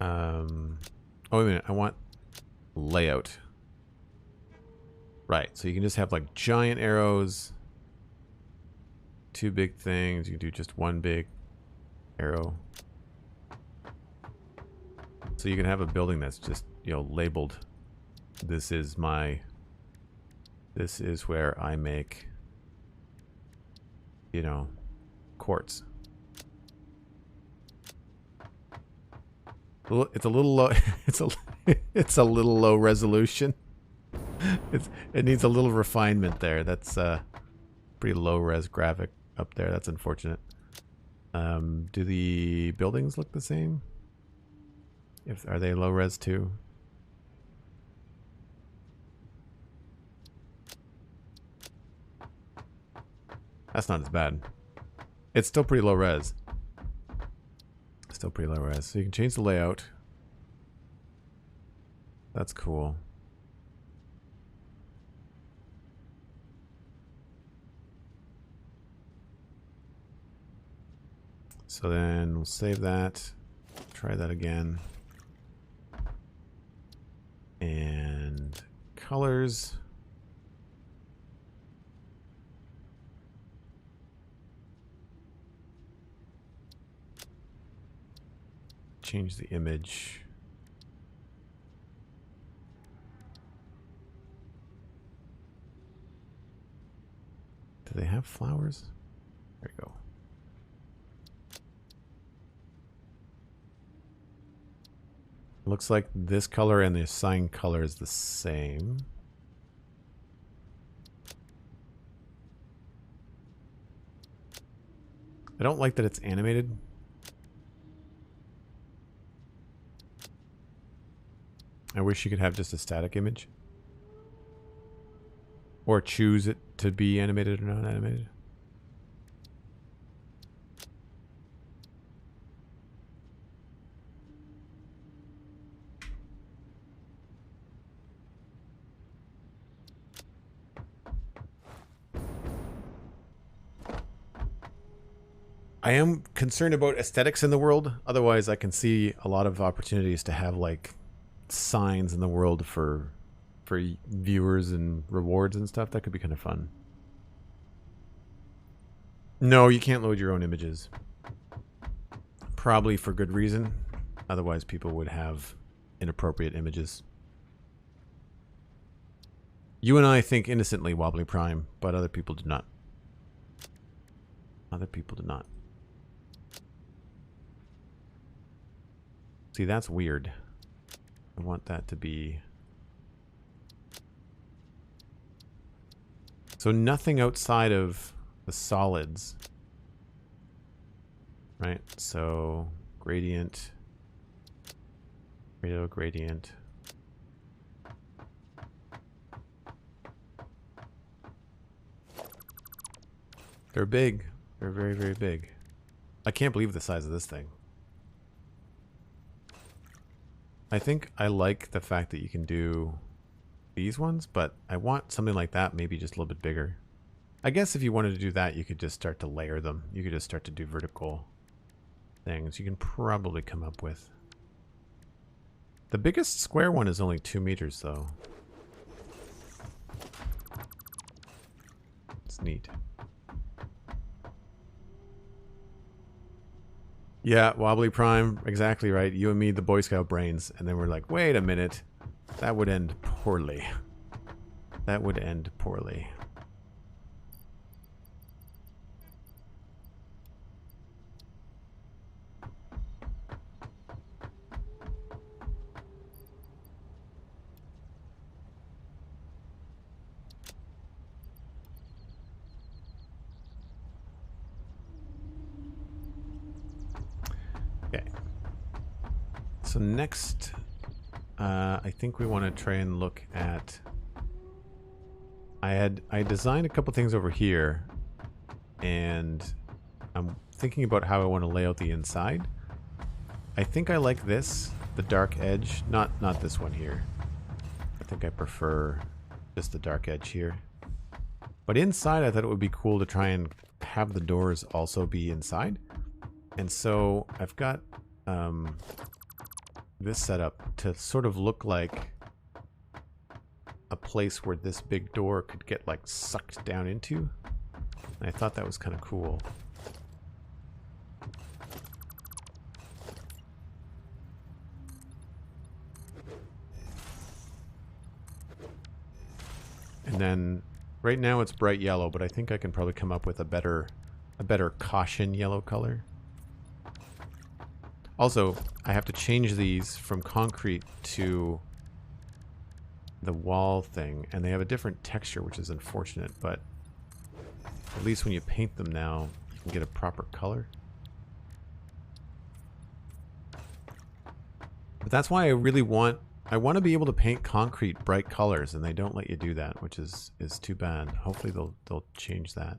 Oh, wait a minute. I want layout. Right. So you can just have like giant arrows. 2 big things. You can do just 1 big arrow. So you can have a building that's just, you know, labeled. This is where I make, you know, quartz. It's a little low. It's a little low resolution. It needs a little refinement there. That's pretty low res graphic up there. That's unfortunate. Do the buildings look the same? Are they low res too? That's not as bad. It's still pretty low res. Still pretty low res. So you can change the layout. That's cool. So then we'll save that. Try that again. And colors. Change the image. Do they have flowers? There you go. Looks like this color and the assigned color is the same. I don't like that it's animated. I wish you could have just a static image. Or choose it to be animated or not animated. I am concerned about aesthetics in the world. Otherwise, I can see a lot of opportunities to have like signs in the world for viewers and rewards and stuff. That could be kind of fun. No, you can't load your own images. Probably for good reason. Otherwise, people would have inappropriate images. You and I think innocently, Wobbly Prime, but other people do not. Other people do not. See, that's weird. I want that to be... So nothing outside of the solids. Right? So gradient. Gradient. They're big. They're very, very big. I can't believe the size of this thing. I think I like the fact that you can do these ones, but I want something like that, maybe just a little bit bigger. I guess if you wanted to do that, you could just start to layer them. You could just start to do vertical things. You can probably come up with. The biggest square one is only 2 meters, though. It's neat. Yeah, Wobbly Prime, exactly right. You and me, the Boy Scout brains. And then we're like, wait a minute. That would end poorly. That would end poorly. Okay. So next... I think we want to try and look at... I designed a couple things over here, and I'm thinking about how I want to lay out the inside. I think I like this, the dark edge, not this one here. I think I prefer just the dark edge here. But inside, I thought it would be cool to try and have the doors also be inside. And so I've got this setup to sort of look like a place where this big door could get like sucked down into. And I thought that was kind of cool. And then right now it's bright yellow, but I think I can probably come up with a better caution yellow color. Also, I have to change these from concrete to the wall thing, and they have a different texture, which is unfortunate, but At least when you paint them now, you can get a proper color. But that's why I really want... I want to be able to paint concrete bright colors, and they don't let you do that, which is too bad. Hopefully they'll change that.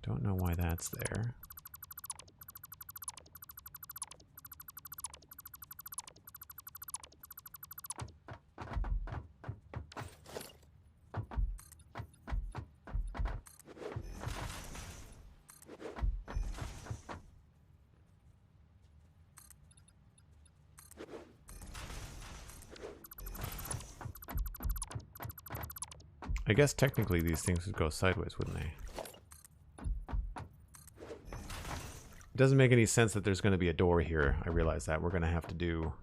Don't know why that's there. I guess technically these things would go sideways, wouldn't they? It doesn't make any sense that there's going to be a door here. I realize that. We're going to have to do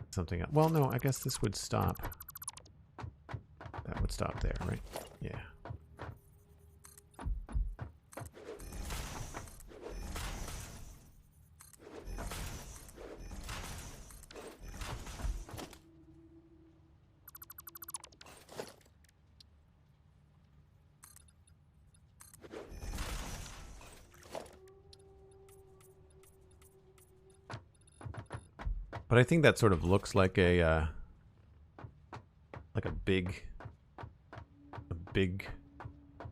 something else. Well, no, I guess this would stop. That would stop there, right? Yeah. But I think that sort of looks like a big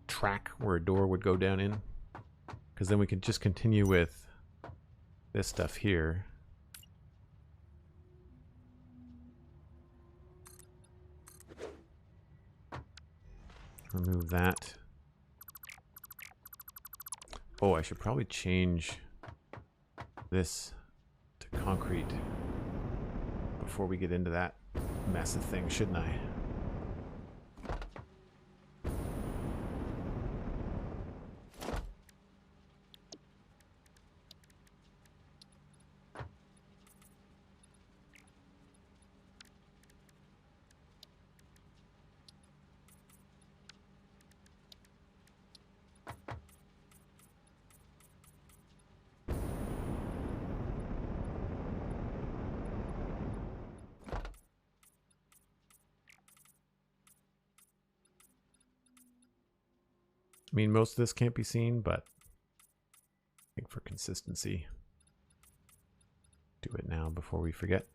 track where a door would go down in, because then we could just continue with this stuff here. Remove that. Oh, I should probably change this to concrete before we get into that mess of things, shouldn't I? I mean, most of this can't be seen, but I think for consistency, do it now before we forget.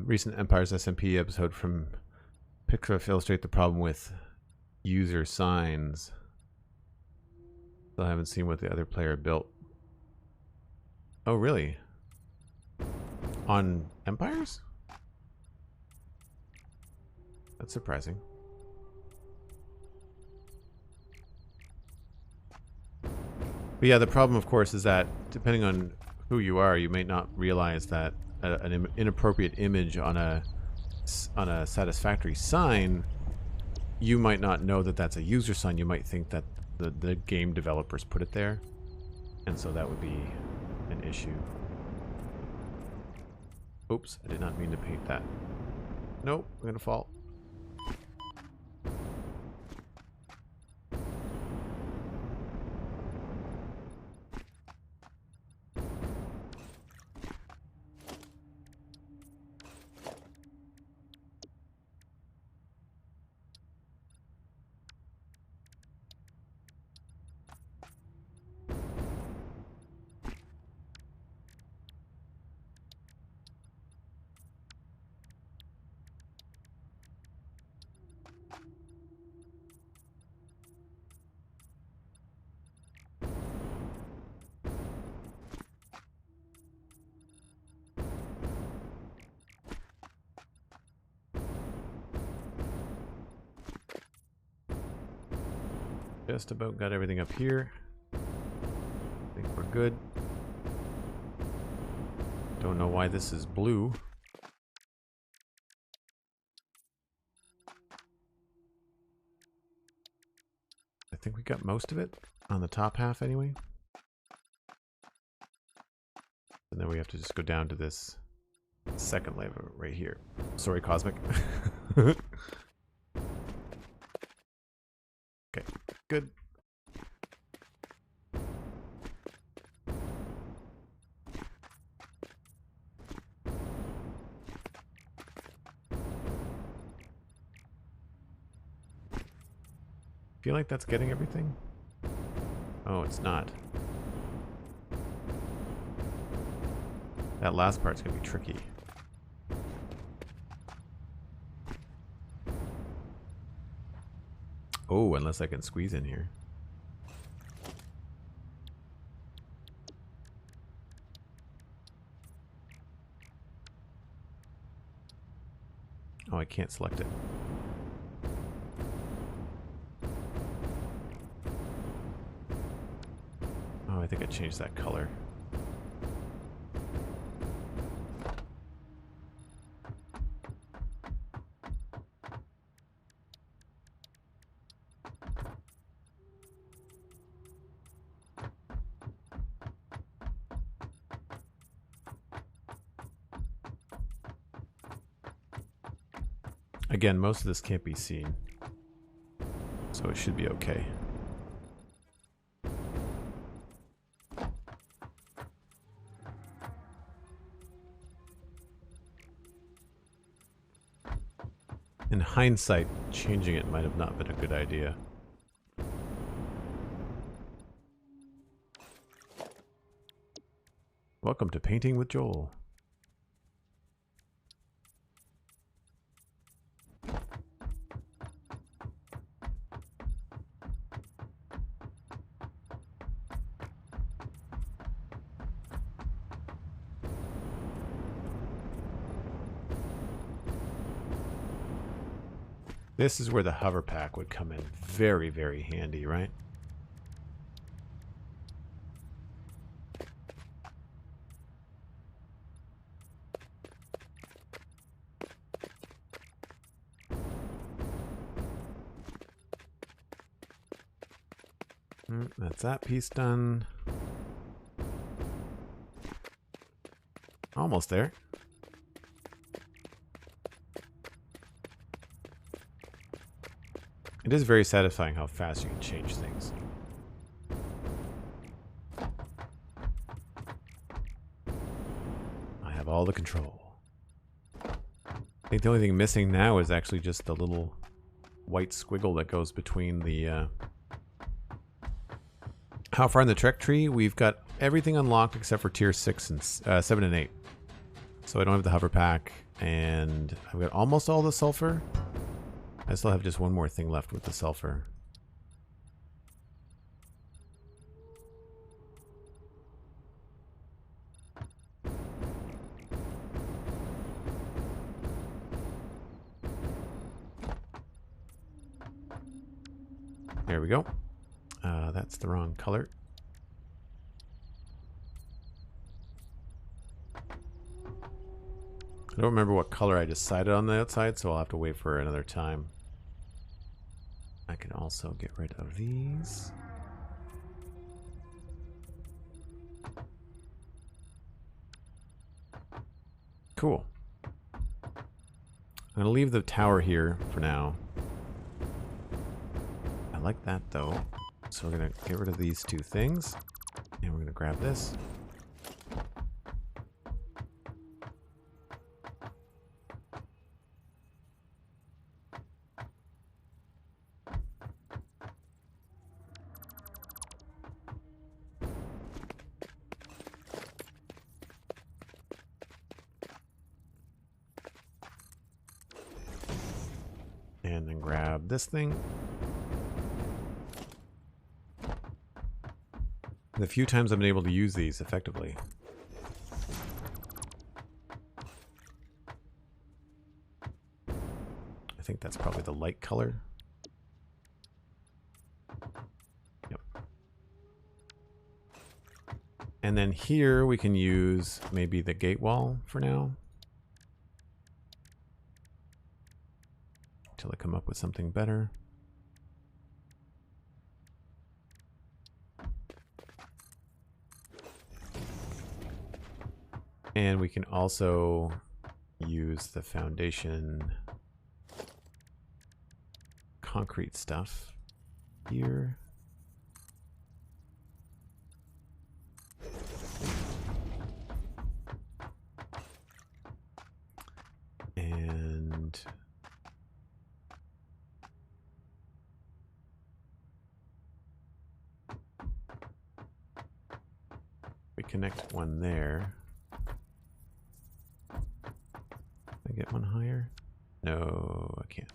Recent Empires SMP episode from Pixar illustrate the problem with user signs. Still haven't seen what the other player built. Oh, really? On Empires? That's surprising. But yeah, the problem, of course, is that depending on who you are, you may not realize that an inappropriate image on a Satisfactory sign, you might not know that that's a user sign. You might think that the game developers put it there, and so that would be an issue. Oops, I did not mean to paint that. Nope, I'm gonna fall. Just about got everything up here. I think we're good. Don't know why this is blue. I think we got most of it on the top half anyway. And then we have to just go down to this second level right here. Sorry, Cosmic. Okay, good. Feel like that's getting everything? Oh, it's not. That last part's gonna be tricky. Oh, unless I can squeeze in here. Oh, I can't select it. Oh, I think I changed that color. Again, most of this can't be seen, so it should be okay. In hindsight, changing it might have not been a good idea. Welcome to Painting with Joel. This is where the hover pack would come in very, very handy, right? That's that piece done. Almost there. It is very satisfying how fast you can change things. I have all the control. I think the only thing missing now is actually just the little white squiggle that goes between the... How far in the Trek tree? We've got everything unlocked except for tier 6 and 7 and 8. So I don't have the hover pack, and I've got almost all the sulfur. I still have just one more thing left with the sulfur. There we go. That's the wrong color. I don't remember what color I decided on the outside, so I'll have to wait for another time. I can also get rid of these. Cool. I'm going to leave the tower here for now. I like that though. So we're going to get rid of these two things. And we're going to grab this. And then grab this thing. The few times I've been able to use these effectively. I think that's probably the light color. Yep. And then here we can use maybe the gate wall for now. Until I come up with something better. And we can also use the foundation concrete stuff here. And we connect one there. Can I get one higher? No, I can't.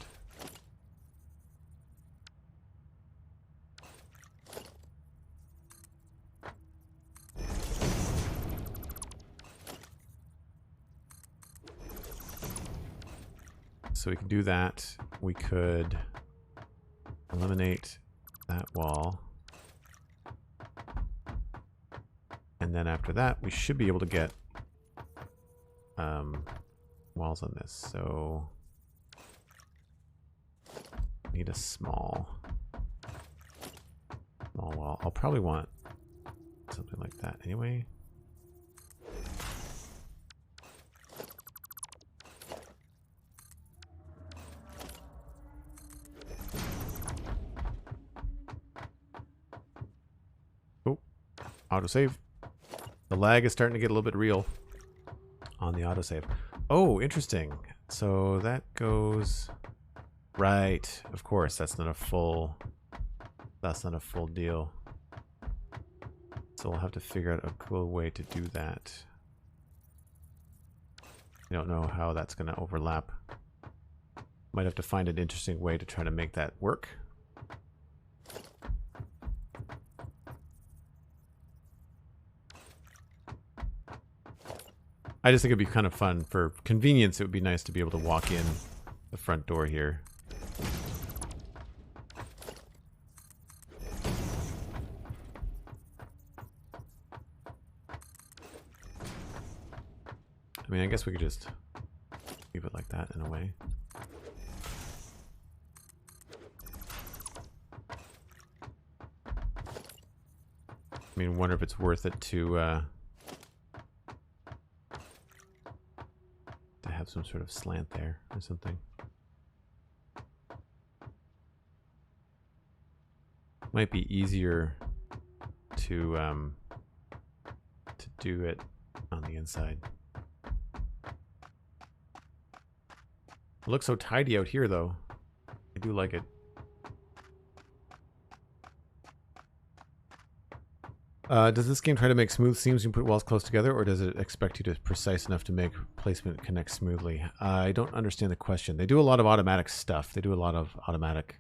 So we can do that. We could eliminate that wall. And then after that, we should be able to get walls on this. So need a small wall. I'll probably want something like that anyway. Oh, autosave. The lag is starting to get a little bit real on the autosave. Oh, interesting. So that goes right. Of course, that's not a full deal. So we'll have to figure out a cool way to do that. I don't know how that's going to overlap. Might have to find an interesting way to try to make that work. I just think it'd be kind of fun. For convenience, it would be nice to be able to walk in the front door here. I mean, I guess we could just leave it like that in a way. I mean, wonder if it's worth it to have some sort of slant there or something. Might be easier to do it on the inside. It looks so tidy out here, though. I do like it. Does this game try to make smooth seams when you put walls close together, or does it expect you to be precise enough to make placement connect smoothly? I don't understand the question. They do a lot of automatic stuff. They do a lot of automatic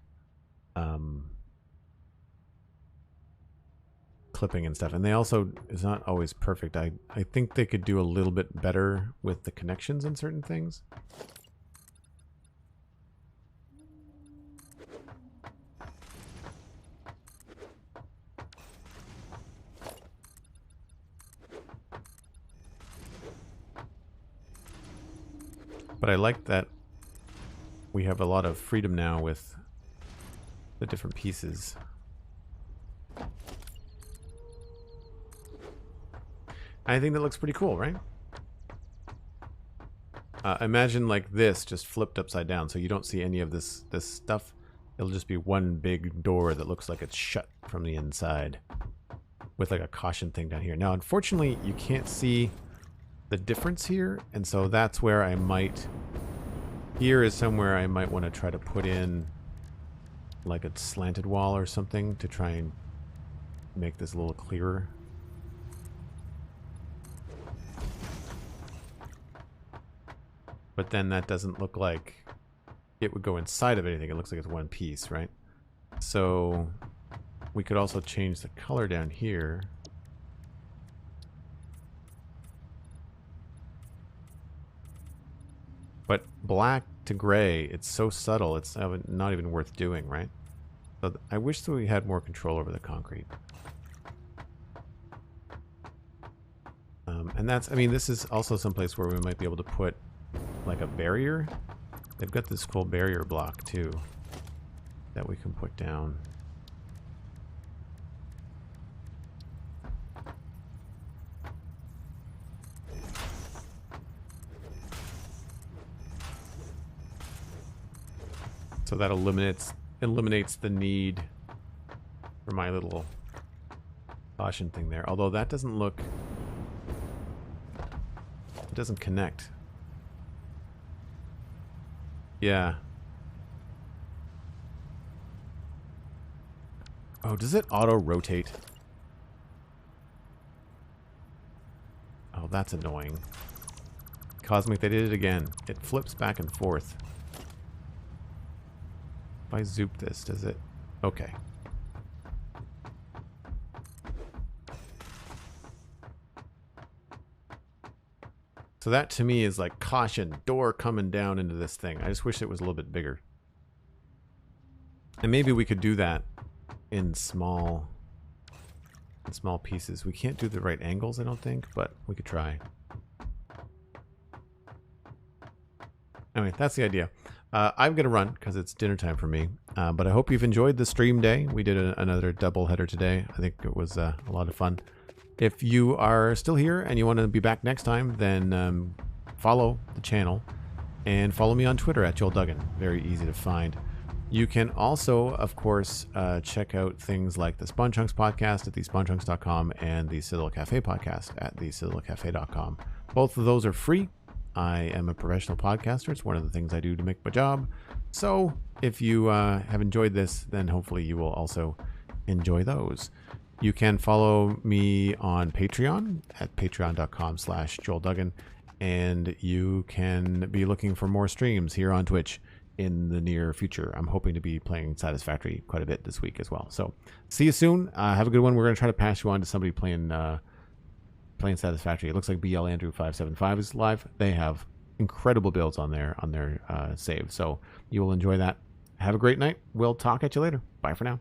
clipping and stuff. And they also, it's not always perfect. I think they could do a little bit better with the connections in certain things. But I like that we have a lot of freedom now with the different pieces. I think that looks pretty cool, right? Imagine like this just flipped upside down, so you don't see any of this stuff. It'll just be one big door that looks like it's shut from the inside with like a caution thing down here. Now, unfortunately, you can't see the difference here, and so that's where I might, here is somewhere I might want to try to put in like a slanted wall or something to try and make this a little clearer. But then that doesn't look like it would go inside of anything. It looks like it's one piece, right? So we could also change the color down here. But black to gray, it's so subtle, it's not even worth doing, right? So I wish that we had more control over the concrete. And that's, I mean, this is also someplace where we might be able to put like a barrier. They've got this cool barrier block too that we can put down. So that eliminates the need for my little caution thing there. Although that doesn't look... It doesn't connect. Yeah. Oh, does it auto-rotate? Oh, that's annoying. Cosmic, they did it again. It flips back and forth. If I zoop this, does it? Okay. So that to me is like, caution, door coming down into this thing. I just wish it was a little bit bigger. And maybe we could do that in small pieces. We can't do the right angles, I don't think, but we could try. Anyway, that's the idea. I'm going to run because it's dinner time for me. But I hope you've enjoyed the stream day. We did another double header today. I think it was a lot of fun. If you are still here and you want to be back next time, then follow the channel and follow me on Twitter at Joel Duggan. Very easy to find. You can also, of course, check out things like the Spawn Chunks podcast at thespawnchunks.com and the Citadel Cafe podcast at thecitadelcafe.com. Both of those are free. I am a professional podcaster. It's one of the things I do to make my job. So if you have enjoyed this, then hopefully you will also enjoy those. You can follow me on Patreon at patreon.com/JoelDuggan. And you can be looking for more streams here on Twitch in the near future. I'm hoping to be playing Satisfactory quite a bit this week as well. So see you soon. Have a good one. We're going to try to pass you on to somebody playing Satisfactory. It looks like BL Andrew 575 is live. They have incredible builds on their save. So you will enjoy that. Have a great night. We'll talk at you later. Bye for now.